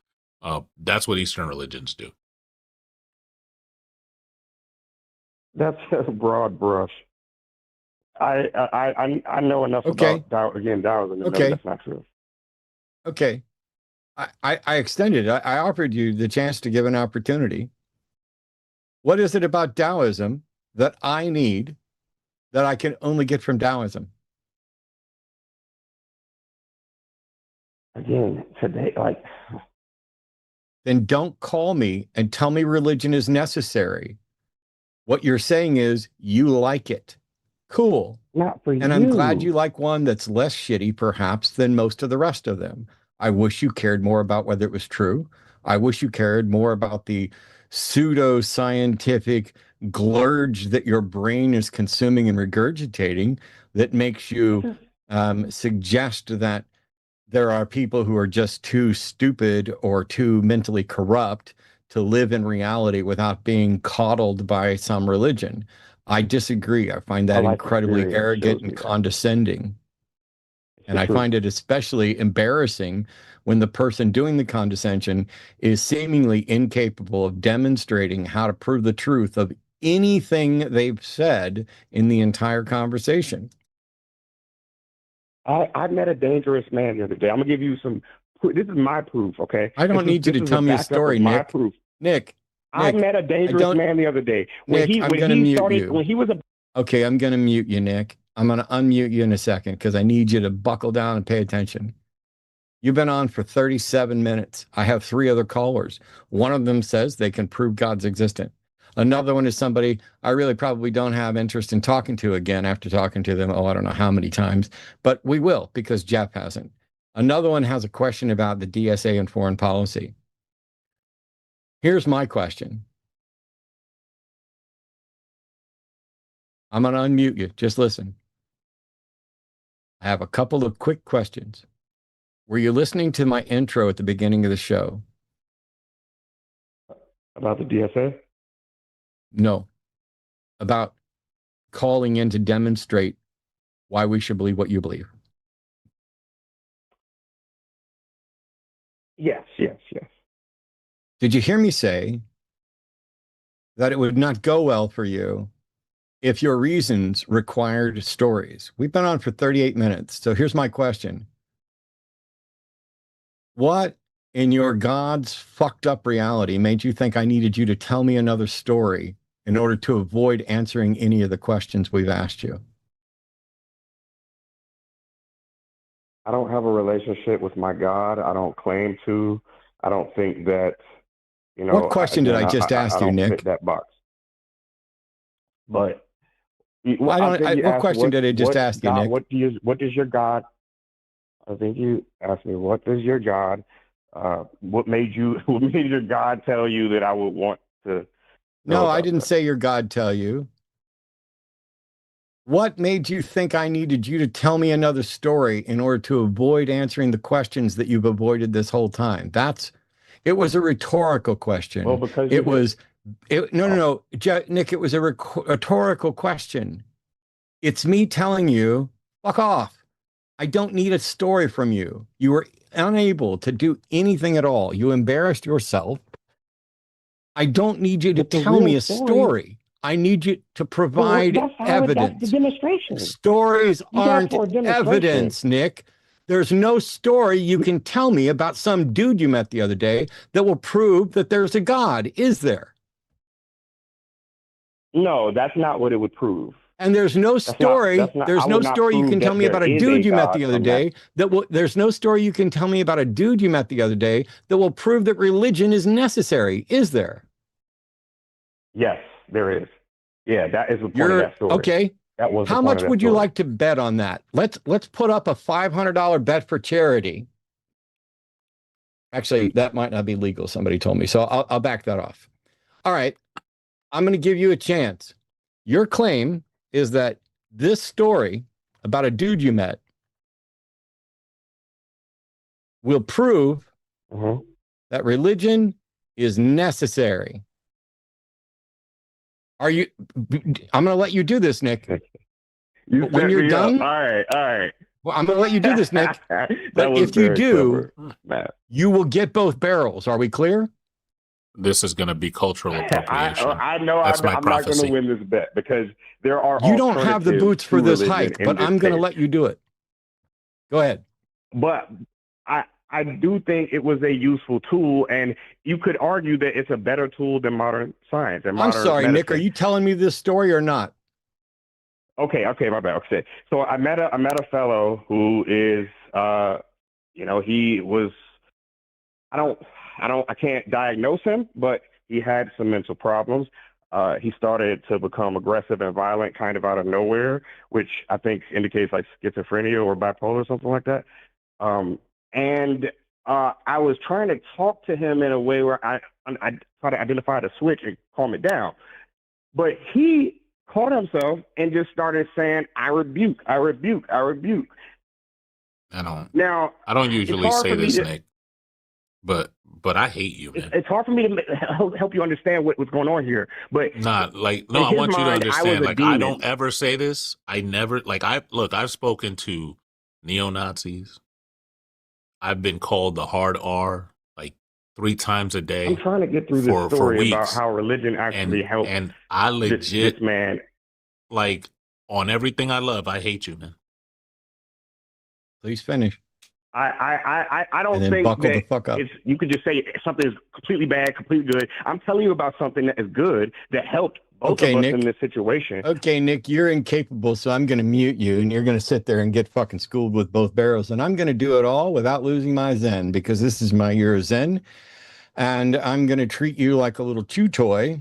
That's what Eastern religions do. That's a broad brush. I know enough about Taoism. Okay. That's not true. Okay. I extended. I offered you the chance to give an opportunity. What is it about Taoism that I need that I can only get from Taoism? Again, today, Then don't call me and tell me religion is necessary. What you're saying is you like it. Cool. Not for you. And I'm glad you like one that's less shitty, perhaps, than most of the rest of them. I wish you cared more about whether it was true. I wish you cared more about the pseudo-scientific glurge that your brain is consuming and regurgitating that makes you suggest that there are people who are just too stupid or too mentally corrupt to live in reality without being coddled by some religion. I disagree. I find that incredibly arrogant and condescending. And I find it especially embarrassing when the person doing the condescension is seemingly incapable of demonstrating how to prove the truth of anything they've said in the entire conversation. I met a dangerous man the other day. I'm gonna give you some. This is my proof, okay? I don't need you to tell me a story, Nick. Nick, I met a dangerous man the other day. Nick, I'm going to mute you. Okay, I'm going to mute you, Nick. I'm going to unmute you in a second because I need you to buckle down and pay attention. You've been on for 37 minutes. I have 3 other callers. One of them says they can prove God's existent. Another one is somebody I really probably don't have interest in talking to again after talking to them, I don't know how many times, but we will because Jeff hasn't. Another one has a question about the DSA and foreign policy. Here's my question. I'm going to unmute you. Just listen. I have a couple of quick questions. Were you listening to my intro at the beginning of the show? About the DSA? No. About calling in to demonstrate why we should believe what you believe. Yes. Did you hear me say that it would not go well for you if your reasons required stories? We've been on for 38 minutes. So here's my question. What in your God's fucked up reality made you think I needed you to tell me another story in order to avoid answering any of the questions we've asked you? I don't have a relationship with my God. I don't claim to. I don't think that, What question did I just ask you, Nick? Fit that box. But what question did I just ask you, Nick? What does your God? I think you asked me, what does your God What made your God tell you that I would want to? No, I didn't say your God tell you. What made you think I needed you to tell me another story in order to avoid answering the questions that you've avoided this whole time? It was a rhetorical question. Well, because no, Nick, it was a rhetorical question. It's me telling you, fuck off. I don't need a story from you. You were unable to do anything at all. You embarrassed yourself. I don't need you to tell me a story. I need you to provide evidence. That's the demonstration. Stories aren't evidence, Nick. There's no story you can tell me about some dude you met the other day that will prove that there's a God, is there? No, that's not what it would prove. And there's no story. There's no story you can tell me about a dude you met the other day there's no story you can tell me about a dude you met the other day that will prove that religion is necessary, is there? Yes, there is. Yeah, that is the point of that story. Okay. That was how much would you like to bet on that? Let's put up a $500 bet for charity. Actually, that might not be legal, somebody told me. So I'll back that off. All right. I'm going to give you a chance. Your claim is that this story about a dude you met will prove that religion is necessary. I'm going to let you do this, Nick. When you're done, all right. Well, I'm going to let you do this, Nick. But if you do, you will get both barrels. Are we clear? This is going to be cultural appropriation. I know I'm not going to win this bet because there are. You don't have the boots for this hike, but I'm going to let you do it. Go ahead. But I do think it was a useful tool, and you could argue that it's a better tool than modern science. And I'm sorry, medicine. Nick. Are you telling me this story or not? Okay, my bad. Okay, so I met a fellow who is, he was. I can't diagnose him, but he had some mental problems. He started to become aggressive and violent kind of out of nowhere, which I think indicates like schizophrenia or bipolar or something like that. And I was trying to talk to him in a way where I try to identify the switch and calm it down. But he caught himself and just started saying, I rebuke. I don't usually say this, Nick. But I hate you, man. It's hard for me to help you understand what's going on here. But I want you to understand. I don't ever say this. I never I've spoken to neo-Nazis. I've been called the hard R like 3 times a day. I'm trying to get through this story about how religion actually helps. And I legit, this man, like on everything I love, I hate you, man. Please finish. I don't think buckle that the fuck up. You could just say something is completely bad, completely good. I'm telling you about something that is good that helped both of us Nick, in this situation. Okay, Nick, you're incapable, so I'm going to mute you, and you're going to sit there and get fucking schooled with both barrels, and I'm going to do it all without losing my zen, because this is my year of zen, and I'm going to treat you like a little chew toy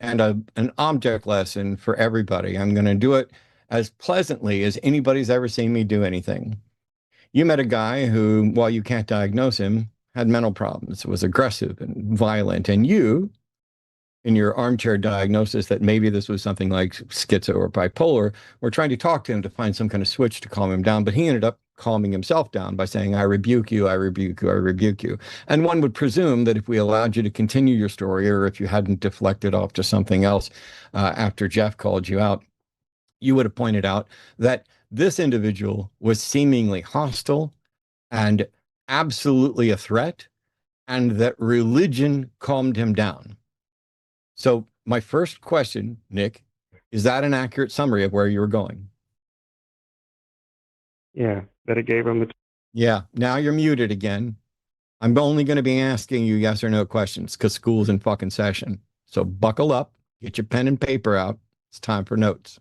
and an object lesson for everybody. I'm going to do it as pleasantly as anybody's ever seen me do anything. You met a guy who, while you can't diagnose him, had mental problems, was aggressive and violent. And you, in your armchair diagnosis that maybe this was something like schizo or bipolar, were trying to talk to him to find some kind of switch to calm him down. But he ended up calming himself down by saying, I rebuke you, I rebuke you, I rebuke you. And one would presume that if we allowed you to continue your story, or if you hadn't deflected off to something else after Jeff called you out, you would have pointed out that this individual was seemingly hostile and absolutely a threat, and that religion calmed him down. So my first question, Nick, is that an accurate summary of where you were going? Yeah, that it gave him the... Yeah, now you're muted again. I'm only going to be asking you yes or no questions because school's in fucking session. So buckle up, get your pen and paper out. It's time for notes.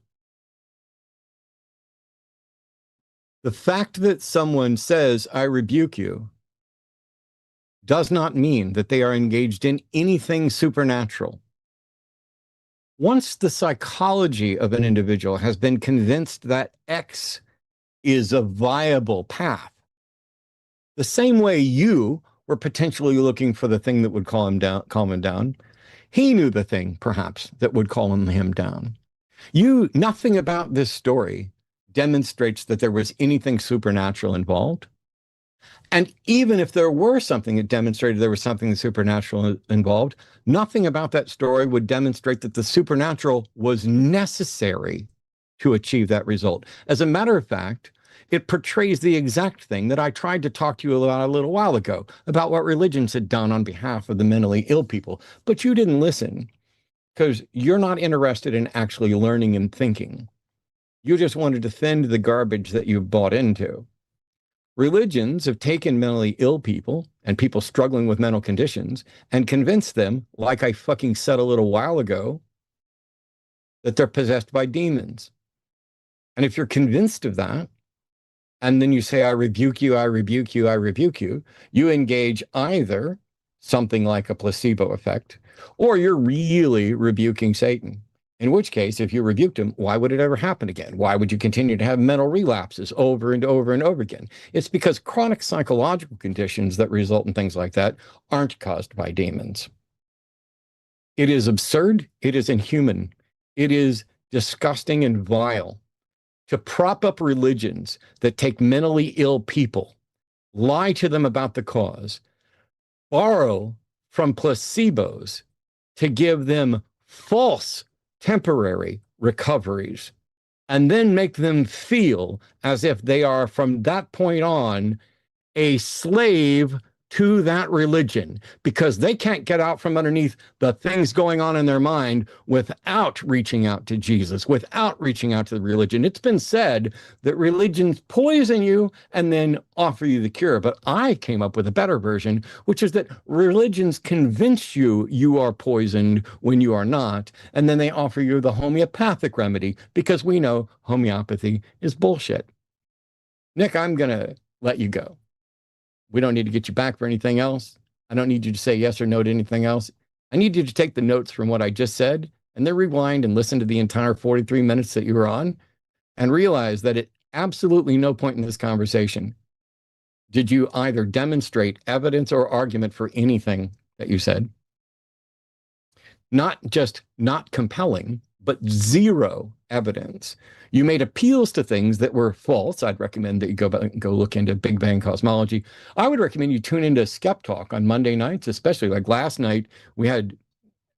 The fact that someone says, I rebuke you, does not mean that they are engaged in anything supernatural. Once the psychology of an individual has been convinced that X is a viable path, the same way you were potentially looking for the thing that would calm him down. He knew the thing, perhaps, that would calm him down. Nothing about this story demonstrates that there was anything supernatural involved. And even if there were something that demonstrated there was something supernatural involved, nothing about that story would demonstrate that the supernatural was necessary to achieve that result. As a matter of fact, it portrays the exact thing that I tried to talk to you about a little while ago, about what religions had done on behalf of the mentally ill people. But you didn't listen because you're not interested in actually learning and thinking. You just want to defend the garbage that you've bought into. Religions have taken mentally ill people and people struggling with mental conditions and convinced them, like I fucking said a little while ago, that they're possessed by demons. And if you're convinced of that, and then you say, I rebuke you, I rebuke you, I rebuke you, you engage either something like a placebo effect, or you're really rebuking Satan. In which case, if you rebuked him, why would it ever happen again? Why would you continue to have mental relapses over and over and over again? It's because chronic psychological conditions that result in things like that aren't caused by demons. It is absurd. It is inhuman. It is disgusting and vile to prop up religions that take mentally ill people, lie to them about the cause, borrow from placebos to give them false temporary recoveries, and then make them feel as if they are from that point on a slave to that religion because they can't get out from underneath the things going on in their mind without reaching out to Jesus, without reaching out to the religion. It's been said that religions poison you and then offer you the cure. But I came up with a better version, which is that religions convince you you are poisoned when you are not. And then they offer you the homeopathic remedy because we know homeopathy is bullshit. Nick, I'm going to let you go. We don't need to get you back for anything else. I don't need you to say yes or no to anything else. I need you to take the notes from what I just said and then rewind and listen to the entire 43 minutes that you were on and realize that at absolutely no point in this conversation did you either demonstrate evidence or argument for anything that you said. Not just not compelling, but zero evidence. You made appeals to things that were false. I'd recommend that you go look into Big Bang cosmology. I would recommend you tune into Skeptalk on Monday nights, especially like last night. We had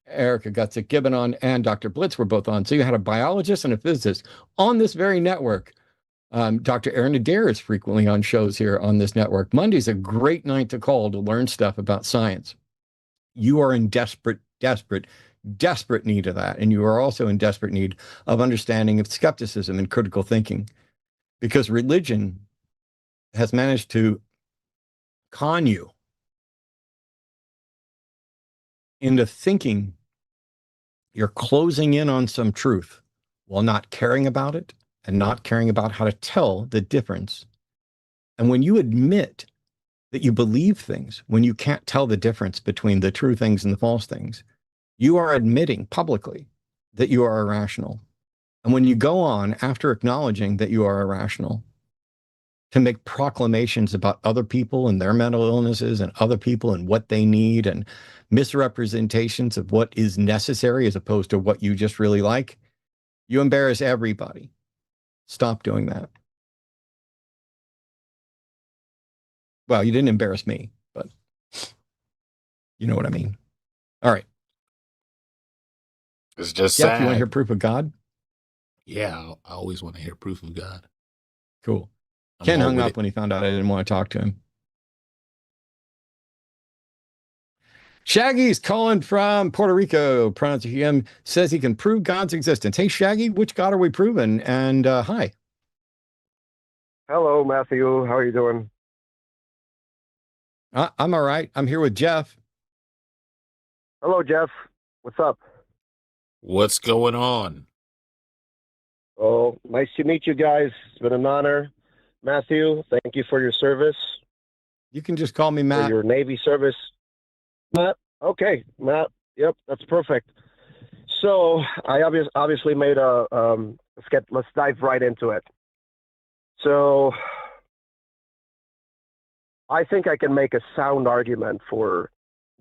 Erica Gutzik-Gibbon on and Dr. Blitz were both on. So you had a biologist and a physicist on this very network. Dr. Aaron Adair is frequently on shows here on this network. Monday's a great night to call to learn stuff about science. You are in desperate need of that. And you are also in desperate need of understanding of skepticism and critical thinking, because religion has managed to con you into thinking you're closing in on some truth while not caring about it and not caring about how to tell the difference. And when you admit that you believe things, when you can't tell the difference between the true things and the false things, you are admitting publicly that you are irrational. And when you go on, after acknowledging that you are irrational, to make proclamations about other people and their mental illnesses and other people and what they need and misrepresentations of what is necessary as opposed to what you just really like, you embarrass everybody. Stop doing that. Well, you didn't embarrass me, but you know what I mean. All right. It's just Jeff, sad. you want to hear proof of God? Yeah, I always want to hear proof of God. Cool. Ken hung up when he found out I didn't want to talk to him. Shaggy's calling from Puerto Rico. Pronouncing him, says he can prove God's existence. Hey, Shaggy, which God are we proving? And hi. Hello, Matthew. How are you doing? I'm all right. I'm here with Jeff. Hello, Jeff. What's up? What's going on? Oh, nice to meet you guys. It's been an honor. Matthew, thank you for your service. You can just call me Matt. For your Navy service. Matt? Okay, Matt. Yep, that's perfect. So I obviously made let's dive right into it. So I think I can make a sound argument for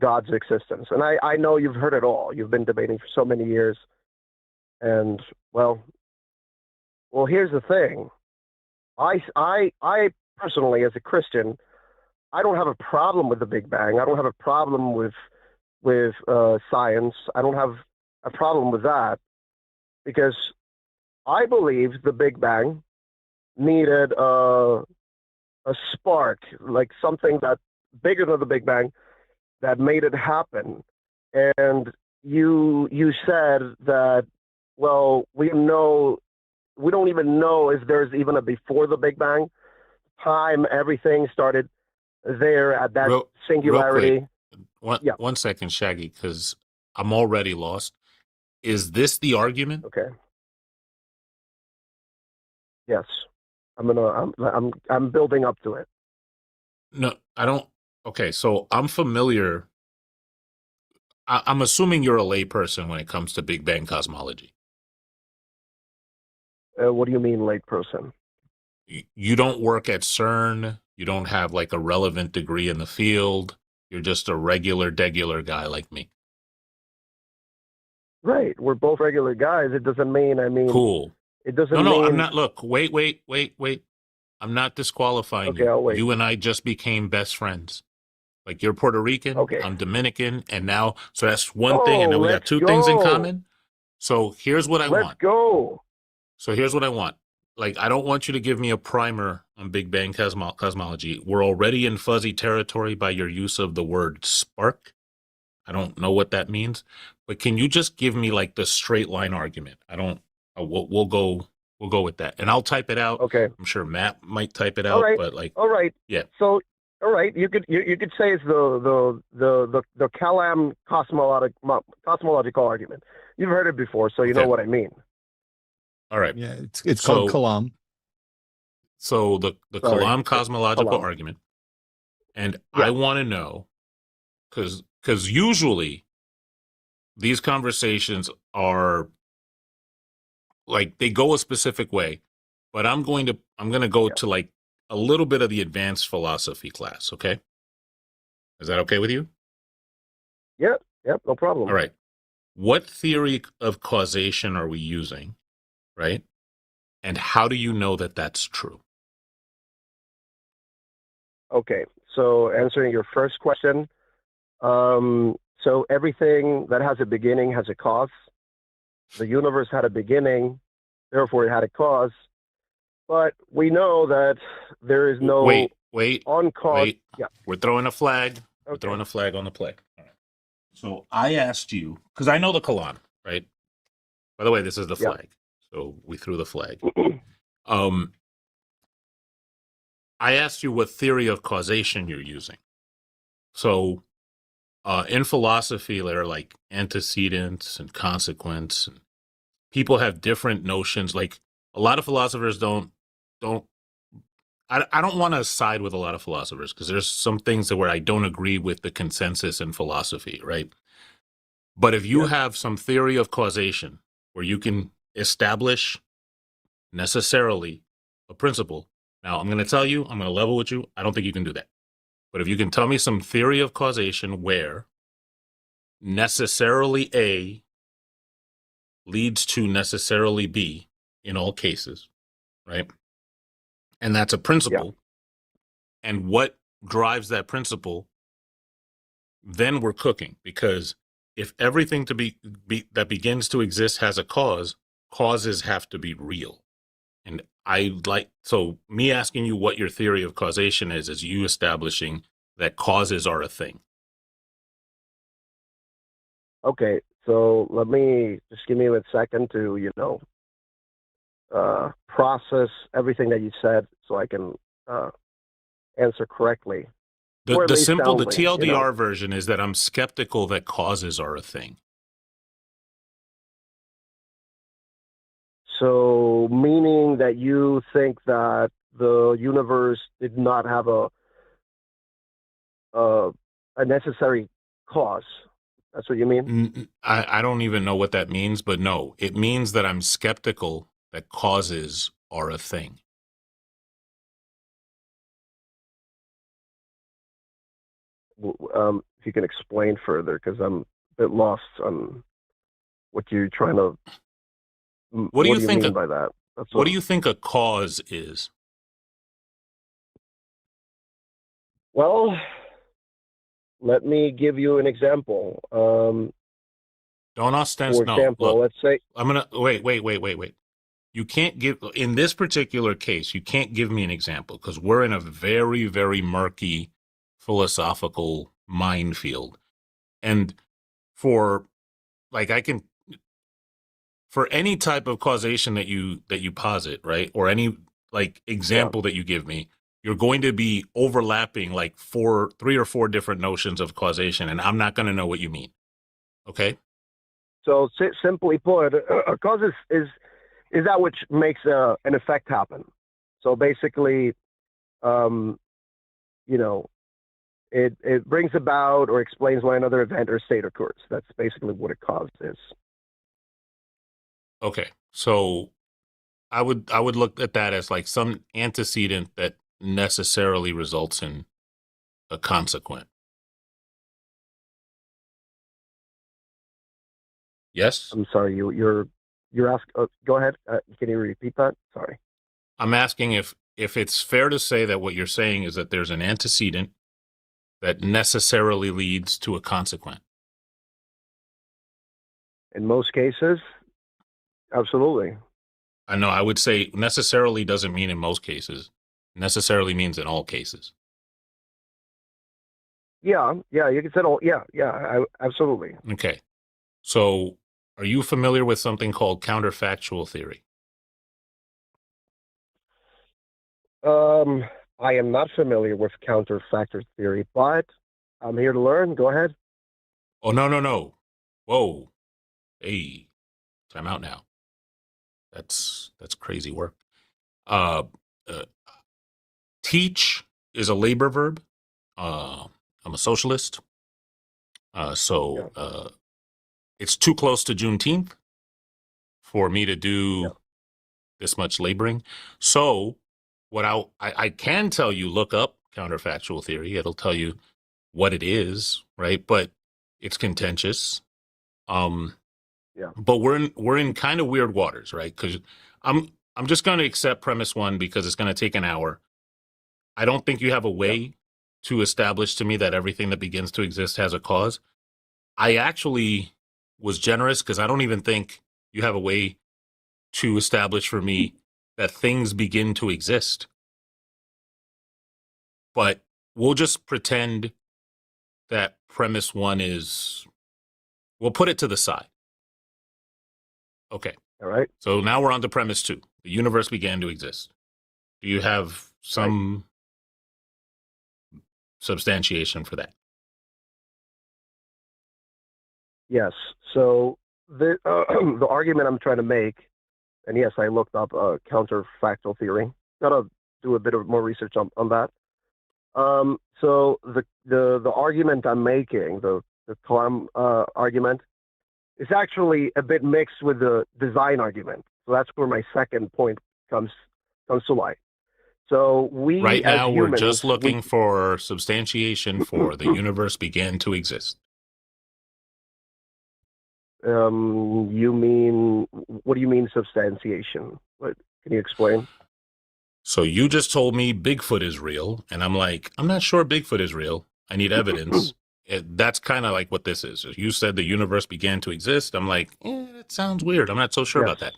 God's existence. And I know you've heard it all. You've been debating for so many years. And well, here's the thing. I personally, as a Christian, I don't have a problem with the Big Bang. I don't have a problem with science. I don't have a problem with that because I believe the Big Bang needed a spark, like something that bigger than the Big Bang that made it happen. And you said that, well, we don't even know if there's even a before the Big Bang time. Everything started there at that singularity. Real quick. One second, Shaggy, because I'm already lost. Is this the argument? Okay. Yes. I'm building up to it. No, I don't. Okay, so I'm familiar. I'm assuming you're a layperson when it comes to Big Bang cosmology. What do you mean, late person? You don't work at CERN. You don't have like a relevant degree in the field. You're just a regular guy like me. Right. We're both regular guys. It doesn't mean, Cool. It doesn't No, mean... I'm not. Look, wait. I'm not disqualifying Okay, you. I'll wait. You and I just became best friends. Like you're Puerto Rican, okay. I'm Dominican, and now, so that's one thing, and then we got two things in common. So here's what I want. Let's go. So here's what I want. Like, I don't want you to give me a primer on Big Bang cosmology. We're already in fuzzy territory by your use of the word spark. I don't know what that means, but can you just give me like the straight line argument? We'll go with that, and I'll type it out. Okay. I'm sure Matt might type it out, but like, all right. Yeah. So, all right, you could say it's the Kalam cosmological argument. You've heard it before, so you know what I mean. All right. Yeah, it's called Kalam. So the Kalam cosmological argument, and I want to know, because usually these conversations are like they go a specific way, but I'm going to go to like a little bit of the advanced philosophy class. Okay, is that okay with you? Yep, no problem. All right. What theory of causation are we using, right? And how do you know that that's true? Okay, so answering your first question, so everything that has a beginning has a cause. The universe had a beginning, therefore it had a cause. But we know that there is no on cause. Wait. Yeah. We're throwing a flag. Okay. We're throwing a flag on the play. All right. So I asked you, because I know the Kalam, right? By the way, this is the flag. So we threw the flag. I asked you what theory of causation you're using. So in philosophy, there are like antecedents and consequence, and people have different notions. Like a lot of philosophers I don't want to side with a lot of philosophers because there's some things where I don't agree with the consensus in philosophy, right? But if you have some theory of causation where you can establish necessarily a principle, now I'm going to tell you, I'm going to level with you, I don't think you can do that. But if you can tell me some theory of causation where necessarily A leads to necessarily B in all cases, right? And that's a principle. Yeah. And what drives that principle, then we're cooking. Because if everything that begins to exist has a cause, causes have to be real. And so me asking you what your theory of causation is you establishing that causes are a thing. Okay, so let me just give me a second to, process everything that you said so I can answer correctly. The TLDR version is that I'm skeptical that causes are a thing. So meaning that you think that the universe did not have a necessary cause. That's what you mean? I don't even know what that means, but no, it means that I'm skeptical that causes are a thing. if you can explain further, because I'm a bit lost on what you're trying to. What do you you think mean by that? What do you think a cause is? Well, let me give you an example. Don't ostensibly. For example, No, look, let's say. I'm gonna wait. You can't give, in this particular case, you can't give me an example because we're in a very, very murky philosophical minefield. And for like for any type of causation that you posit, right? Or any like example that you give me, you're going to be overlapping like 3 or 4 different notions of causation, and I'm not going to know what you mean. Okay? So simply put, a cause is that which makes an effect happen. So basically, it brings about or explains why another event or state occurs. That's basically what a cause is. Okay. So I would look at that as like some antecedent that necessarily results in a consequent. Yes? I'm sorry, you're asking. Go ahead. Can you repeat that? Sorry. I'm asking if it's fair to say that what you're saying is that there's an antecedent that necessarily leads to a consequent. In most cases, absolutely. I know. I would say necessarily doesn't mean in most cases. Necessarily means in all cases. Yeah, you can say all. Yeah, absolutely. Okay. So, are you familiar with something called counterfactual theory? I am not familiar with counterfactor theory, but I'm here to learn. Go ahead. Oh, no. Whoa. Hey, time out now. That's crazy work. Uh, teach is a labor verb. I'm a socialist. So it's too close to Juneteenth for me to do this much laboring. So what I can tell you, look up counterfactual theory. It'll tell you what it is, right? But it's contentious. But we're in kind of weird waters, right? Because I'm just going to accept premise 1 because it's going to take an hour. I don't think you have a way to establish to me that everything that begins to exist has a cause. I actually was generous because I don't even think you have a way to establish for me that things begin to exist. But we'll just pretend that premise 1 is, we'll put it to the side. Okay. All right. So now we're on to premise 2. The universe began to exist. Do you have some substantiation for that? Yes. So the the argument I'm trying to make, and yes, I looked up counterfactual theory. Got to do a bit of more research on that. So the argument I'm making, the Kalam argument, is actually a bit mixed with the design argument. So that's where my second point comes to light. So we right now as humans, we're just looking for substantiation for the universe began to exist. You mean, what do you mean substantiation? What, can you explain? So you just told me Bigfoot is real, and I'm like, I'm not sure Bigfoot is real. I need evidence. That's kind of like what this is. You said the universe began to exist. I'm like, that sounds weird. I'm not so sure about that.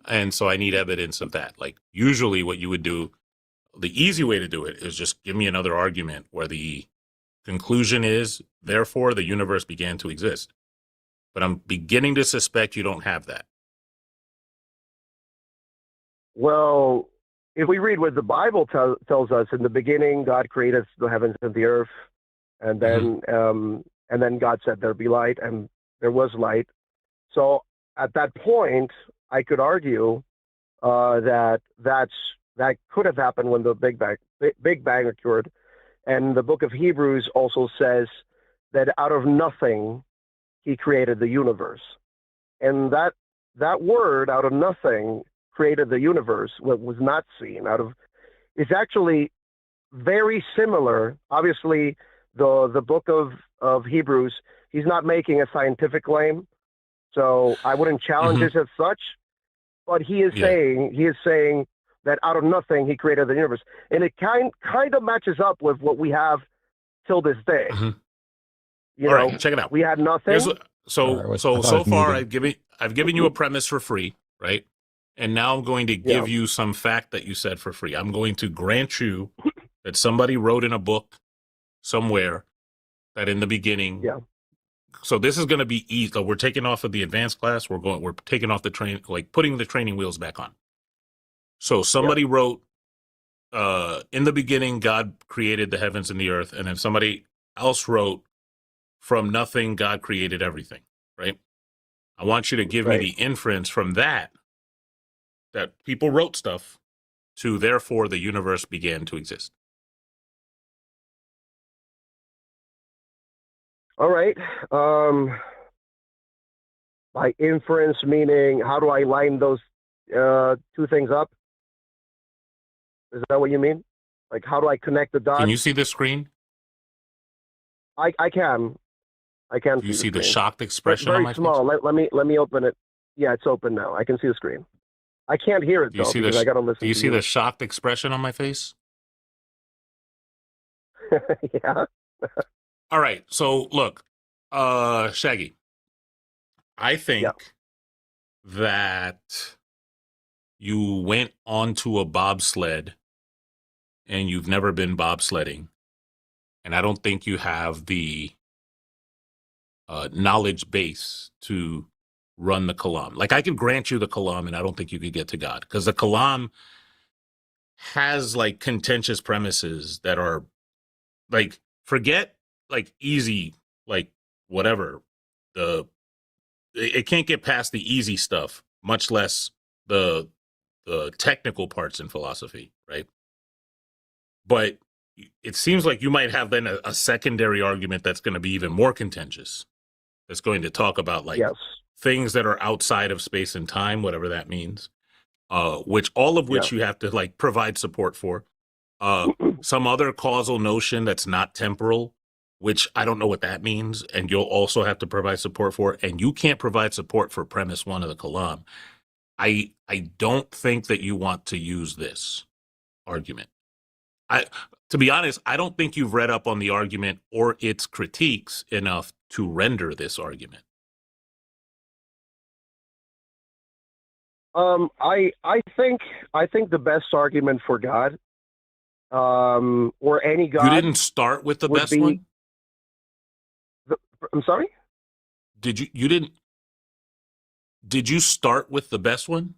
And so I need evidence of that. Like usually what you would do, the easy way to do it is just give me another argument where the conclusion is, therefore, the universe began to exist. But I'm beginning to suspect you don't have that. Well, if we read what the Bible tells us, in the beginning, God created the heavens and the earth, and then God said, "There be light," and there was light. So at that point, I could argue that could have happened when the Big Bang occurred, and the Book of Hebrews also says that out of nothing He created the universe, and that word "out of nothing" created the universe, what was not seen, is actually very similar. Obviously, the book of Hebrews, he's not making a scientific claim, so I wouldn't challenge this as such. But he is saying that out of nothing he created the universe, and it kind of matches up with what we have till this day. You All know, right, check it out. We had nothing. So far, I've given you a premise for free, right? And now I'm going to give you some fact that you said for free. I'm going to grant you that somebody wrote in a book somewhere that in the beginning. Yeah. So this is going to be easy. So we're taking off of the advanced class. We're taking off the train, like putting the training wheels back on. So somebody wrote, in the beginning, God created the heavens and the earth. And then somebody else wrote, from nothing, God created everything, right? I want you to give me the inference from that people wrote stuff to therefore the universe began to exist. All right. By inference, meaning how do I line those two things up? Is that what you mean? Like, how do I connect the dots? Can you see the screen? I can. I can. Do you see the shocked expression very on my small. face? Let me open it. Yeah, it's open now. I can see the screen. I can't hear it though because I got to listen. Do you see the shocked expression on my face? Yeah. All right. So look, Shaggy, I think that you went onto a bobsled and you've never been bobsledding. And I don't think you have the knowledge base to run the Kalam. Like, I could grant you the Kalam, and I don't think you could get to God, because the Kalam has like contentious premises that are like, forget like easy, like whatever. It can't get past the easy stuff, much less the technical parts in philosophy, right? But it seems like you might have then a secondary argument that's going to be even more contentious. That's going to talk about like things that are outside of space and time, whatever that means, which you have to like provide support for. Some other causal notion that's not temporal, which I don't know what that means, and you'll also have to provide support for. And you can't provide support for premise one of the Kalam. I don't think that you want to use this argument. To be honest, I don't think you've read up on the argument or its critiques enough to render this argument. I think the best argument for God, or any God. You didn't start with the best one? I'm sorry? Did you start with the best one?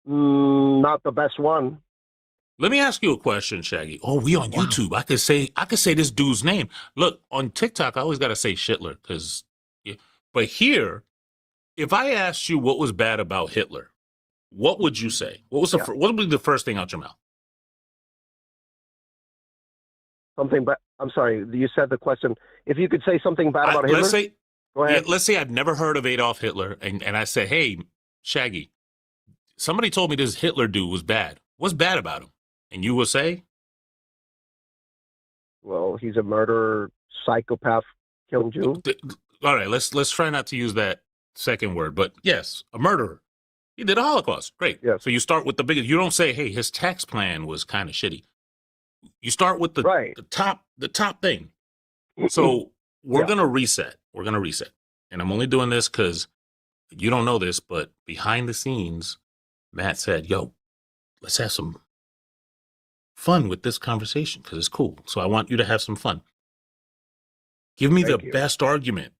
Not the best one. Let me ask you a question, Shaggy. Oh, we on YouTube. I could say this dude's name. Look, on TikTok, I always got to say Shitler but here, if I asked you what was bad about Hitler, what would you say? What would be the first thing out your mouth? Something bad. I'm sorry. You said the question. If you could say something bad about Hitler. Go ahead. Let's say I've never heard of Adolf Hitler, and I said, hey, Shaggy, somebody told me this Hitler dude was bad. What's bad about him? And you will say? Well, he's a murderer, psychopath, killing Jew. All right, let's try not to use that second word, but yes, a murderer. He did a Holocaust. Great. Yes. So you start with the biggest. You don't say, hey, his tax plan was kind of shitty. You start with the top thing. So we're going to reset. We're going to reset. And I'm only doing this because you don't know this, but behind the scenes, Matt said, yo, let's have some fun with this conversation because it's cool. So I want you to have some fun. Give me the best argument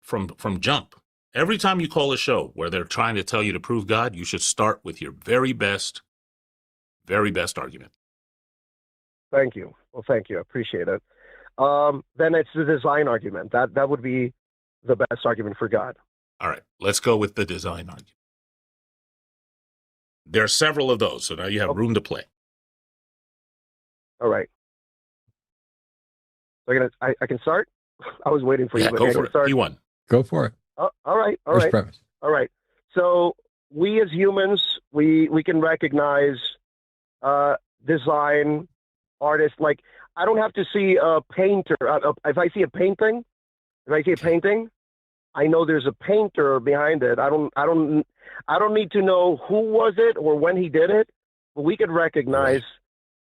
from jump. Every time you call a show where they're trying to tell you to prove God, you should start with your very best argument. Thank you. Well, thank you. I appreciate it. Then it's the design argument. That would be the best argument for God. All right. Let's go with the design argument. There are several of those, so now you have room to play. All right. So I can start? I was waiting for you. Go for it. Start? You won. Go for it. All right. Premise. All right. So we as humans, we can recognize design artist. Like, I don't have to see a painter. If I see a painting, I know there's a painter behind it. I don't need to know who was it or when he did it, but we could recognize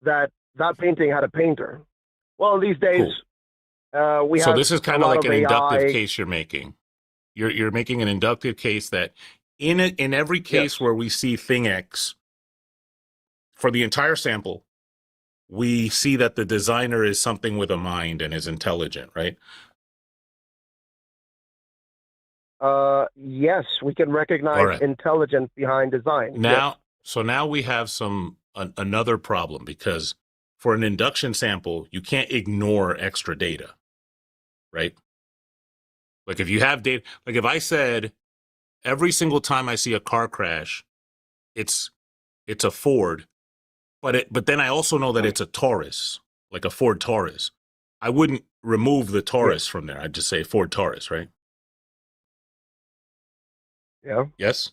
that painting had a painter. Well, these days, we have. So this is kind of like an AI. inductive case you're making. You're making an inductive case that in every case where we see thing X for the entire sample, we see that the designer is something with a mind and is intelligent, right? Yes, we can recognize intelligence behind design. Now, so now we have another problem, because for an induction sample, you can't ignore extra data, right? Like if you have data, like if I said every single time I see a car crash, it's a Ford, but then I also know that it's a Taurus, like a Ford Taurus. I wouldn't remove the Taurus from there. I'd just say Ford Taurus, right? Yeah. Yes?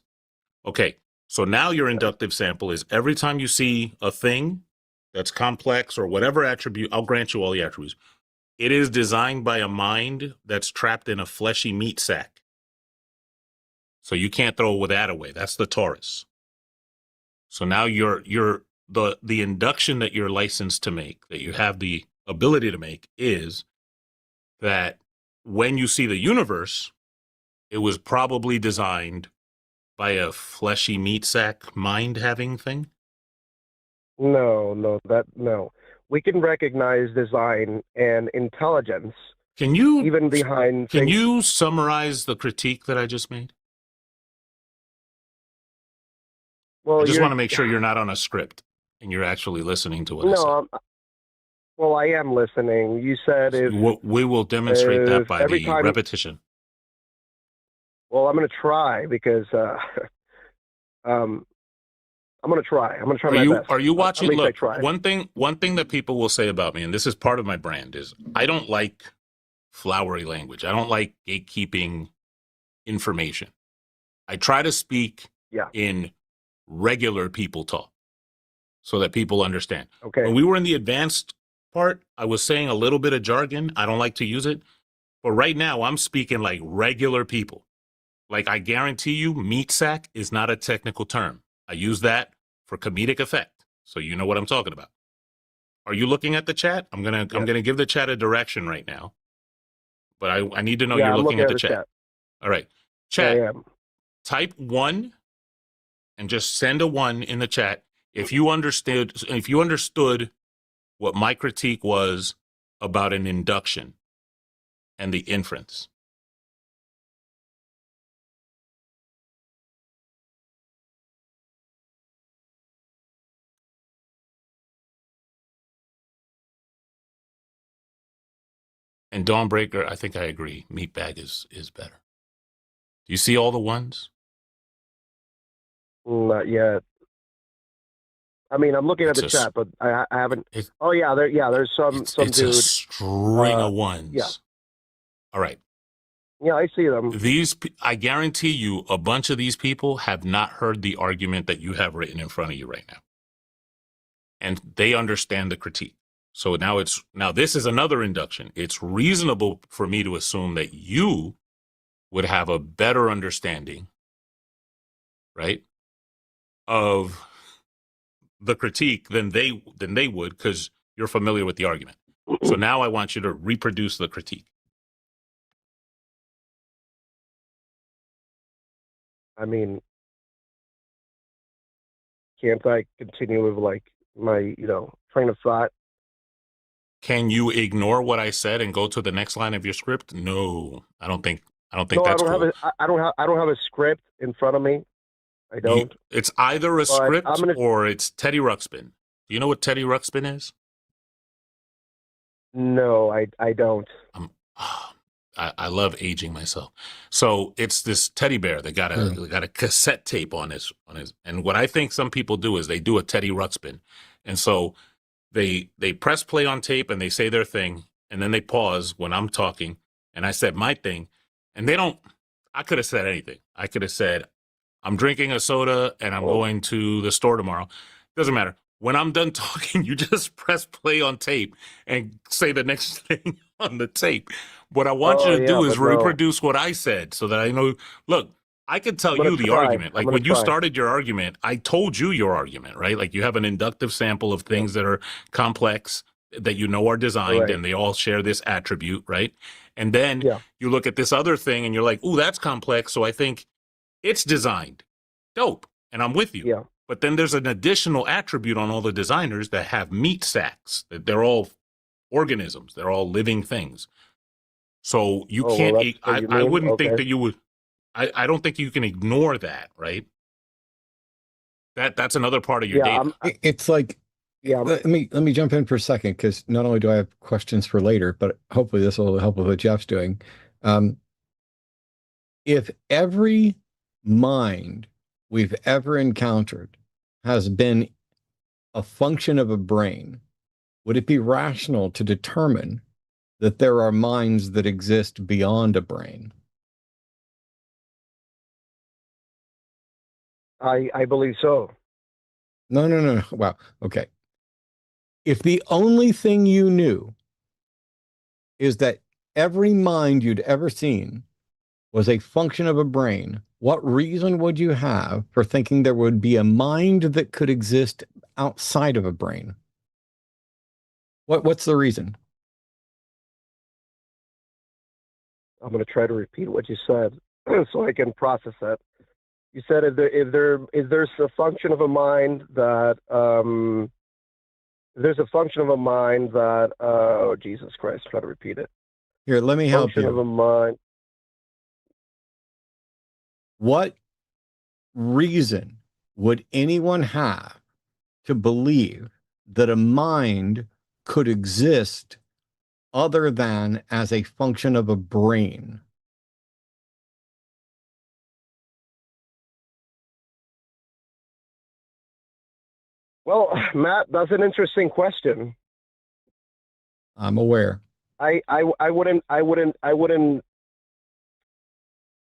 Okay. So now your inductive sample is every time you see a thing that's complex or whatever attribute, I'll grant you all the attributes. It is designed by a mind that's trapped in a fleshy meat sack. So you can't throw that away. That's the Taurus. So now the induction that you're licensed to make, that you have the ability to make, is that when you see the universe, it was probably designed by a fleshy meat sack mind having thing? No. We can recognize design and intelligence. Can you even behind? Can you summarize the critique that I just made? Well, I just want to make sure you're not on a script and you're actually listening to what I said. Well, I am listening. You said if we will demonstrate that by the repetition. Well, I'm going to try because I'm going to try. I'm going to try my best. Are you watching? Look, one thing that people will say about me, and this is part of my brand, is I don't like flowery language. I don't like gatekeeping information. I try to speak in regular people talk so that people understand. Okay. When we were in the advanced part, I was saying a little bit of jargon. I don't like to use it. But right now, I'm speaking like regular people. Like, I guarantee you, meat sack is not a technical term. I use that for comedic effect. So you know what I'm talking about. Are you looking at the chat? I'm gonna give the chat a direction right now. But I need to know you're looking at the chat. All right. Chat. Type 1 and just send a 1 in the chat if you understood what my critique was about an induction and the inference. And Dawnbreaker, I think I agree. Meatbag is better. Do you see all the 1s? Not yet. I mean, I'm looking at the chat, but I haven't. There's some it's dude. It's a string of 1s. Yeah. All right. Yeah, I see them. I guarantee you, a bunch of these people have not heard the argument that you have written in front of you right now, and they understand the critique. So now this is another induction. It's reasonable for me to assume that you would have a better understanding, right, of the critique than they would, because you're familiar with the argument. So now I want you to reproduce the critique. I mean, can't I continue with like my train of thought? Can you ignore what I said and go to the next line of your script? No, I don't think that's cool. I don't have a script in front of me. I don't. It's either a script or it's Teddy Ruxpin. Do you know what Teddy Ruxpin is? No, I don't. I love aging myself. So it's this teddy bear that got a cassette tape on his. And what I think some people do is they do a Teddy Ruxpin, and so they press play on tape and they say their thing, and then they pause when I'm talking, and I said my thing, and they don't. I could have said anything. I could have said, I'm drinking a soda and I'm going to the store tomorrow. Doesn't matter. when I'm done talking, you just press play on tape and say the next thing on the tape. What I want you Oh to yeah, do is but no. reproduce what I said so that I know. Look, I could tell I'm gonna you the try. argument. I'm Like gonna when you try. started your argument, I told you your argument, right? Like you have an inductive sample of Yeah. things that are complex that you know are All designed right. and they all share this attribute, right? And then Yeah. you look at this other thing and you're like, ooh, that's complex. So I think it's designed. Dope. And I'm with you. Yeah. But then there's an additional attribute on all the designers that have meat sacks. That they're all organisms. They're all living things. So you Oh well, can't. that's what you I mean. wouldn't think Okay. that you would. I don't think you can ignore that. Right. That's another part of your Yeah. data. It's like, Yeah. let me jump in for a second, because not only do I have questions for later, but hopefully this will help with what Jeff's doing. Um, if every mind we've ever encountered has been a function of a brain, would it be rational to determine that there are minds that exist beyond a brain? I believe so. No, no, no. Wow. Okay. If the only thing you knew is that every mind you'd ever seen was a function of a brain, what reason would you have for thinking there would be a mind that could exist outside of a brain? What's the reason? I'm gonna try to repeat what you said so I can process it. You said if there's a function of a mind that there's a function of a mind that oh Jesus Christ, try to repeat it. Here, let me help Function of a you. mind. What reason would anyone have to believe that a mind could exist other than as a function of a brain? Well, Matt, that's an interesting question. I'm aware. I wouldn't.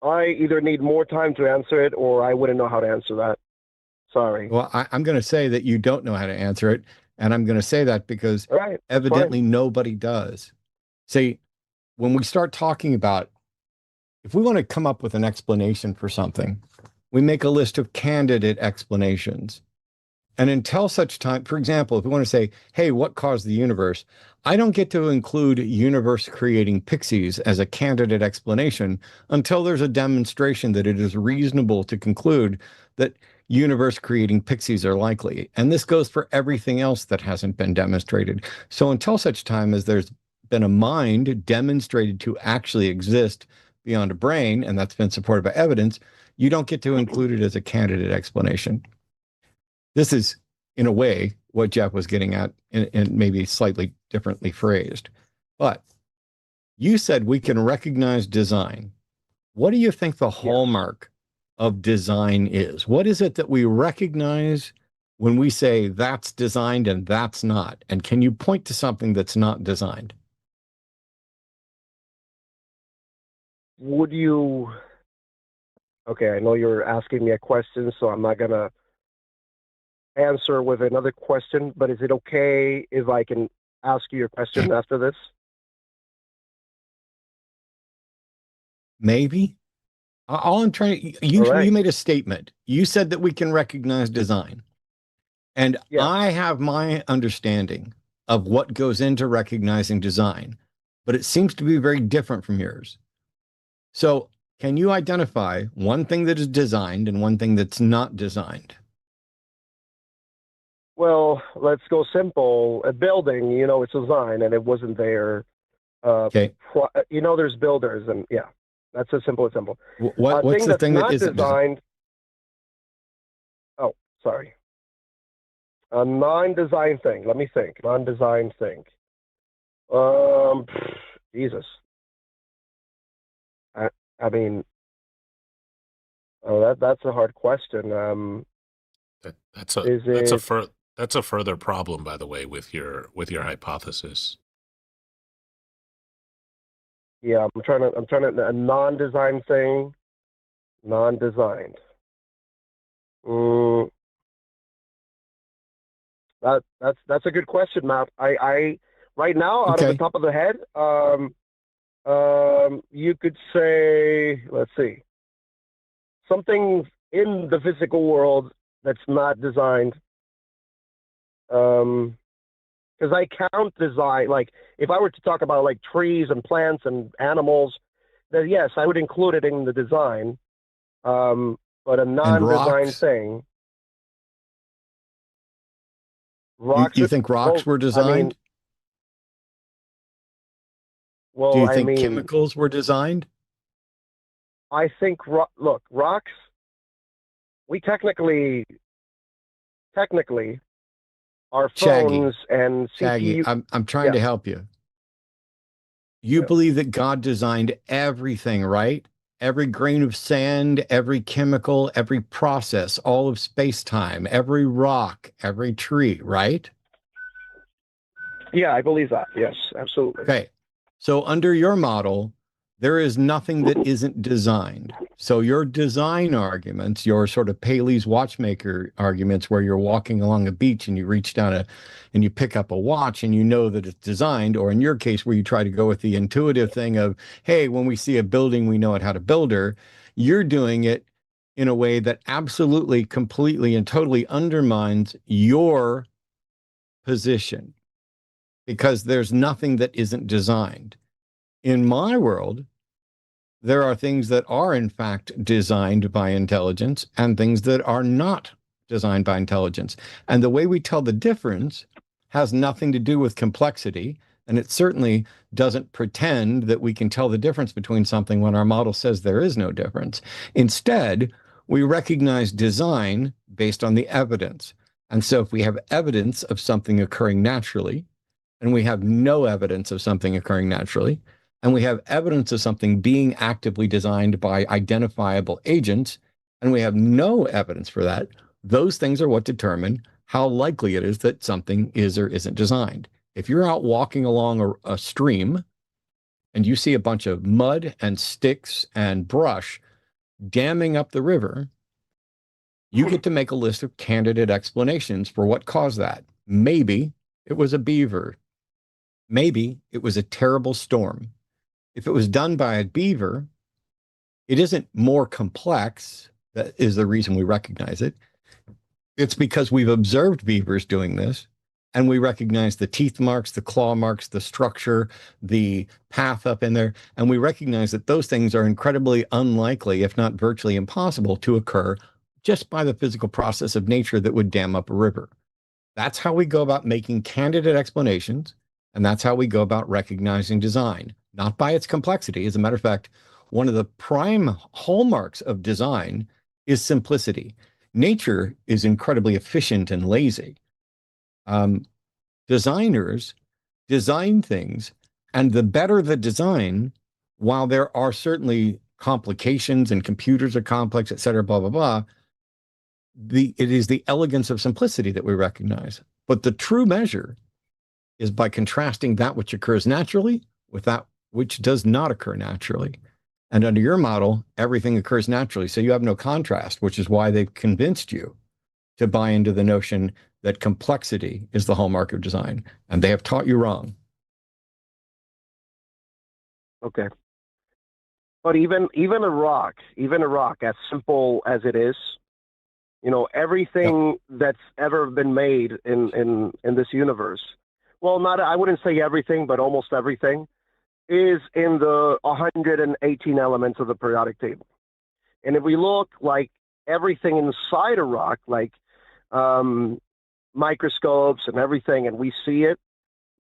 I either need more time to answer it, or I wouldn't know how to answer that. Sorry. Well, I'm going to say that you don't know how to answer it. And I'm going to say that because All right, that's fine. evidently nobody does. See, when we start talking about, if we want to come up with an explanation for something, we make a list of candidate explanations. And until such time, for example, if we want to say, hey, what caused the universe? I don't get to include universe creating pixies as a candidate explanation until there's a demonstration that it is reasonable to conclude that universe creating pixies are likely. And this goes for everything else that hasn't been demonstrated. So until such time as there's been a mind demonstrated to actually exist beyond a brain, and that's been supported by evidence, you don't get to include it as a candidate explanation. This is, in a way, what Jeff was getting at, and maybe slightly differently phrased. But you said we can recognize design. What do you think the hallmark of design is? What is it that we recognize when we say that's designed and that's not? And can you point to something that's not designed? Would you? Okay, I know you're asking me a question, so I'm not gonna answer with another question. But is it okay if I can ask you your question after this? Maybe. All I'm trying to, you, All right. you made a statement. You said that we can recognize design. And Yeah. I have my understanding of what goes into recognizing design, but it seems to be very different from yours. So, can you identify one thing that is designed and one thing that's not designed? Well, let's go simple. A building, it's designed, and it wasn't there. Okay. There's builders, and yeah, that's as simple as simple. What's the thing that not isn't designed? Oh, sorry. A non-designed thing. Let me think. Non-designed thing. Jesus. I mean, that's a hard question. That's a Is that's a it? that's a further problem, by the way, with your hypothesis. Yeah, I'm trying to a non-designed thing. Non-designed. That's a good question, Matt. I right now, out of the Okay. top of the head, you could say, let's see, something in the physical world that's not designed. Because I count design, like if I were to talk about like trees and plants and animals, then yes, I would include it in the design. But a And non-design rocks? thing, You, rocks. you think rocks Well, were I mean, designed? Do well, you I think mean, chemicals were designed? I think look, rocks. We technically, our Shaggy, phones and Shaggy, CPU. I'm trying Yes, to help you. You yes, believe that God designed everything, right? Every grain of sand, every chemical, every process, all of space-time, every rock, every tree, right? yeah. I believe that. Yes, absolutely. Okay. So under your model, there is nothing that isn't designed. So your design arguments, your sort of Paley's watchmaker arguments, where you're walking along a beach and you reach down and you pick up a watch and you know that it's designed, or in your case where you try to go with the intuitive thing of, hey, when we see a building, we know it how to build her. You're doing it in a way that absolutely, completely, and totally undermines your position because there's nothing that isn't designed. In my world, there are things that are, in fact, designed by intelligence and things that are not designed by intelligence. And the way we tell the difference has nothing to do with complexity. And it certainly doesn't pretend that we can tell the difference between something when our model says there is no difference. Instead, we recognize design based on the evidence. And so if we have evidence of something occurring naturally, and we have no evidence of something occurring naturally, and we have evidence of something being actively designed by identifiable agents, and we have no evidence for that, those things are what determine how likely it is that something is or isn't designed. If you're out walking along a stream and you see a bunch of mud and sticks and brush damming up the river, you get to make a list of candidate explanations for what caused that. Maybe it was a beaver. Maybe it was a terrible storm. If it was done by a beaver, it isn't more complex. That is the reason we recognize it. It's because we've observed beavers doing this and we recognize the teeth marks, the claw marks, the structure, the path up in there. And we recognize that those things are incredibly unlikely, if not virtually impossible, to occur just by the physical process of nature that would dam up a river. That's how we go about making candidate explanations. And that's how we go about recognizing design, not by its complexity. As a matter of fact, one of the prime hallmarks of design is simplicity. Nature is incredibly efficient and lazy. Um, Designers design things, and the better the design, while there are certainly complications and computers are complex, et cetera, blah, blah, blah, it is the elegance of simplicity that we recognize. But the true measure is by contrasting that which occurs naturally with that which does not occur naturally. And under your model, everything occurs naturally. So you have no contrast, which is why they've convinced you to buy into the notion that complexity is the hallmark of design. And they have taught you wrong. Okay. But even a rock, as simple as it is, Yep. everything that's ever been made in this universe, well, not I wouldn't say everything, but almost everything is in the 118 elements of the periodic table. And if we look like everything inside a rock, like microscopes and everything, and we see it,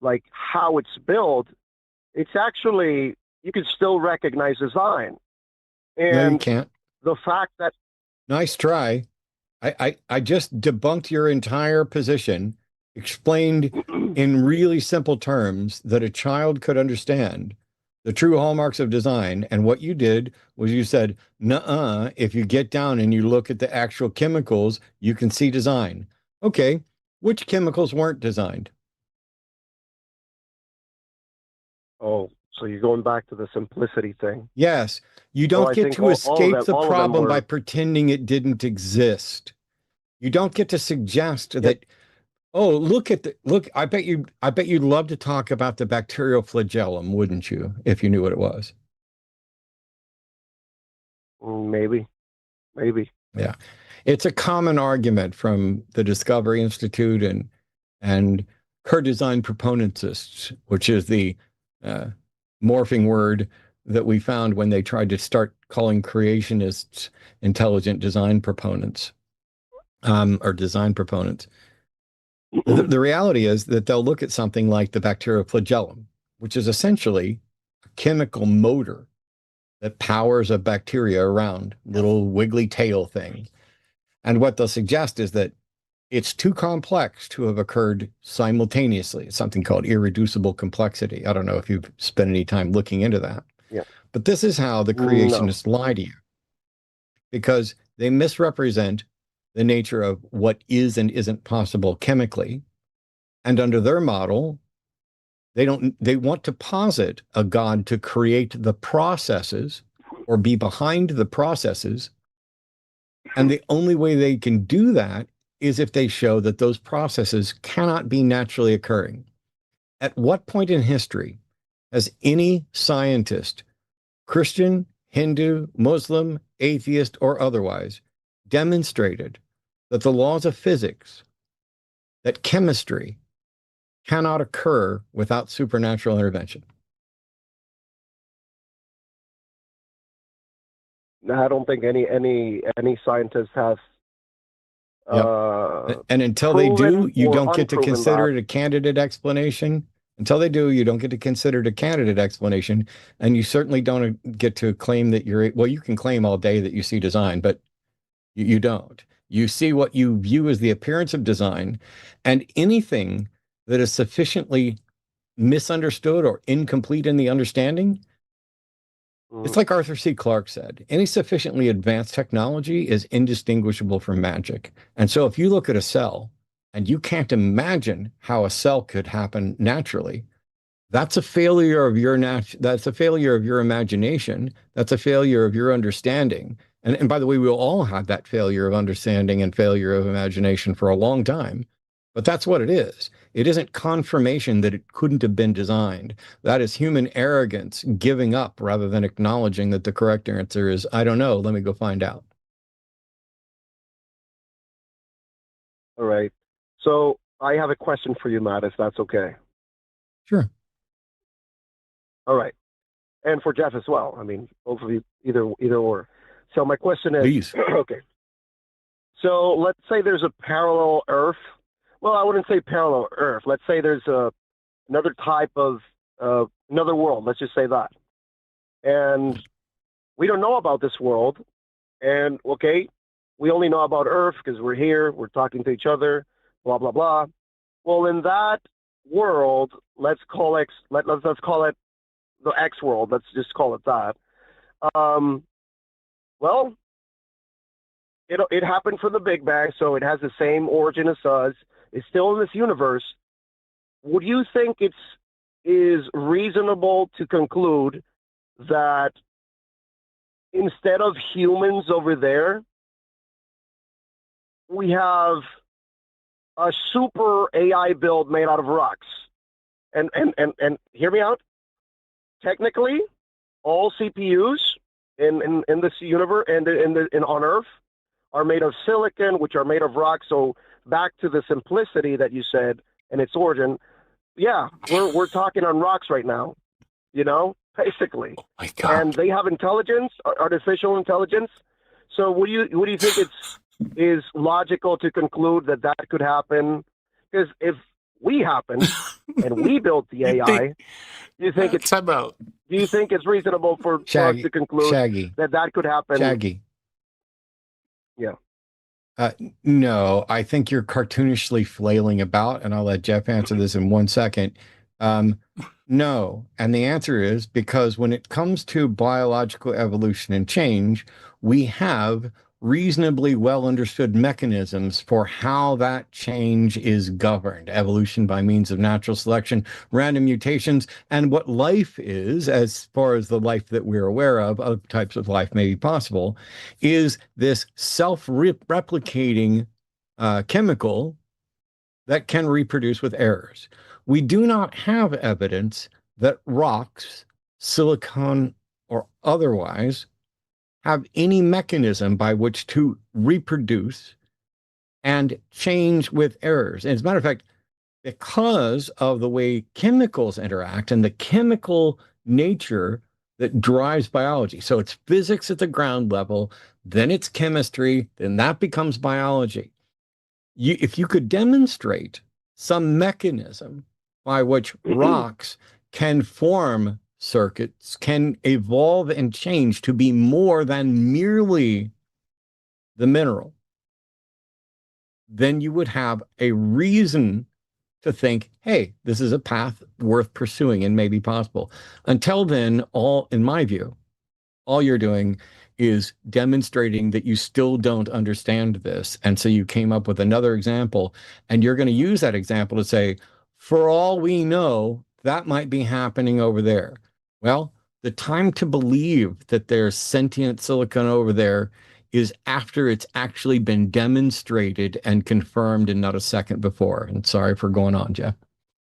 like how it's built, it's actually, you can still recognize design. No, you And can't. the fact that, Nice try. I just debunked your entire position, explained in really simple terms that a child could understand the true hallmarks of design. And what you did was you said, nuh-uh, if you get down and you look at the actual chemicals, you can see design. Okay, which chemicals weren't designed? oh, so you're going back to the simplicity thing. Yes, you Well, don't I get think to escape the all of them problem by were, pretending it didn't exist. You don't get to suggest yeah, that Oh, look. I bet you'd love to talk about the bacterial flagellum, wouldn't you, if you knew what it was? Maybe, maybe. Yeah. It's a common argument from the Discovery Institute and design proponentists, which is the uh, morphing word that we found when they tried to start calling creationists intelligent design proponents, or design proponents. The reality is that they'll look at something like the bacterial flagellum, which is essentially a chemical motor that powers a bacteria around, little wiggly tail thing. And what they'll suggest is that it's too complex to have occurred simultaneously. It's something called irreducible complexity. I don't know if you've spent any time looking into that. Yeah. But this is how the No. creationists lie to you, because they misrepresent the nature of what is and isn't possible chemically. And under their model, they want to posit a God to create the processes or be behind the processes. And the only way they can do that is if they show that those processes cannot be naturally occurring. At what point in history has any scientist, Christian, Hindu, Muslim, atheist, or otherwise, demonstrated that the laws of physics, that chemistry cannot occur without supernatural intervention? I don't think any scientist has. And until they do, you don't get to consider that. it a candidate explanation. Until they do, you don't get to consider it a candidate explanation. And you certainly don't get to claim that well, you can claim all day that you see design, but you don't. You see what you view as the appearance of design, and anything that is sufficiently misunderstood or incomplete in the understanding. It's like Arthur C. Clarke said, any sufficiently advanced technology is indistinguishable from magic. And so if you look at a cell and you can't imagine how a cell could happen naturally, that's a failure of your that's a failure of your imagination. That's a failure of your understanding. And by the way, we'll all have that failure of understanding and failure of imagination for a long time. But that's what it is. It isn't confirmation that it couldn't have been designed. That is human arrogance giving up rather than acknowledging that the correct answer is, I don't know, let me go find out. All right. So I have a question for you, Matt, if that's okay. Sure. All right. And for Jeff as well. I mean, both of you, either or. So my question is, Please. Okay. So let's say there's a parallel Earth. Well, I wouldn't say parallel Earth. Let's say there's another type of another world. Let's just say that. And we don't know about this world. And okay, we only know about Earth because we're here, we're talking to each other, blah blah blah. Well, in that world, let's call it the X world. Let's just call it that. Well, it happened from the Big Bang, so it has the same origin as us. It's still in this universe. Would you think it is reasonable to conclude that instead of humans over there, we have a super AI build made out of rocks? And hear me out. Technically, all CPUs in this universe and on Earth are made of silicon, which are made of rock. So back to the simplicity that you said and its origin, yeah, we're talking on rocks right now, basically. Oh my God. And they have intelligence, artificial intelligence. So would you think is logical to conclude that could happen? Because if we happen and we built the AI, do you think it's reasonable for us to conclude that could happen? Shaggy. Yeah. No, I think you're cartoonishly flailing about, and I'll let Jeff answer this in 1 second. No, and the answer is because when it comes to biological evolution and change, we have reasonably well understood mechanisms for how that change is governed. Evolution by means of natural selection, random mutations, and what life is, as far as the life that we're aware of, other types of life may be possible, is this self-replicating chemical that can reproduce with errors. We do not have evidence that rocks, silicon or otherwise, have any mechanism by which to reproduce and change with errors. And as a matter of fact, because of the way chemicals interact and the chemical nature that drives biology. So it's physics at the ground level, then it's chemistry, then that becomes biology. If you could demonstrate some mechanism by which rocks can form circuits, can evolve and change to be more than merely the mineral, then you would have a reason to think, hey, this is a path worth pursuing and maybe possible. Until then, in my view, all you're doing is demonstrating that you still don't understand this. And so you came up with another example, and you're going to use that example to say, for all we know, that might be happening over there. Well, the time to believe that there's sentient silicon over there is after it's actually been demonstrated and confirmed and not a second before. And sorry for going on, Jeff.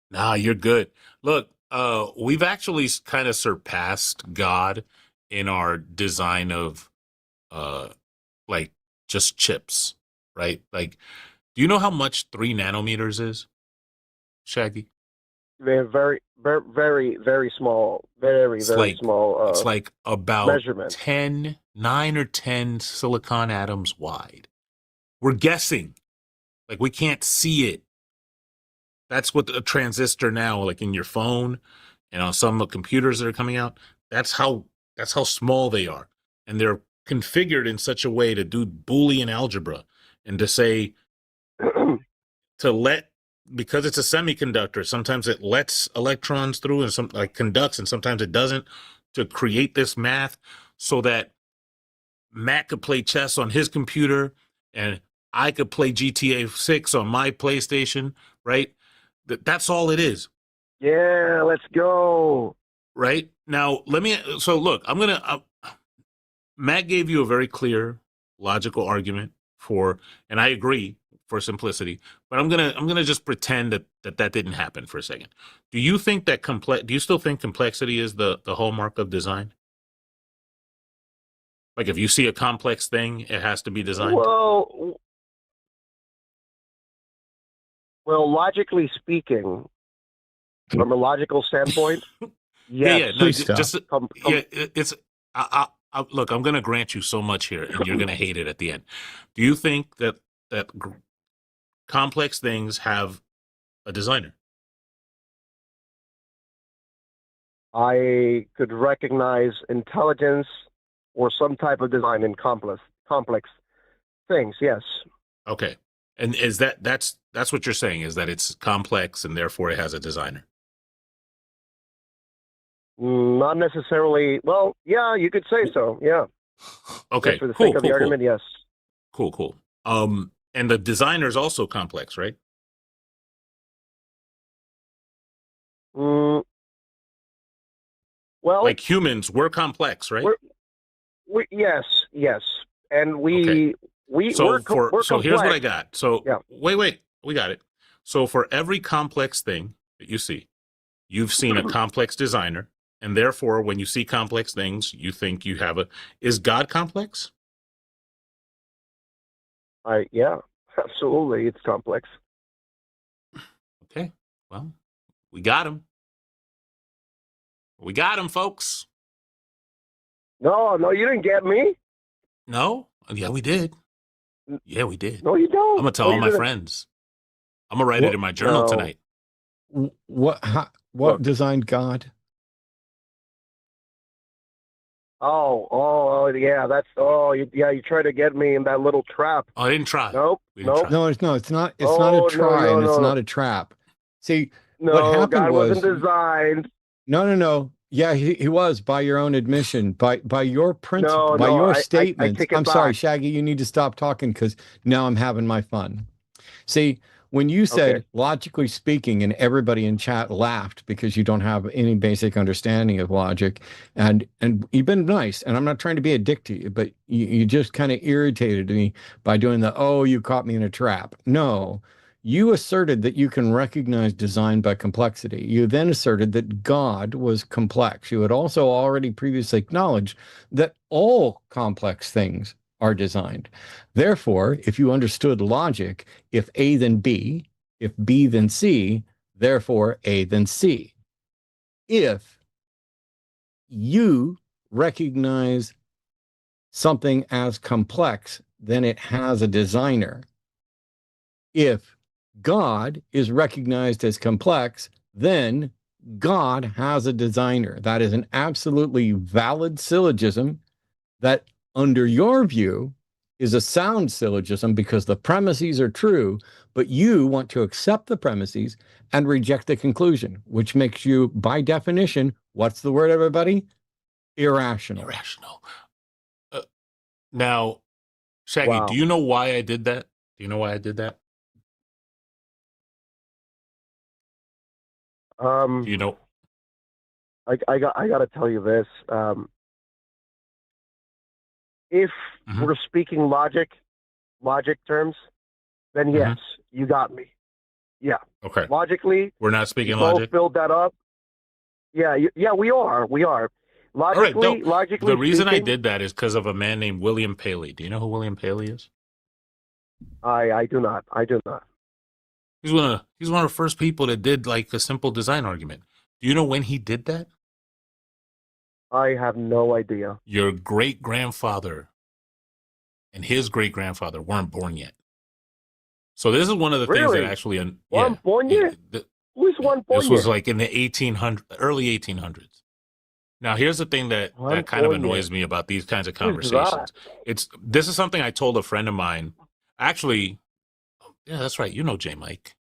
Nah, you're good. Look, we've actually kind of surpassed God in our design of like just chips, right? Like, do you know how much 3 nanometers is, Shaggy? They're very, very, very, very small, very, very small. It's like about measurement. 9 or 10 silicon atoms wide. We're guessing, like we can't see it. That's what a transistor now, like in your phone and on some of the computers that are coming out. That's how small they are, and they're configured in such a way to do Boolean algebra and to say because it's a semiconductor, sometimes it lets electrons through and some like conducts, and sometimes it doesn't, to create this math so that Matt could play chess on his computer and I could play GTA 6 on my PlayStation, right? That's all it is. Yeah, let's go. Right? Now, Matt gave you a very clear, logical argument and I agree, for simplicity, but I'm gonna just pretend that didn't happen for a second. Do you think that do you still think complexity is the hallmark of design? Like if you see a complex thing, it has to be designed? Well, logically speaking, from a logical standpoint, yes. Look, I'm going to grant you so much here, and you're going to hate it at the end. Do you think that complex things have a designer? I could recognize intelligence or some type of design in complex things. Yes. Okay, and is that's what you're saying, is that it's complex and therefore it has a designer? Not necessarily. Well, yeah, you could say so. Yeah. Okay. Just for the sake of the argument, yes. Cool. And the designer is also complex, right? Well, like humans, we're complex, right? Yes, and okay. we're so complex. Here's what I got. So yeah. Wait, we got it. So for every complex thing that you see, you've seen a complex designer, and therefore, when you see complex things, you think you have is God complex? Yeah, absolutely, it's complex. Okay, well, we got him. We got him, folks. No, you didn't get me. No? Yeah, we did. Yeah, we did. No, you don't. I'm going to tell all my friends. I'm going to write it in my journal tonight. What designed God? Oh, yeah, you try to get me in that little trap. Oh, I didn't try. Nope. No, it's not a try, and it's not a trap. See, what happened God wasn't designed. No. Yeah, he was, by your own admission, by your principle, by your statements. I'm sorry, Shaggy, you need to stop talking because now I'm having my fun. See, when you said, logically speaking, and everybody in chat laughed because you don't have any basic understanding of logic, and you've been nice, and I'm not trying to be a dick to you, but you just kind of irritated me by doing you caught me in a trap. No, You asserted that you can recognize design by complexity. You then asserted that God was complex. You had also already previously acknowledged that all complex things are designed. Therefore, if you understood logic, if A then B, if B then C, therefore A then C. If you recognize something as complex, then it has a designer. If God is recognized as complex, then God has a designer. That is an absolutely valid syllogism that, under your view, is a sound syllogism because the premises are true, but you want to accept the premises and reject the conclusion, which makes you, by definition, what's the word, everybody? Irrational. Irrational. Now, Shaggy, Wow. do you know why I did that? Do you know why I did that? Do you know? I got to tell you this. If Mhm. we're speaking logic terms, then yes, you got me. Yeah, Okay. logically, We're not we speaking both logic. build that up. Yeah, yeah, we are. All right. No, Logically the reason I speaking, did that is because of a man named William Paley. Do you know who William Paley is? I do not. I do not. He's one of the first people that did like a simple design argument. Do you know when he did that? I have no idea. Your great grandfather and his great grandfather weren't born yet. So this is one of the things that Really? actually, One born yet? Who's one born this was yet? like in the early 1800s. Now, here's the thing that kind of annoys me about these kinds of conversations. This is something I told a friend of mine. Actually, yeah, that's right. You know J. Mike,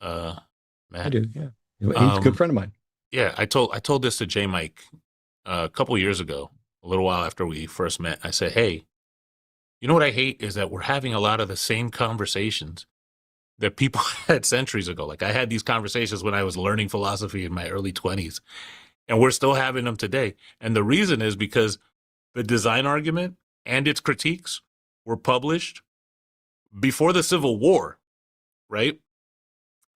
Matt. I do, yeah. He's a good friend of mine. Yeah, I told this to J. Mike a couple years ago, a little while after we first met. I said, hey, you know what I hate is that we're having a lot of the same conversations that people had centuries ago. Like I had these conversations when I was learning philosophy in my early 20s, and we're still having them today. And the reason is because the design argument and its critiques were published before the Civil War, right?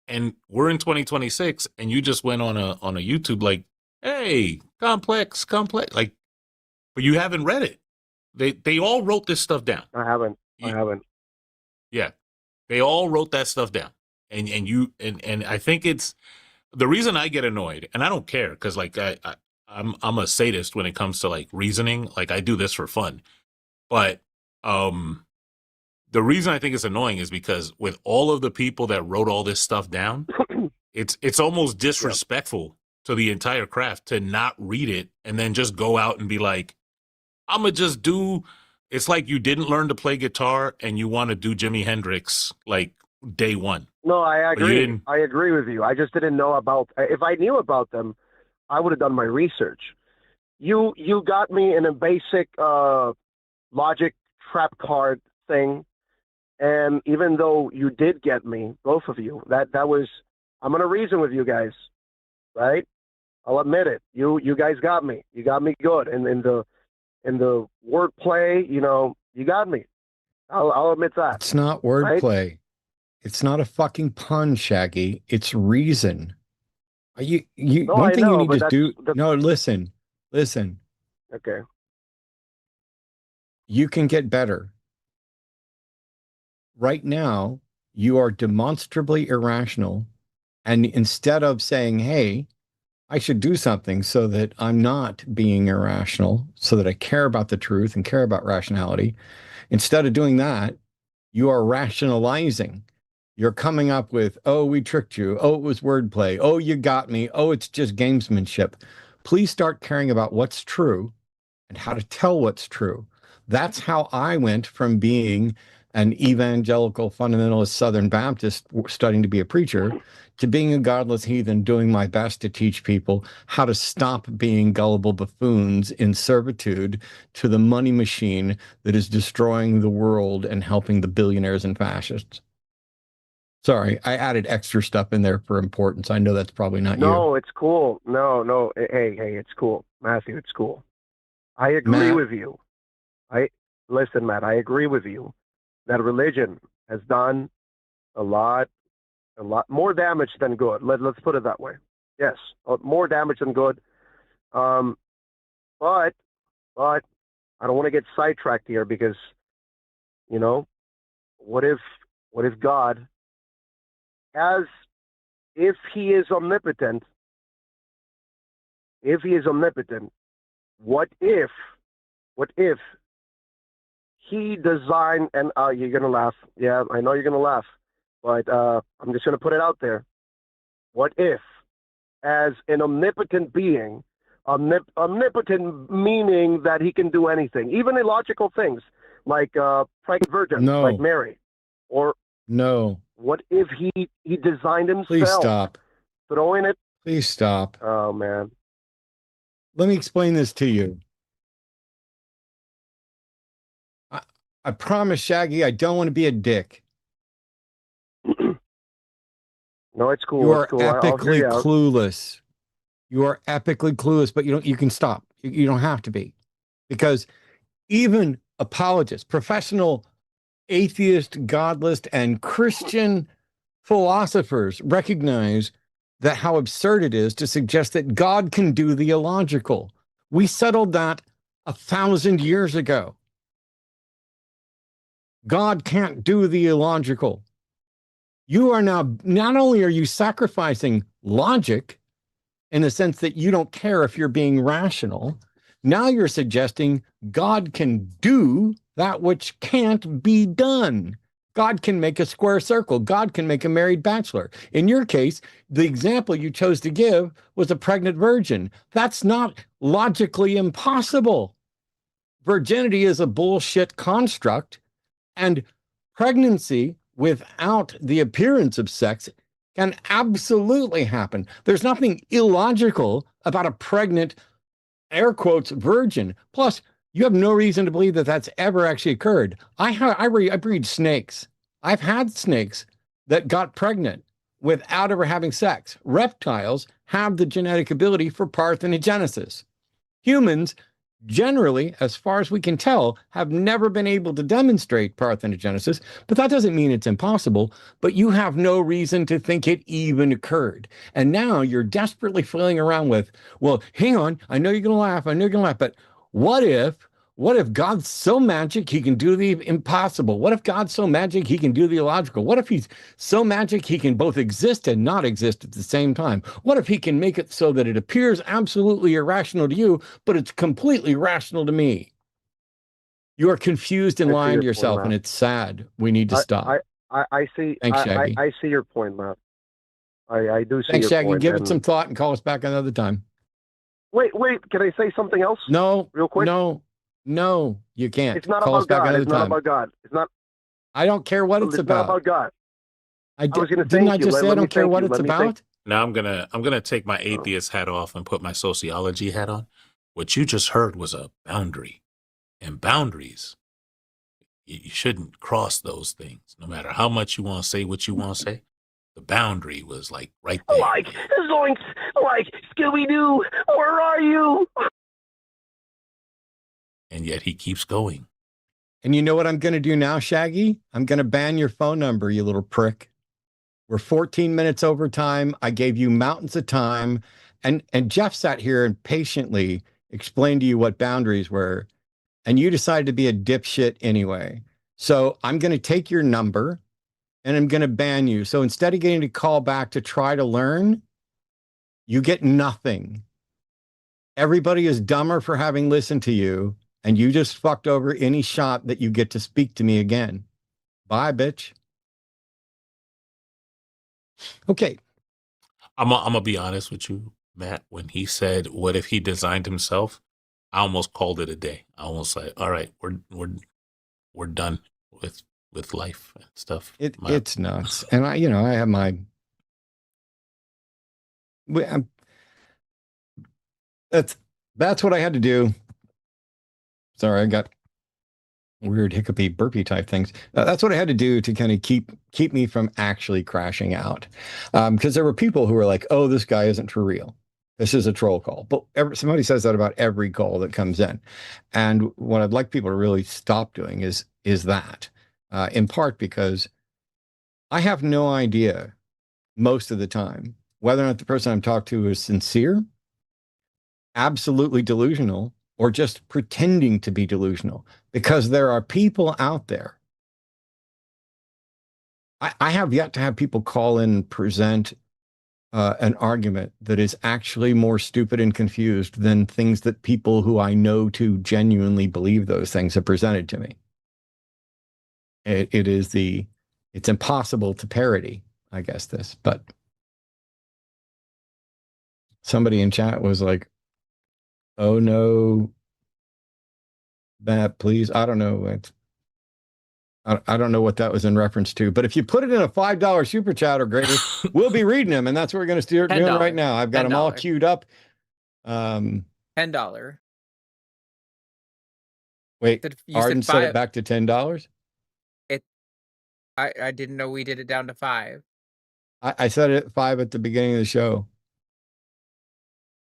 And we're in 2026, and you just went on a YouTube like, hey, complex, like, but you haven't read it. They all wrote this stuff down. I haven't. Yeah, they all wrote that stuff down, and I think it's the reason I get annoyed, and I don't care because like I'm a sadist when it comes to like reasoning. Like I do this for fun, but the reason I think it's annoying is because with all of the people that wrote all this stuff down, it's almost disrespectful to the entire craft to not read it and then just go out and be like, I'm gonna just do. It's like you didn't learn to play guitar and you want to do Jimi Hendrix like day one. No, I agree. I agree with you. I just didn't know about. If I knew about them, I would have done my research. You got me in a basic logic trap card thing, and even though you did get me, both of you, that was. I'm gonna reason with you guys, right? I'll admit it. You guys got me. You got me good, and in the wordplay, you got me. I'll admit that. It's not wordplay. Right? It's not a fucking pun, Shaggy. It's reason. You no, one thing know, you need to do. No, listen. Okay. You can get better. Right now, you are demonstrably irrational. And instead of saying, hey, I should do something so that I'm not being irrational, so that I care about the truth and care about rationality. Instead of doing that, you are rationalizing. You're coming up with, oh, we tricked you. Oh, it was wordplay. Oh, you got me. Oh, it's just gamesmanship. Please start caring about what's true and how to tell what's true. That's how I went from being an evangelical fundamentalist Southern Baptist studying to be a preacher to being a godless heathen, doing my best to teach people how to stop being gullible buffoons in servitude to the money machine that is destroying the world and helping the billionaires and fascists. Sorry, I added extra stuff in there for importance. I know that's probably not you. No, it's cool. No. Hey, it's cool. Matthew, it's cool. I agree with you. Listen, Matt, I agree with you that religion has done a lot A lot more damage than good. Let's put it that way. Yes, more damage than good. But I don't want to get sidetracked here because, you know, what if God, if he is omnipotent, what if he designed, and you're going to laugh. Yeah, I know you're going to laugh, but I'm just going to put it out there. What if, as an omnipotent being, omnipotent meaning that he can do anything, even illogical things like pregnant virgins, like Mary, or what if he designed himself? Please stop. Throwing it. Please stop. Oh man. Let me explain this to you. I promise, Shaggy, I don't want to be a dick. No, it's cool. You are it's cool. epically clueless. You are epically clueless, but you can stop. You don't have to be. Because even apologists, professional atheist, godless, and Christian philosophers recognize that how absurd it is to suggest that God can do the illogical. We settled that 1,000 years ago. God can't do the illogical. You are now, not only are you sacrificing logic in the sense that you don't care if you're being rational, now you're suggesting God can do that which can't be done. God can make a square circle. God can make a married bachelor. In your case, the example you chose to give was a pregnant virgin. That's not logically impossible. Virginity is a bullshit construct, and pregnancy without the appearance of sex can absolutely happen. There's nothing illogical about a pregnant, air quotes, virgin. Plus, you have no reason to believe that that's ever actually occurred. I breed snakes. I've had snakes that got pregnant without ever having sex. Reptiles have the genetic ability for parthenogenesis. Humans, generally, as far as we can tell, have never been able to demonstrate parthenogenesis, but that doesn't mean it's impossible, but you have no reason to think it even occurred. And now you're desperately flailing around with, well, hang on, I know you're going to laugh, but what if God's so magic he can do the impossible? What if God's so magic he can do the illogical? What if he's so magic he can both exist and not exist at the same time? What if he can make it so that it appears absolutely irrational to you, but it's completely rational to me? You are confused and lying to yourself, and it's sad. We need to stop. I see. Thanks, Shaggy. I see your point, Matt. I do see. Thanks, your Shaggy. point, Give it some thought and call us back another time. Wait. Can I say something else? No. Real quick. No, you can't. It's not about God. It's not about God. It's not. I don't care what it's about. It's not about God. I was going to didn't I just say I don't care what it's about? Now I'm gonna take my atheist hat off and put my sociology hat on. What you just heard was a boundary, and boundaries, you shouldn't cross those things. No matter how much you want to say what you want to say, the boundary was like right there. Like Zoinks, like Scooby-Doo, where are you? And yet he keeps going. And you know what I'm going to do now, Shaggy? I'm going to ban your phone number, you little prick. We're 14 minutes over time. I gave you mountains of time. And Jeff sat here and patiently explained to you what boundaries were. And you decided to be a dipshit anyway. So I'm going to take your number and I'm going to ban you. So instead of getting to call back to try to learn, you get nothing. Everybody is dumber for having listened to you. And you just fucked over any shot that you get to speak to me again. Bye, bitch. Okay. I'm gonna be honest with you, Matt. When he said, "What if he designed himself?" I almost called it a day. I almost said, "All right, we're done with life and stuff." It's nuts, and I have my. That's what I had to do. Sorry, I got weird hiccupy burpy type things. That's what I had to do to kind of keep me from actually crashing out. Because there were people who were like, oh, this guy isn't for real. This is a troll call. But somebody says that about every call that comes in. And what I'd like people to really stop doing is that, in part because I have no idea most of the time. Whether or not the person I'm talking to is sincere, absolutely delusional, or just pretending to be delusional. Because there are people out there. I have yet to have people call in and present an argument that is actually more stupid and confused than things that people who I know to genuinely believe those things have presented to me. It's impossible to parody, I guess, this, but somebody in chat was like, oh no, that please, I don't know. I don't know what that was in reference to, but if you put it in a $5 super chat or greater, we'll be reading them, and that's what we're going to start doing right now. I've got them all queued up. $10. Wait, Arden set it back to $10? I didn't know we did it down to 5. I said it at 5 at the beginning of the show.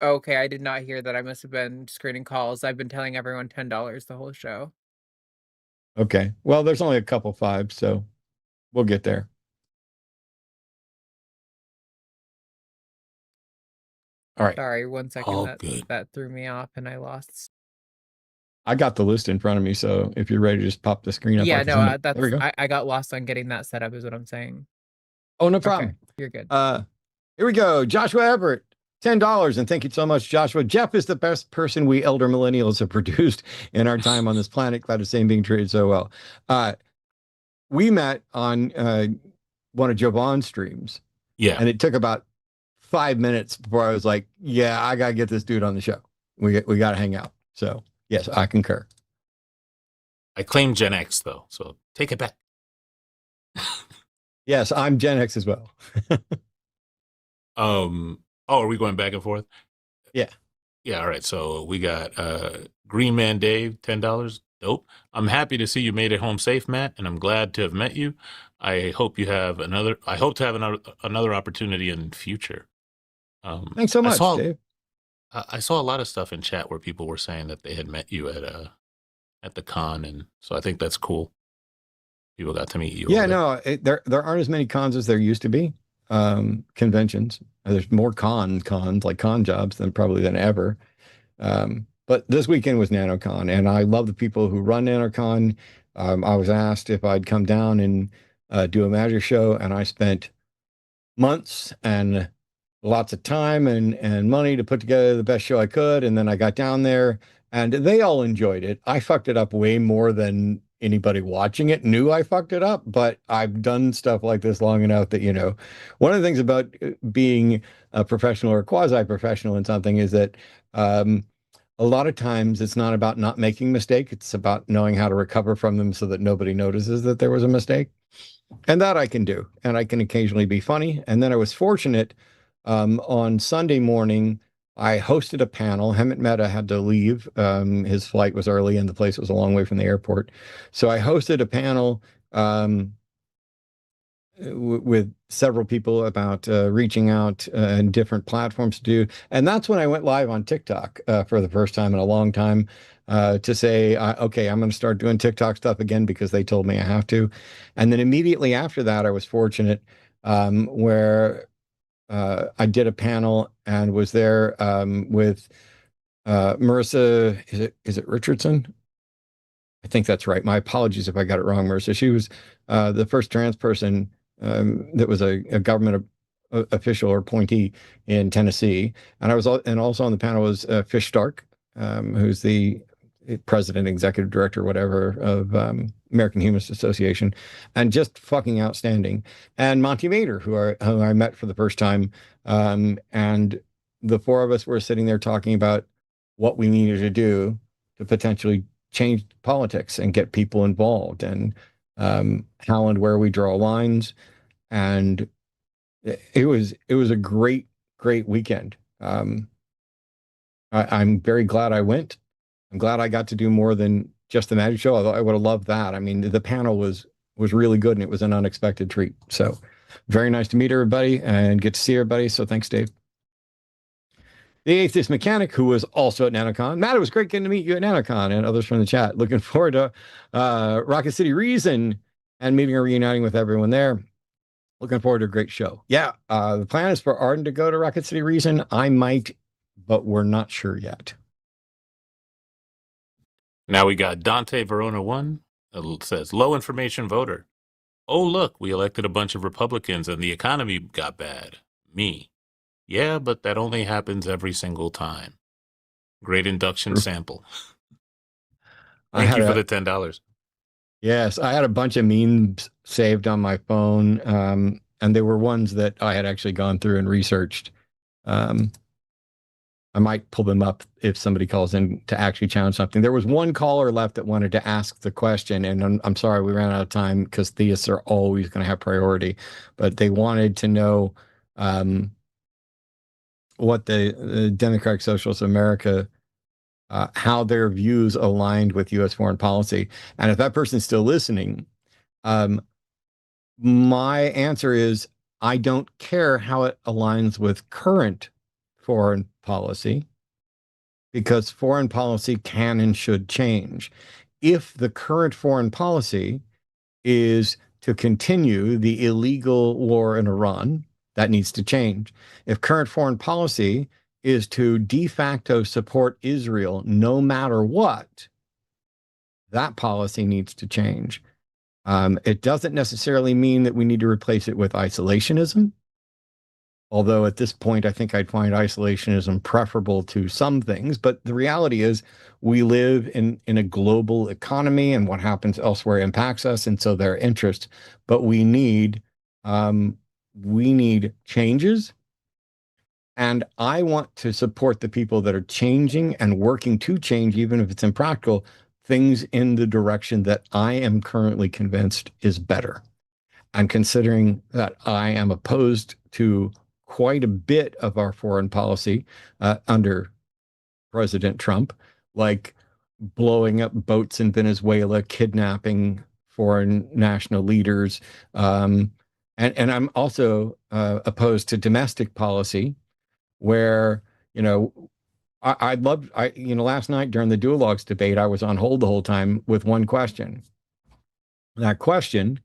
Okay, I did not hear that. I must have been screening calls. I've been telling everyone $10 the whole show. Okay. Well, there's only a couple 5s, so we'll get there. All right. Sorry, 1 second. Good. That threw me off and I lost. I got the list in front of me, so if you're ready to just pop the screen up. Yeah, no, there we go. I got lost on getting that set up is what I'm saying. Oh, no problem. Okay, you're good. Here we go. Joshua Everett. $10, and thank you so much, Joshua. Jeff is the best person we elder millennials have produced in our time on this planet. Glad to say him being treated so well. We met on one of Jovan's streams. Yeah. And it took about 5 minutes before I was like, yeah, I got to get this dude on the show. We got to hang out. So, yes, I concur. I claim Gen X, though, so take it back. Yes, I'm Gen X as well. Oh, are we going back and forth? Yeah. Yeah, all right. So we got Green Man Dave, $10. Dope. I'm happy to see you made it home safe, Matt, and I'm glad to have met you. I hope to have another opportunity in future. Thanks so much, Dave. I saw a lot of stuff in chat where people were saying that they had met you at the con, and so I think that's cool. People got to meet you. Yeah, no, there aren't as many cons as there used to be. Conventions. There's more cons like con jobs than ever. But this weekend was NanoCon, and I love the people who run NanoCon. I was asked if I'd come down and do a magic show, and I spent months and lots of time and money to put together the best show I could. And then I got down there, and they all enjoyed it. I fucked it up way more than anybody watching it knew I fucked it up, but I've done stuff like this long enough that, one of the things about being a professional or quasi-professional in something is that a lot of times it's not about not making mistakes. It's about knowing how to recover from them so that nobody notices that there was a mistake. And that I can do. And I can occasionally be funny. And then I was fortunate on Sunday morning, I hosted a panel. Hemant Mehta had to leave. His flight was early and the place was a long way from the airport. So I hosted a panel with several people about reaching out and different platforms to do. And that's when I went live on TikTok for the first time in a long time to say, okay, I'm going to start doing TikTok stuff again because they told me I have to. And then immediately after that, I was fortunate where I did a panel and was there with Marissa, is it Richardson? I think that's right. My apologies if I got it wrong, Marissa. She was the first trans person that was a government official or appointee in Tennessee. And I was, and also on the panel was Fish Stark, who's the president, executive director, whatever, of American Humanist Association, and just fucking outstanding. And Monty Mader, who I met for the first time. And the four of us were sitting there talking about what we needed to do to potentially change politics and get people involved, and how and where we draw lines. And it was a great weekend. I'm very glad I went. I'm glad I got to do more than just the magic show. I would have loved that. I mean, the panel was really good, and it was an unexpected treat. So very nice to meet everybody and get to see everybody. So thanks, Dave. The Atheist Mechanic, who was also at NanoCon. Matt, it was great getting to meet you at NanoCon and others from the chat. Looking forward to Rocket City Reason and meeting or reuniting with everyone there. Looking forward to a great show. Yeah, the plan is for Arden to go to Rocket City Reason. I might, but we're not sure yet. Now we got Dante Verona 1. It says, low information voter. Oh, look, we elected a bunch of Republicans and the economy got bad. Me. Yeah, but that only happens every single time. Great induction sample. Thank you for the $10. Yes, I had a bunch of memes saved on my phone, and they were ones that I had actually gone through and researched. I might pull them up if somebody calls in to actually challenge something. There was one caller left that wanted to ask the question, and I'm sorry we ran out of time because theists are always going to have priority, but they wanted to know what the Democratic Socialists of America, how their views aligned with U.S. foreign policy. And if that person's still listening, my answer is I don't care how it aligns with current foreign policy, because foreign policy can and should change. If the current foreign policy is to continue the illegal war in Iran, that needs to change. If current foreign policy is to de facto support Israel no matter what, that policy needs to change. It doesn't necessarily mean that we need to replace it with isolationism. Although at this point, I think I'd find isolationism preferable to some things. But the reality is we live in a global economy, and what happens elsewhere impacts us. And so there are interests. But we need changes. And I want to support the people that are changing and working to change, even if it's impractical, things in the direction that I am currently convinced is better. And considering that I am opposed to quite a bit of our foreign policy under President Trump, like blowing up boats in Venezuela, kidnapping foreign national leaders. And I'm also opposed to domestic policy where, last night during the dual logs debate, I was on hold the whole time with one question. That question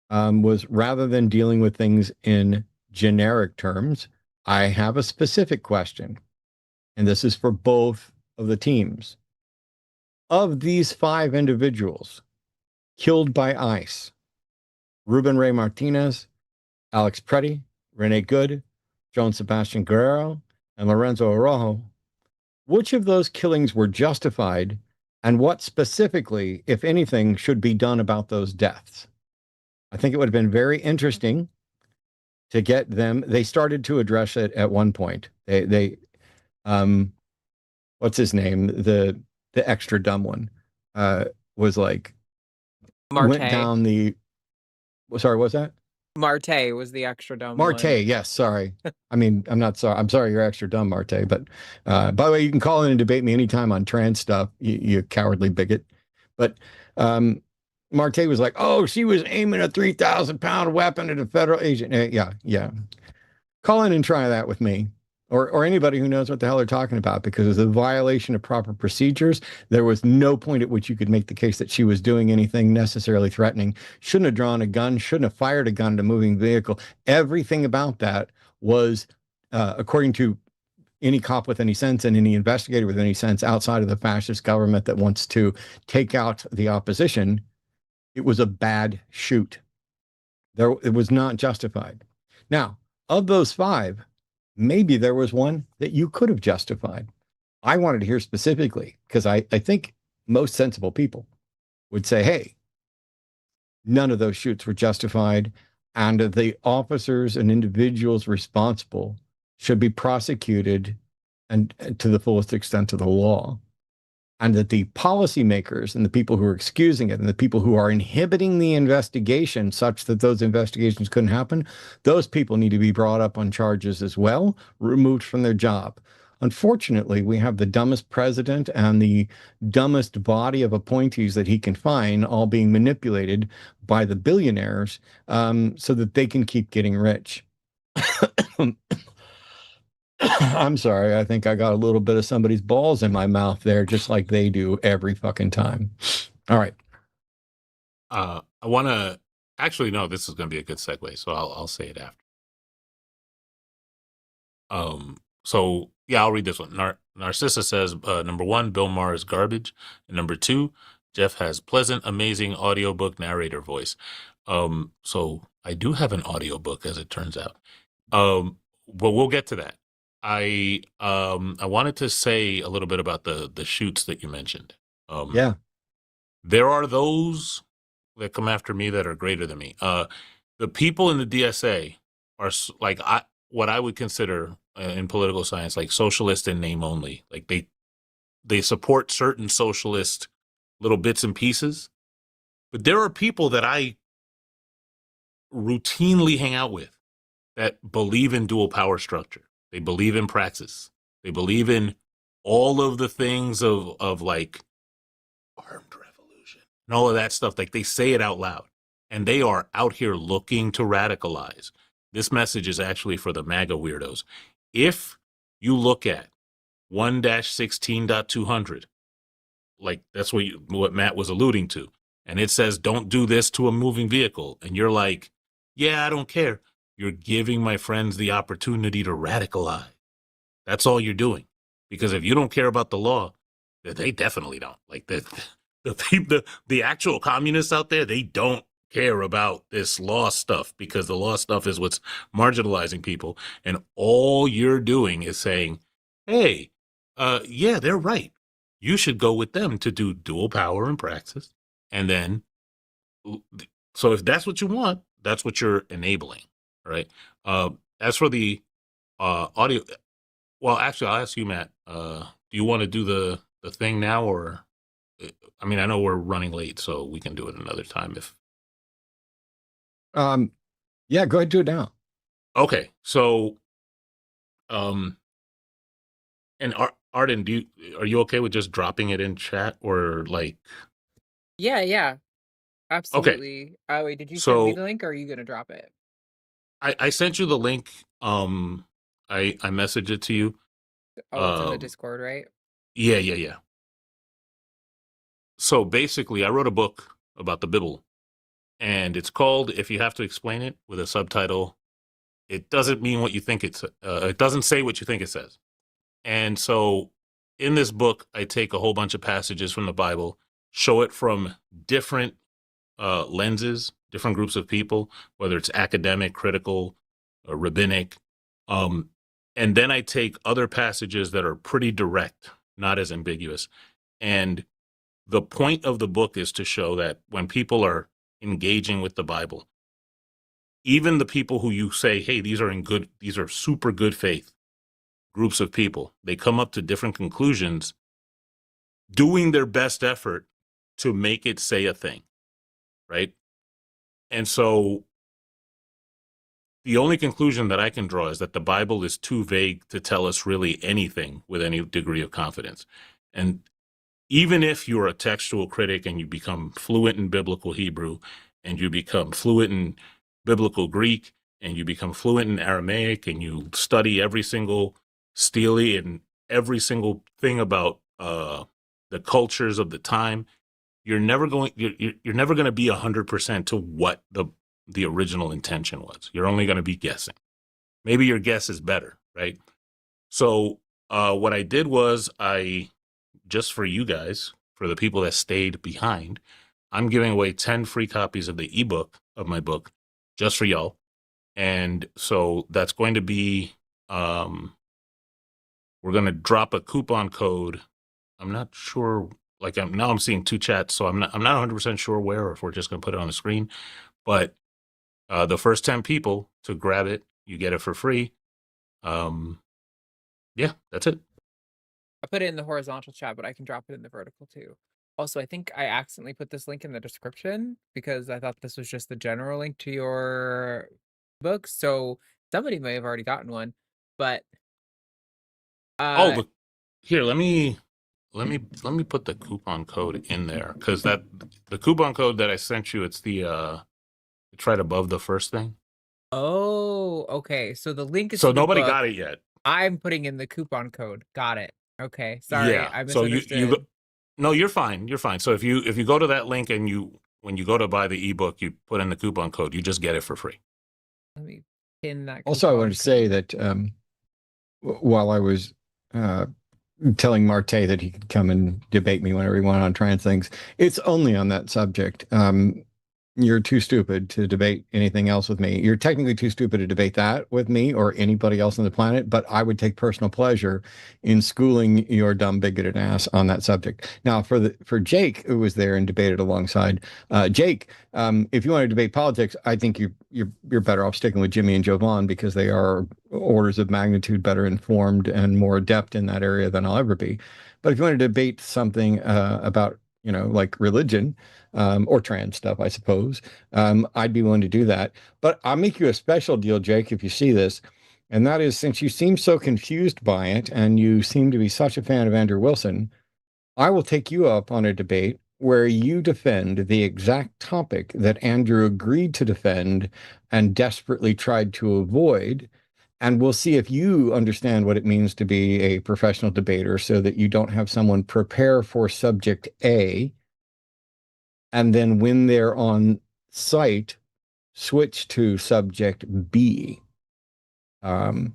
was, rather than dealing with things in generic terms, I have a specific question, and this is for both of the teams. Of these 5 individuals killed by ICE, Ruben Ray Martinez, Alex Preddy, Rene Good, Joan Sebastian Guerrero, and Lorenzo Araujo, which of those killings were justified, and what specifically, if anything, should be done about those deaths? I think it would have been very interesting to get them. They started to address it at one point. They what's his name? The extra dumb one was like Marte. Went down the. Sorry, what's that? Marte was the extra dumb Marte, one. yes, sorry. I mean, I'm not sorry. I'm sorry you're extra dumb, Marte. But by the way, you can call in and debate me anytime on trans stuff, you cowardly bigot. But Marte was like, oh, she was aiming a 3,000-pound weapon at a federal agent. Yeah. Call in and try that with me. Or anybody who knows what the hell they're talking about, because it's a violation of proper procedures. There was no point at which you could make the case that she was doing anything necessarily threatening. Shouldn't have drawn a gun, shouldn't have fired a gun at a moving vehicle. Everything about that was, according to any cop with any sense and any investigator with any sense outside of the fascist government that wants to take out the opposition, it was a bad shoot. It was not justified. Now, of those 5, maybe there was one that you could have justified. I wanted to hear specifically, because I think most sensible people would say, hey, none of those shoots were justified, and the officers and individuals responsible should be prosecuted and to the fullest extent of the law. And that the policymakers and the people who are excusing it and the people who are inhibiting the investigation such that those investigations couldn't happen, those people need to be brought up on charges as well, removed from their job. Unfortunately, we have the dumbest president and the dumbest body of appointees that he can find, all being manipulated by the billionaires so that they can keep getting rich. I'm sorry. I think I got a little bit of somebody's balls in my mouth there, just like they do every fucking time. All right. I want to Actually, no, this is going to be a good segue, so I'll say it after. So yeah, I'll read this one. Narcissa says, number one, Bill Maher is garbage. And number two, Jeff has pleasant, amazing audiobook narrator voice. So I do have an audiobook, as it turns out. But we'll get to that. I wanted to say a little bit about the shoots that you mentioned. Yeah. There are those that come after me that are greater than me. The people in the DSA are like what I would consider in political science like socialist in name only. Like they support certain socialist little bits and pieces, but there are people that I routinely hang out with that believe in dual power structure. They believe in praxis. They believe in all of the things of like armed revolution and all of that stuff. Like they say it out loud, and they are out here looking to radicalize. This message is actually for the MAGA weirdos. If you look at 1-16.200, like that's what Matt was alluding to, and it says don't do this to a moving vehicle, and you're like, yeah, I don't care. You're giving my friends the opportunity to radicalize. That's all you're doing. Because if you don't care about the law, they definitely don't. Like the actual communists out there, they don't care about this law stuff, because the law stuff is what's marginalizing people. And all you're doing is saying, hey, yeah, they're right. You should go with them to do dual power and praxis. And then, so if that's what you want, that's what you're enabling, right? As for the audio, well, actually, I'll ask you, Matt. Do you want to do the thing now, or I mean, I know we're running late, so we can do it another time if. Yeah, go ahead, do it now. Okay, so, and Arden, are you okay with just dropping it in chat, or like? Yeah, absolutely. Oh, wait, did you send me the link, or are you gonna drop it? I sent you the link. I messaged it to you. Oh, it's in the Discord, right? Yeah. So basically, I wrote a book about the Bible, and it's called "If You Have to Explain It," with a subtitle. It doesn't mean what you think it's. It doesn't say what you think it says. And so, in this book, I take a whole bunch of passages from the Bible, show it from different lenses, different groups of people, whether it's academic, critical, rabbinic. And then I take other passages that are pretty direct, not as ambiguous. And the point of the book is to show that when people are engaging with the Bible, even the people who you say, hey, these are super good faith groups of people, they come up to different conclusions, doing their best effort to make it say a thing, right? And so the only conclusion that I can draw is that the Bible is too vague to tell us really anything with any degree of confidence. And even if you're a textual critic and you become fluent in biblical Hebrew, and you become fluent in biblical Greek, and you become fluent in Aramaic, and you study every single stele and every single thing about the cultures of the time, you're never going to be 100% to what the original intention was. You're only going to be guessing. Maybe your guess is better, right? So what I did was just for you guys, for the people that stayed behind, I'm giving away 10 free copies of the ebook of my book just for y'all. And so that's going to be, we're going to drop a coupon code. I'm not sure, like I'm seeing two chats, so I'm not 100% sure where, or if we're just going to put it on the screen. But the first 10 people to grab it, you get it for free. Yeah, that's it. I put it in the horizontal chat, but I can drop it in the vertical too. Also, I think I accidentally put this link in the description because I thought this was just the general link to your book. So somebody may have already gotten one, but here, let me put the coupon code in there, because the coupon code that I sent you, it's right above the first thing. Oh, okay. So the link is so nobody got it yet. I'm putting in the coupon code. Got it. Okay. Sorry, yeah. I misunderstood. No, you're fine. You're fine. So if you go to that link and you when you go to buy the ebook, you put in the coupon code. You just get it for free. Let me pin that. Also, I wanted to say that while I was telling Marte that he could come and debate me whenever he wanted on trans things, it's only on that subject. You're too stupid to debate anything else with me. You're technically too stupid to debate that with me or anybody else on the planet, but I would take personal pleasure in schooling your dumb bigoted ass on that subject. Now, for Jake, who was there and debated alongside, Jake, if you want to debate politics, I think you're better off sticking with Jimmy and Jovan because they are orders of magnitude better informed and more adept in that area than I'll ever be. But if you want to debate something about, like religion, or trans stuff, I suppose, I'd be willing to do that. But I'll make you a special deal, Jake, if you see this. And that is, since you seem so confused by it and you seem to be such a fan of Andrew Wilson, I will take you up on a debate where you defend the exact topic that Andrew agreed to defend and desperately tried to avoid. And we'll see if you understand what it means to be a professional debater so that you don't have someone prepare for subject A and then when they're on site, switch to subject B. And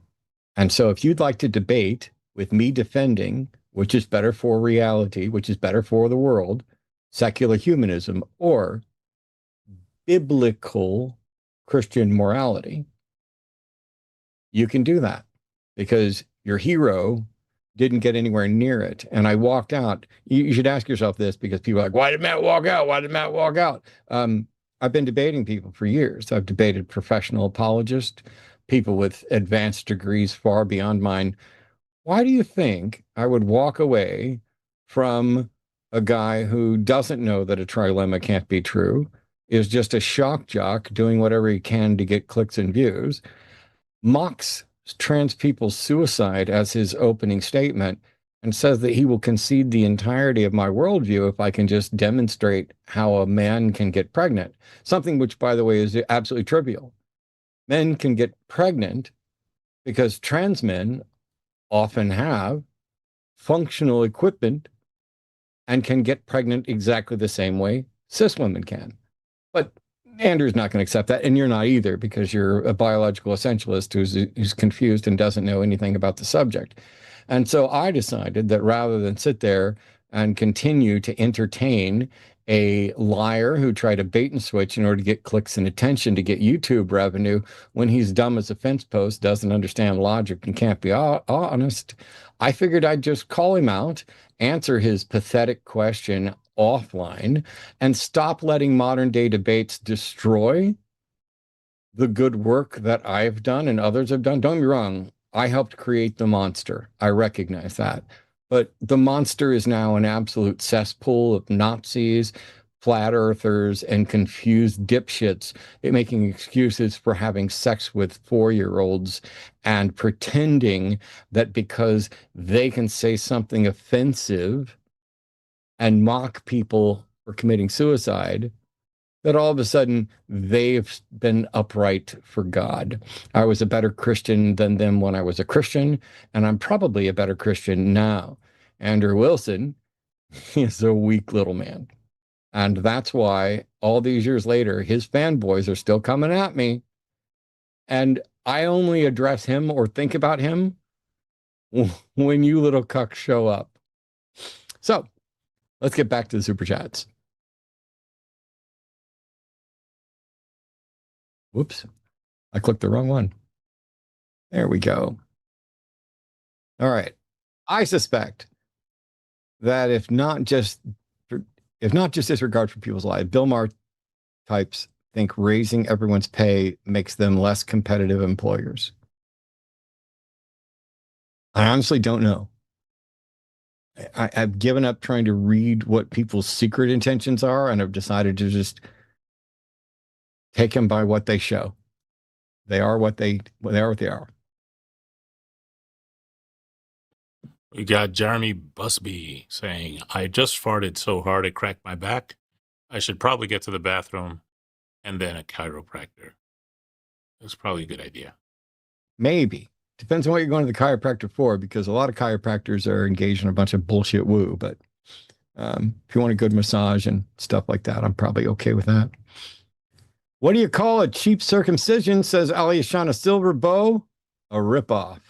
so if you'd like to debate with me defending, which is better for reality, which is better for the world, secular humanism, or biblical Christian morality, you can do that because your hero didn't get anywhere near it. And I walked out. You should ask yourself this because people are like, why did Matt walk out? Why did Matt walk out? I've been debating people for years. I've debated professional apologists, people with advanced degrees far beyond mine. Why do you think I would walk away from a guy who doesn't know that a trilemma can't be true, is just a shock jock doing whatever he can to get clicks and views, mocks trans people's suicide as his opening statement, and says that he will concede the entirety of my worldview if I can just demonstrate how a man can get pregnant. Something which, by the way, is absolutely trivial. Men can get pregnant because trans men often have functional equipment and can get pregnant exactly the same way cis women can. But Andrew's not going to accept that, and you're not either, because you're a biological essentialist who's confused and doesn't know anything about the subject. And so I decided that rather than sit there and continue to entertain a liar who tried to bait and switch in order to get clicks and attention to get YouTube revenue when he's dumb as a fence post, doesn't understand logic, and can't be honest, I figured I'd just call him out, answer his pathetic question offline, and stop letting modern day debates destroy the good work that I've done and others have done. Don't get me wrong, I helped create the monster. I recognize that. But the monster is now an absolute cesspool of Nazis, flat earthers, and confused dipshits making excuses for having sex with 4-year-olds and pretending that because they can say something offensive and mock people for committing suicide, that all of a sudden they've been upright for God. I was a better Christian than them when I was a Christian, and I'm probably a better Christian now. Andrew Wilson is a weak little man. And that's why all these years later, his fanboys are still coming at me. And I only address him or think about him when you little cucks show up. So, let's get back to the super chats. Whoops. I clicked the wrong one. There we go. All right. I suspect that if not just disregard for people's lives, Bill Maher types think raising everyone's pay makes them less competitive employers. I honestly don't know. I've given up trying to read what people's secret intentions are, and I've decided to just take them by what they show. They are what they are. We got Jeremy Busby saying, I just farted so hard it cracked my back. I should probably get to the bathroom and then a chiropractor. That's probably a good idea. Maybe. Depends on what you're going to the chiropractor for, because a lot of chiropractors are engaged in a bunch of bullshit woo, but If you want a good massage and stuff like that, I'm probably okay with that. What do you call a cheap circumcision, says Aliashana Silverbow? A ripoff.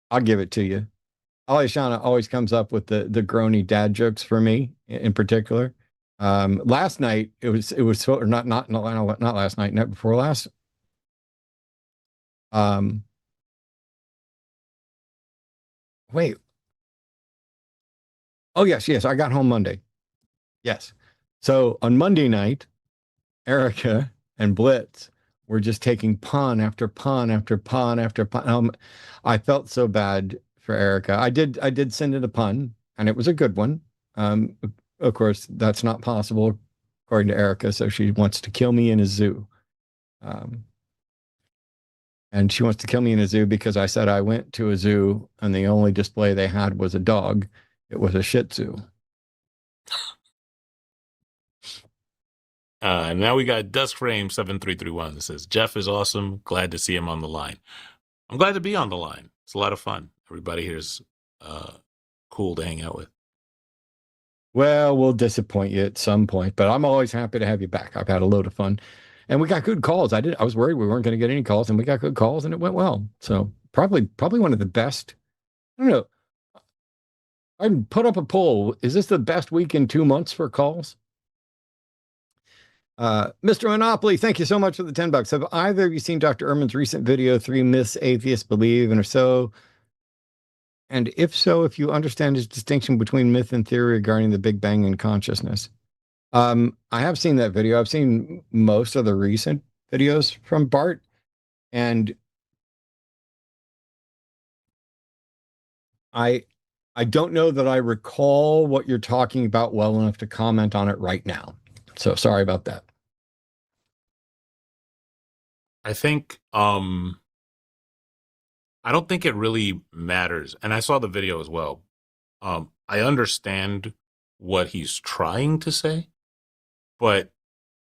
I'll give it to you. Aliashana always comes up with the groany dad jokes for me in particular. Last night it was or not last night, night before last. Wait. Oh yes, I got home Monday. Yes. So on Monday night, Erica and Blitz were just taking pun after pun after pun after pun. I felt so bad for Erica. I did send it a pun, and it was a good one. Of course, that's not possible according to Erica, so she wants to kill me in a zoo. And she wants to kill me in a zoo because I said I went to a zoo and the only display they had was a dog. It was a Shih Tzu. Now we got Duskframe 7331 that says, Jeff is awesome. Glad to see him on the line. I'm glad to be on the line. It's a lot of fun. Everybody here is cool to hang out with. Well, we'll disappoint you at some point, but I'm always happy to have you back. I've had a load of fun. And we got good calls. I was worried we weren't going to get any calls, and we got good calls, and it went well. So probably one of the best. I don't know. I'd put up a poll. Is this the best week in 2 months for calls? Mr. Monopoly, thank you so much for the $10. Have either of you seen Dr. Ehrman's recent video, 3 Myths Atheists Believe? And if so, if you understand his distinction between myth and theory regarding the Big Bang and consciousness. I have seen that video. I've seen most of the recent videos from Bart, and I don't know that I recall what you're talking about well enough to comment on it right now. So sorry about that. I think I don't think it really matters. And I saw the video as well. I understand what he's trying to say, but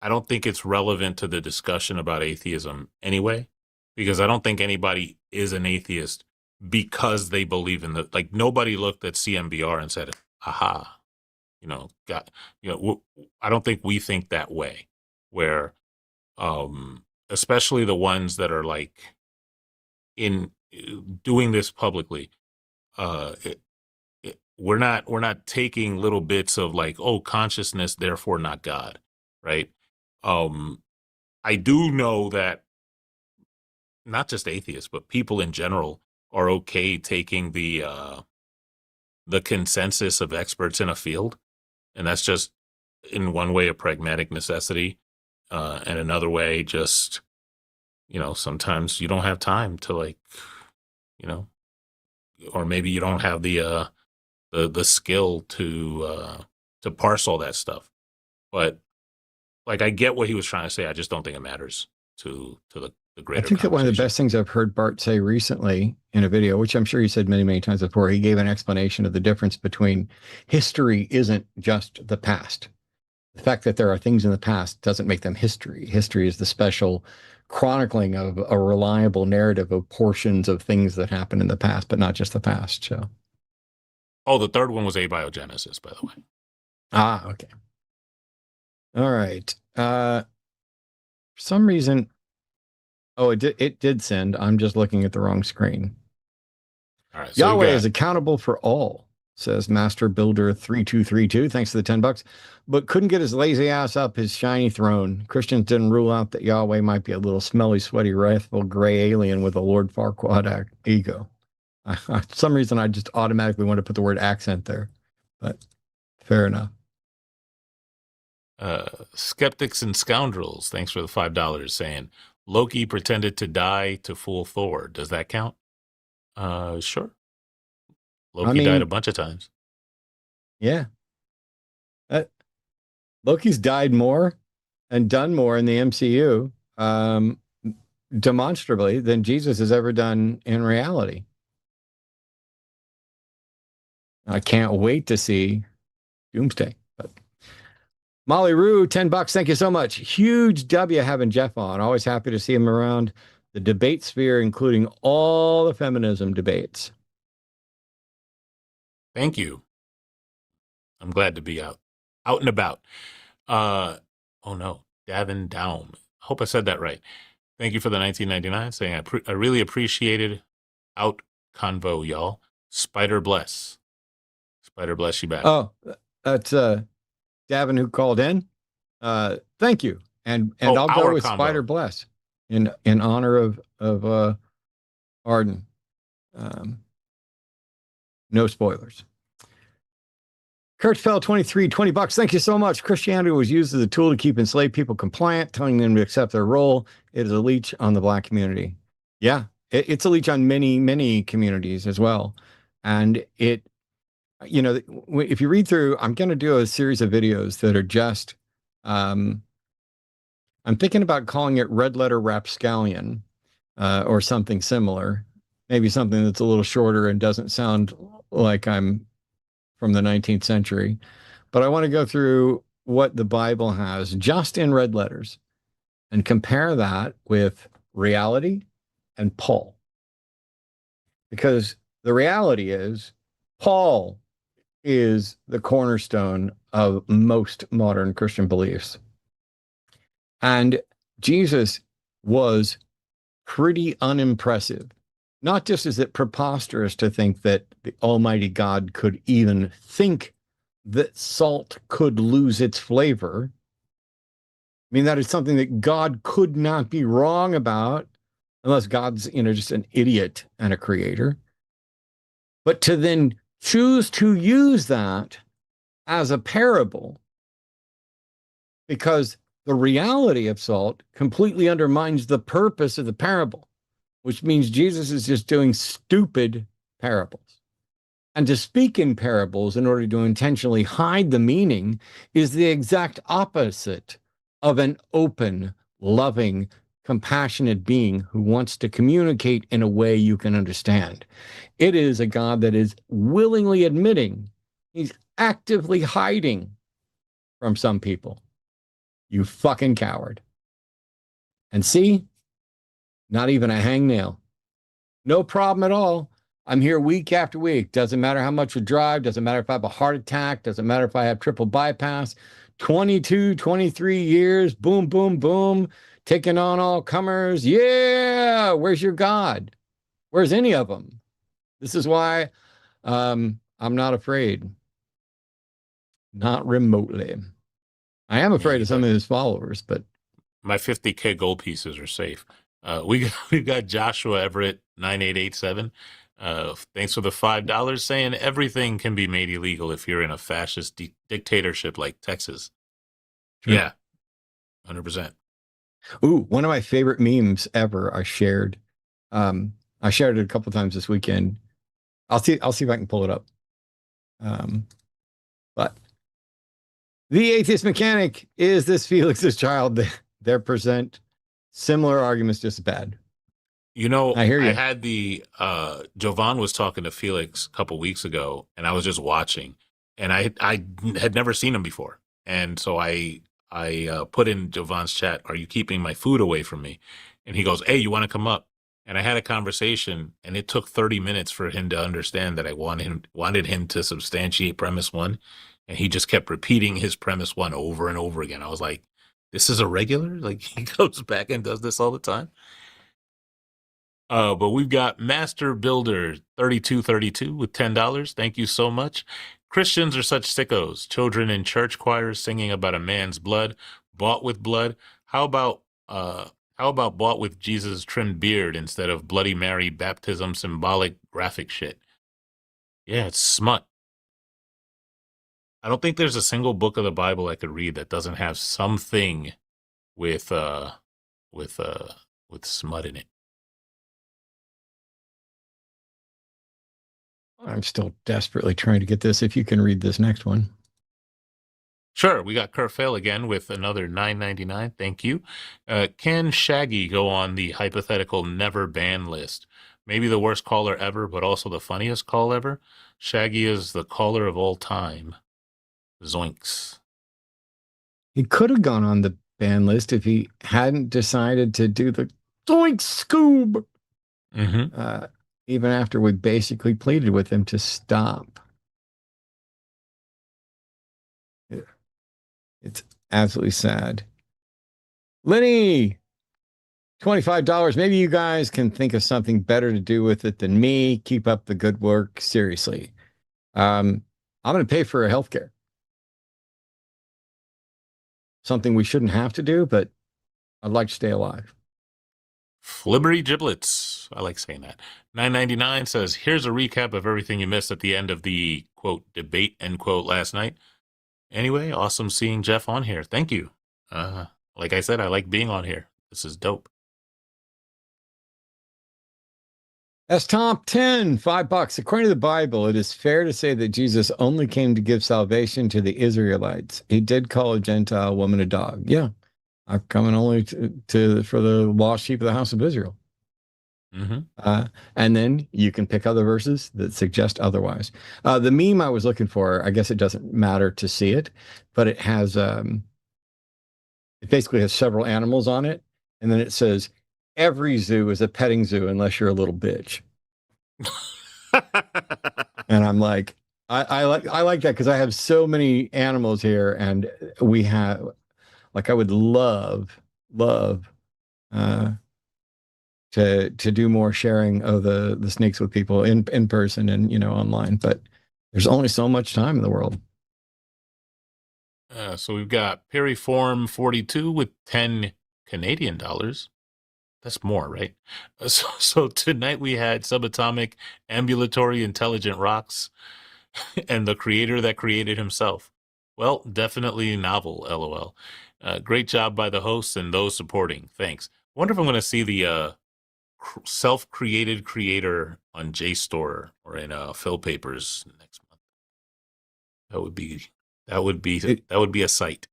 I don't think it's relevant to the discussion about atheism anyway, because I don't think anybody is an atheist because they believe in nobody looked at CMBR and said, aha, I don't think we think that way, where, especially the ones that are like in doing this publicly, we're not taking little bits of like, oh, consciousness, therefore not God, right? I do know that not just atheists, but people in general are okay taking the consensus of experts in a field. And that's just in one way a pragmatic necessity. And another way, just, sometimes you don't have time to or maybe you don't have the skill to parse all that stuff. But I get what he was trying to say. I just don't think it matters to the greater. I think that one of the best things I've heard Bart say recently in a video, which I'm sure he said many, many times before, he gave an explanation of the difference between history isn't just the past. The fact that there are things in the past doesn't make them history. History is the special chronicling of a reliable narrative of portions of things that happened in the past, but not just the past. So. Oh, the third one was abiogenesis, by the way. Ah, okay. All right. For some reason, it did send. I'm just looking at the wrong screen. All right. So Yahweh is accountable for all, says Master Builder 3232. Thanks for the $10, but couldn't get his lazy ass up his shiny throne. Christians didn't rule out that Yahweh might be a little smelly, sweaty, wrathful gray alien with a Lord Farquaad ego. For some reason, I just automatically want to put the word accent there, but fair enough. Skeptics and Scoundrels, thanks for the $5, saying Loki pretended to die to fool Thor. Does that count? Sure. Loki died a bunch of times. Yeah. Loki's died more and done more in the MCU demonstrably than Jesus has ever done in reality. I can't wait to see Doomsday. But Molly Rue, $10. Thank you so much. Huge W having Jeff on. Always happy to see him around the debate sphere, including all the feminism debates. Thank you. I'm glad to be out and about. Oh no, Davin Daum. Hope I said that right. Thank you for the 1999 saying I really appreciated out convo, y'all. Spider bless you back. Oh, that's Davin who called in. Thank you. And I'll go our with combo. Spider bless in honor of Arden. No spoilers. Kurt Fell 23, $20. Thank you so much. Christianity was used as a tool to keep enslaved people compliant, telling them to accept their role. It is a leech on the Black community. Yeah, it's a leech on many, many communities as well. And it, if you read through, I'm going to do a series of videos that are just, I'm thinking about calling it Red Letter Rapscallion or something similar. Maybe something that's a little shorter and doesn't sound like I'm from the 19th century. But I want to go through what the Bible has just in red letters and compare that with reality and Paul. Because the reality is, Paul is the cornerstone of most modern Christian beliefs. And Jesus was pretty unimpressive. Not just is it preposterous to think that the Almighty God could even think that salt could lose its flavor. I mean, that is something that God could not be wrong about, unless God's, just an idiot and a creator. But to then choose to use that as a parable, because the reality of salt completely undermines the purpose of the parable, which means Jesus is just doing stupid parables. And to speak in parables in order to intentionally hide the meaning is the exact opposite of an open, loving, compassionate being who wants to communicate in a way you can understand. It is a God that is willingly admitting he's actively hiding from some people. You fucking coward. And see, not even a hangnail. No problem at all. I'm here week after week. Doesn't matter how much we drive. Doesn't matter if I have a heart attack. Doesn't matter if I have triple bypass. 22, 23 years. Boom, boom, boom. Taking on all comers. Yeah. Where's your God? Where's any of them? This is why I'm not afraid. Not remotely. I am afraid of some of his followers, but my 50K gold pieces are safe. We've got Joshua Everett 9887. Thanks for the $5 saying everything can be made illegal if you're in a fascist dictatorship like Texas. Sure. Yeah, 100%. Ooh, one of my favorite memes ever I shared. I shared it a couple times this weekend. I'll see if I can pull it up. But the atheist mechanic is this Felix's child. They present similar arguments, just bad. I hear you. I had Jovan was talking to Felix a couple weeks ago, and I was just watching, and I had never seen him before, and so I put in Jovan's chat, "Are you keeping my food away from me?" And he goes, "Hey, you want to come up?" And I had a conversation, and it took 30 minutes for him to understand that I wanted him to substantiate premise one, and he just kept repeating his premise one over and over again. I was like, "This is a regular? Like he goes back and does this all the time?" But we've got Master Builder 3232 with $10. Thank you so much. Christians are such sickos. Children in church choirs singing about a man's blood, bought with blood. How about bought with Jesus' trimmed beard instead of Bloody Mary baptism symbolic graphic shit? Yeah, it's smut. I don't think there's a single book of the Bible I could read that doesn't have something with smut in it. I'm still desperately trying to get this. If you can read this next one. Sure. We got Kerfell again with another $9.99. Thank you. Can Shaggy go on the hypothetical never ban list? Maybe the worst caller ever, but also the funniest call ever. Shaggy is the caller of all time. Zoinks. He could have gone on the ban list if he hadn't decided to do the Zoink Scoob. Mm-hmm. Even after we basically pleaded with him to stop. It's absolutely sad. Lenny, $25. Maybe you guys can think of something better to do with it than me. Keep up the good work. Seriously. I'm going to pay for a healthcare. Something we shouldn't have to do, but I'd like to stay alive. Flibbery giblets. I like saying that. 999 says, here's a recap of everything you missed at the end of the, quote, debate, end quote, last night. Anyway, awesome seeing Jeff on here. Thank you. Like I said, I like being on here. This is dope. That's top 10, $5. According to the Bible, it is fair to say that Jesus only came to give salvation to the Israelites. He did call a Gentile woman a dog. Yeah, I'm coming only for the lost sheep of the house of Israel. Mm-hmm. And then you can pick other verses that suggest otherwise. The meme I was looking for, I guess it doesn't matter to see it, but it has it basically has several animals on it, and then it says, every zoo is a petting zoo unless you're a little bitch. And I'm like, I like that because I have so many animals here, and we have, like, I would love to do more sharing of the snakes with people in person and, you know, online, but there's only so much time in the world. So we've got Perryform 42 with 10 Canadian dollars. That's more, right? So tonight we had subatomic ambulatory intelligent rocks and the creator that created himself. Well, definitely novel, LOL. Great job by the hosts and those supporting. Thanks. Wonder if I'm going to see the self-created creator on JSTOR or in Phil Papers next month. That would be a sight.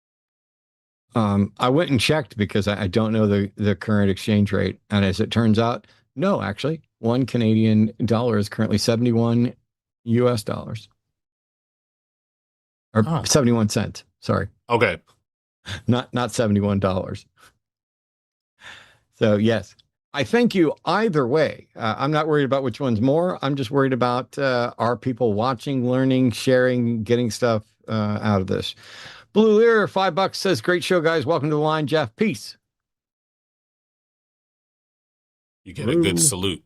I went and checked because I don't know the current exchange rate, and as it turns out, no, actually, one Canadian dollar is currently 71 US dollars, or 71 cents. Sorry. Okay. Not $71. So yes, I thank you either way. I'm not worried about which one's more. I'm just worried about are people watching, learning, sharing, getting stuff out of this. Blue Ear, $5 says, great show, guys. Welcome to the line, Jeff. Peace. You get a good salute.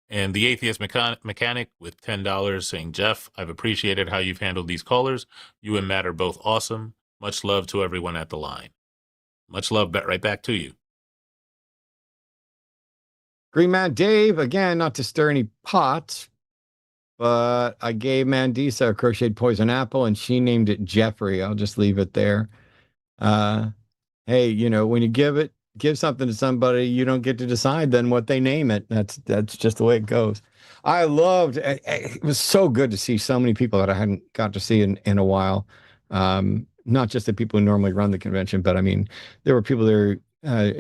And the Atheist Mechanic with $10 saying, Jeff, I've appreciated how you've handled these callers. You and Matt are both awesome. Much love to everyone at the line. Much love right back to you. Green Man Dave, again, not to stir any pots, but I gave Mandisa a crocheted poison apple and she named it Jeffrey. I'll just leave it there. Hey, you know, when you give something to somebody, you don't get to decide then what they name it. That's just the way it goes. I loved it. It was so good to see so many people that I hadn't got to see in a while. Not just the people who normally run the convention, but I mean, there were people there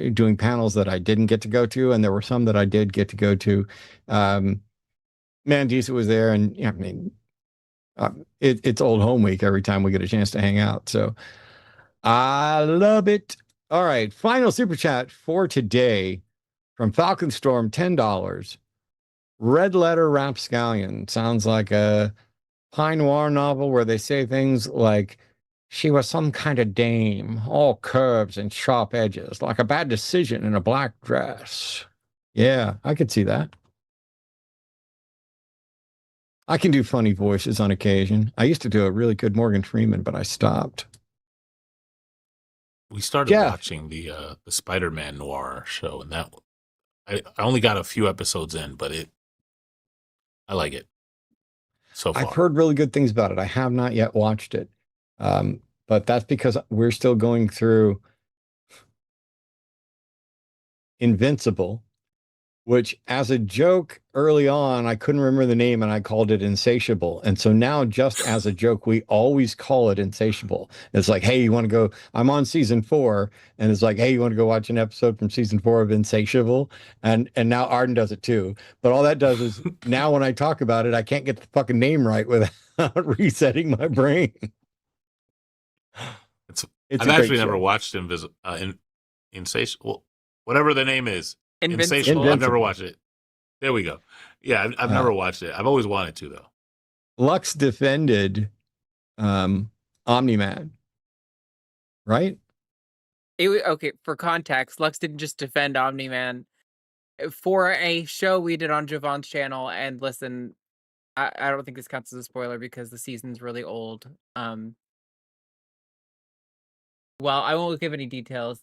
doing panels that I didn't get to go to, and there were some that I did get to go to. Mandisa was there, and yeah, I mean, it's old home week every time we get a chance to hang out. So I love it. All right, final super chat for today from Falcon Storm, $10. Red Letter Rapscallion sounds like a Pine Noir novel where they say things like, she was some kind of dame, all curves and sharp edges, like a bad decision in a black dress. Yeah, I could see that. I can do funny voices on occasion. I used to do a really good Morgan Freeman, but I stopped. We started watching the Spider-Man noir show, and that I only got a few episodes in, but I like it so far. I've heard really good things about it. I have not yet watched it. But that's because we're still going through Invincible, which as a joke early on, I couldn't remember the name and I called it Insatiable. And so now just as a joke, we always call it Insatiable. It's like, hey, you want to go, I'm on season 4. And it's like, hey, you want to go watch an episode from season 4 of Insatiable? And now Arden does it too. But all that does is now when I talk about it, I can't get the fucking name right without resetting my brain. I've actually never watched Insatiable, whatever the name is. Insatiable. I've never watched it. There we go. Yeah, I've never watched it. I've always wanted to, though. Lux defended Omni-Man, right? Okay, for context, Lux didn't just defend Omni-Man for a show we did on Javon's channel. And listen, I don't think this counts as a spoiler because the season's really old. Well, I won't give any details.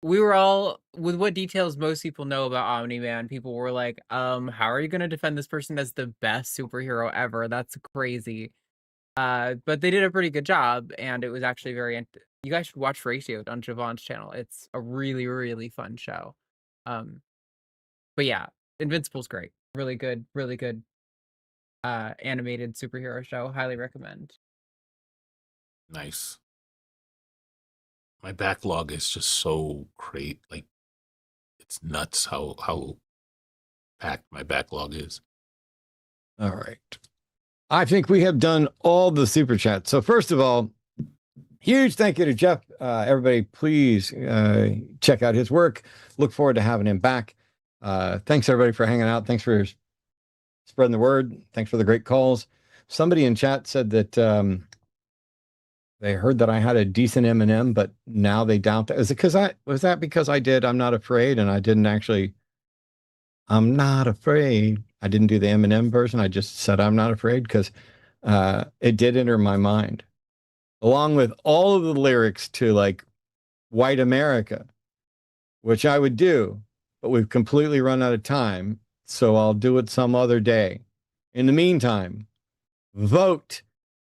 We were all, with what details most people know about Omni-Man, people were like, how are you going to defend this person as the best superhero ever? That's crazy. But they did a pretty good job, and it was actually you guys should watch Ratioed on Javon's channel. It's a really, really fun show. But yeah, Invincible's great. Really good animated superhero show. Highly recommend. Nice. My backlog is just so great. Like, it's nuts how packed my backlog is. All right. I think we have done all the super chats. So first of all, huge thank you to Jeff. Everybody, please check out his work. Look forward to having him back. Thanks everybody for hanging out. Thanks for spreading the word. Thanks for the great calls. Somebody in chat said that they heard that I had a decent M&M, but now they doubt that. Was that because I did I'm Not Afraid and I didn't actually I'm not afraid. I didn't do the M&M version. I just said I'm not afraid because it did enter my mind, along with all of the lyrics to like White America, which I would do, but we've completely run out of time, so I'll do it some other day. In the meantime, vote,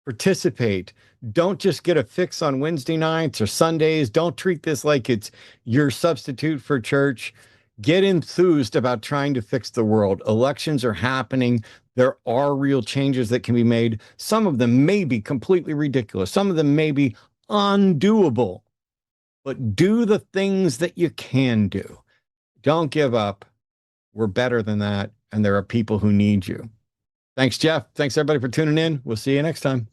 participate. Don't just get a fix on Wednesday nights or Sundays. Don't treat this like it's your substitute for church. Get enthused about trying to fix the world. Elections are happening. There are real changes that can be made. Some of them may be completely ridiculous. Some of them may be undoable. But do the things that you can do. Don't give up. We're better than that. And there are people who need you. Thanks, Jeff. Thanks, everybody, for tuning in. We'll see you next time.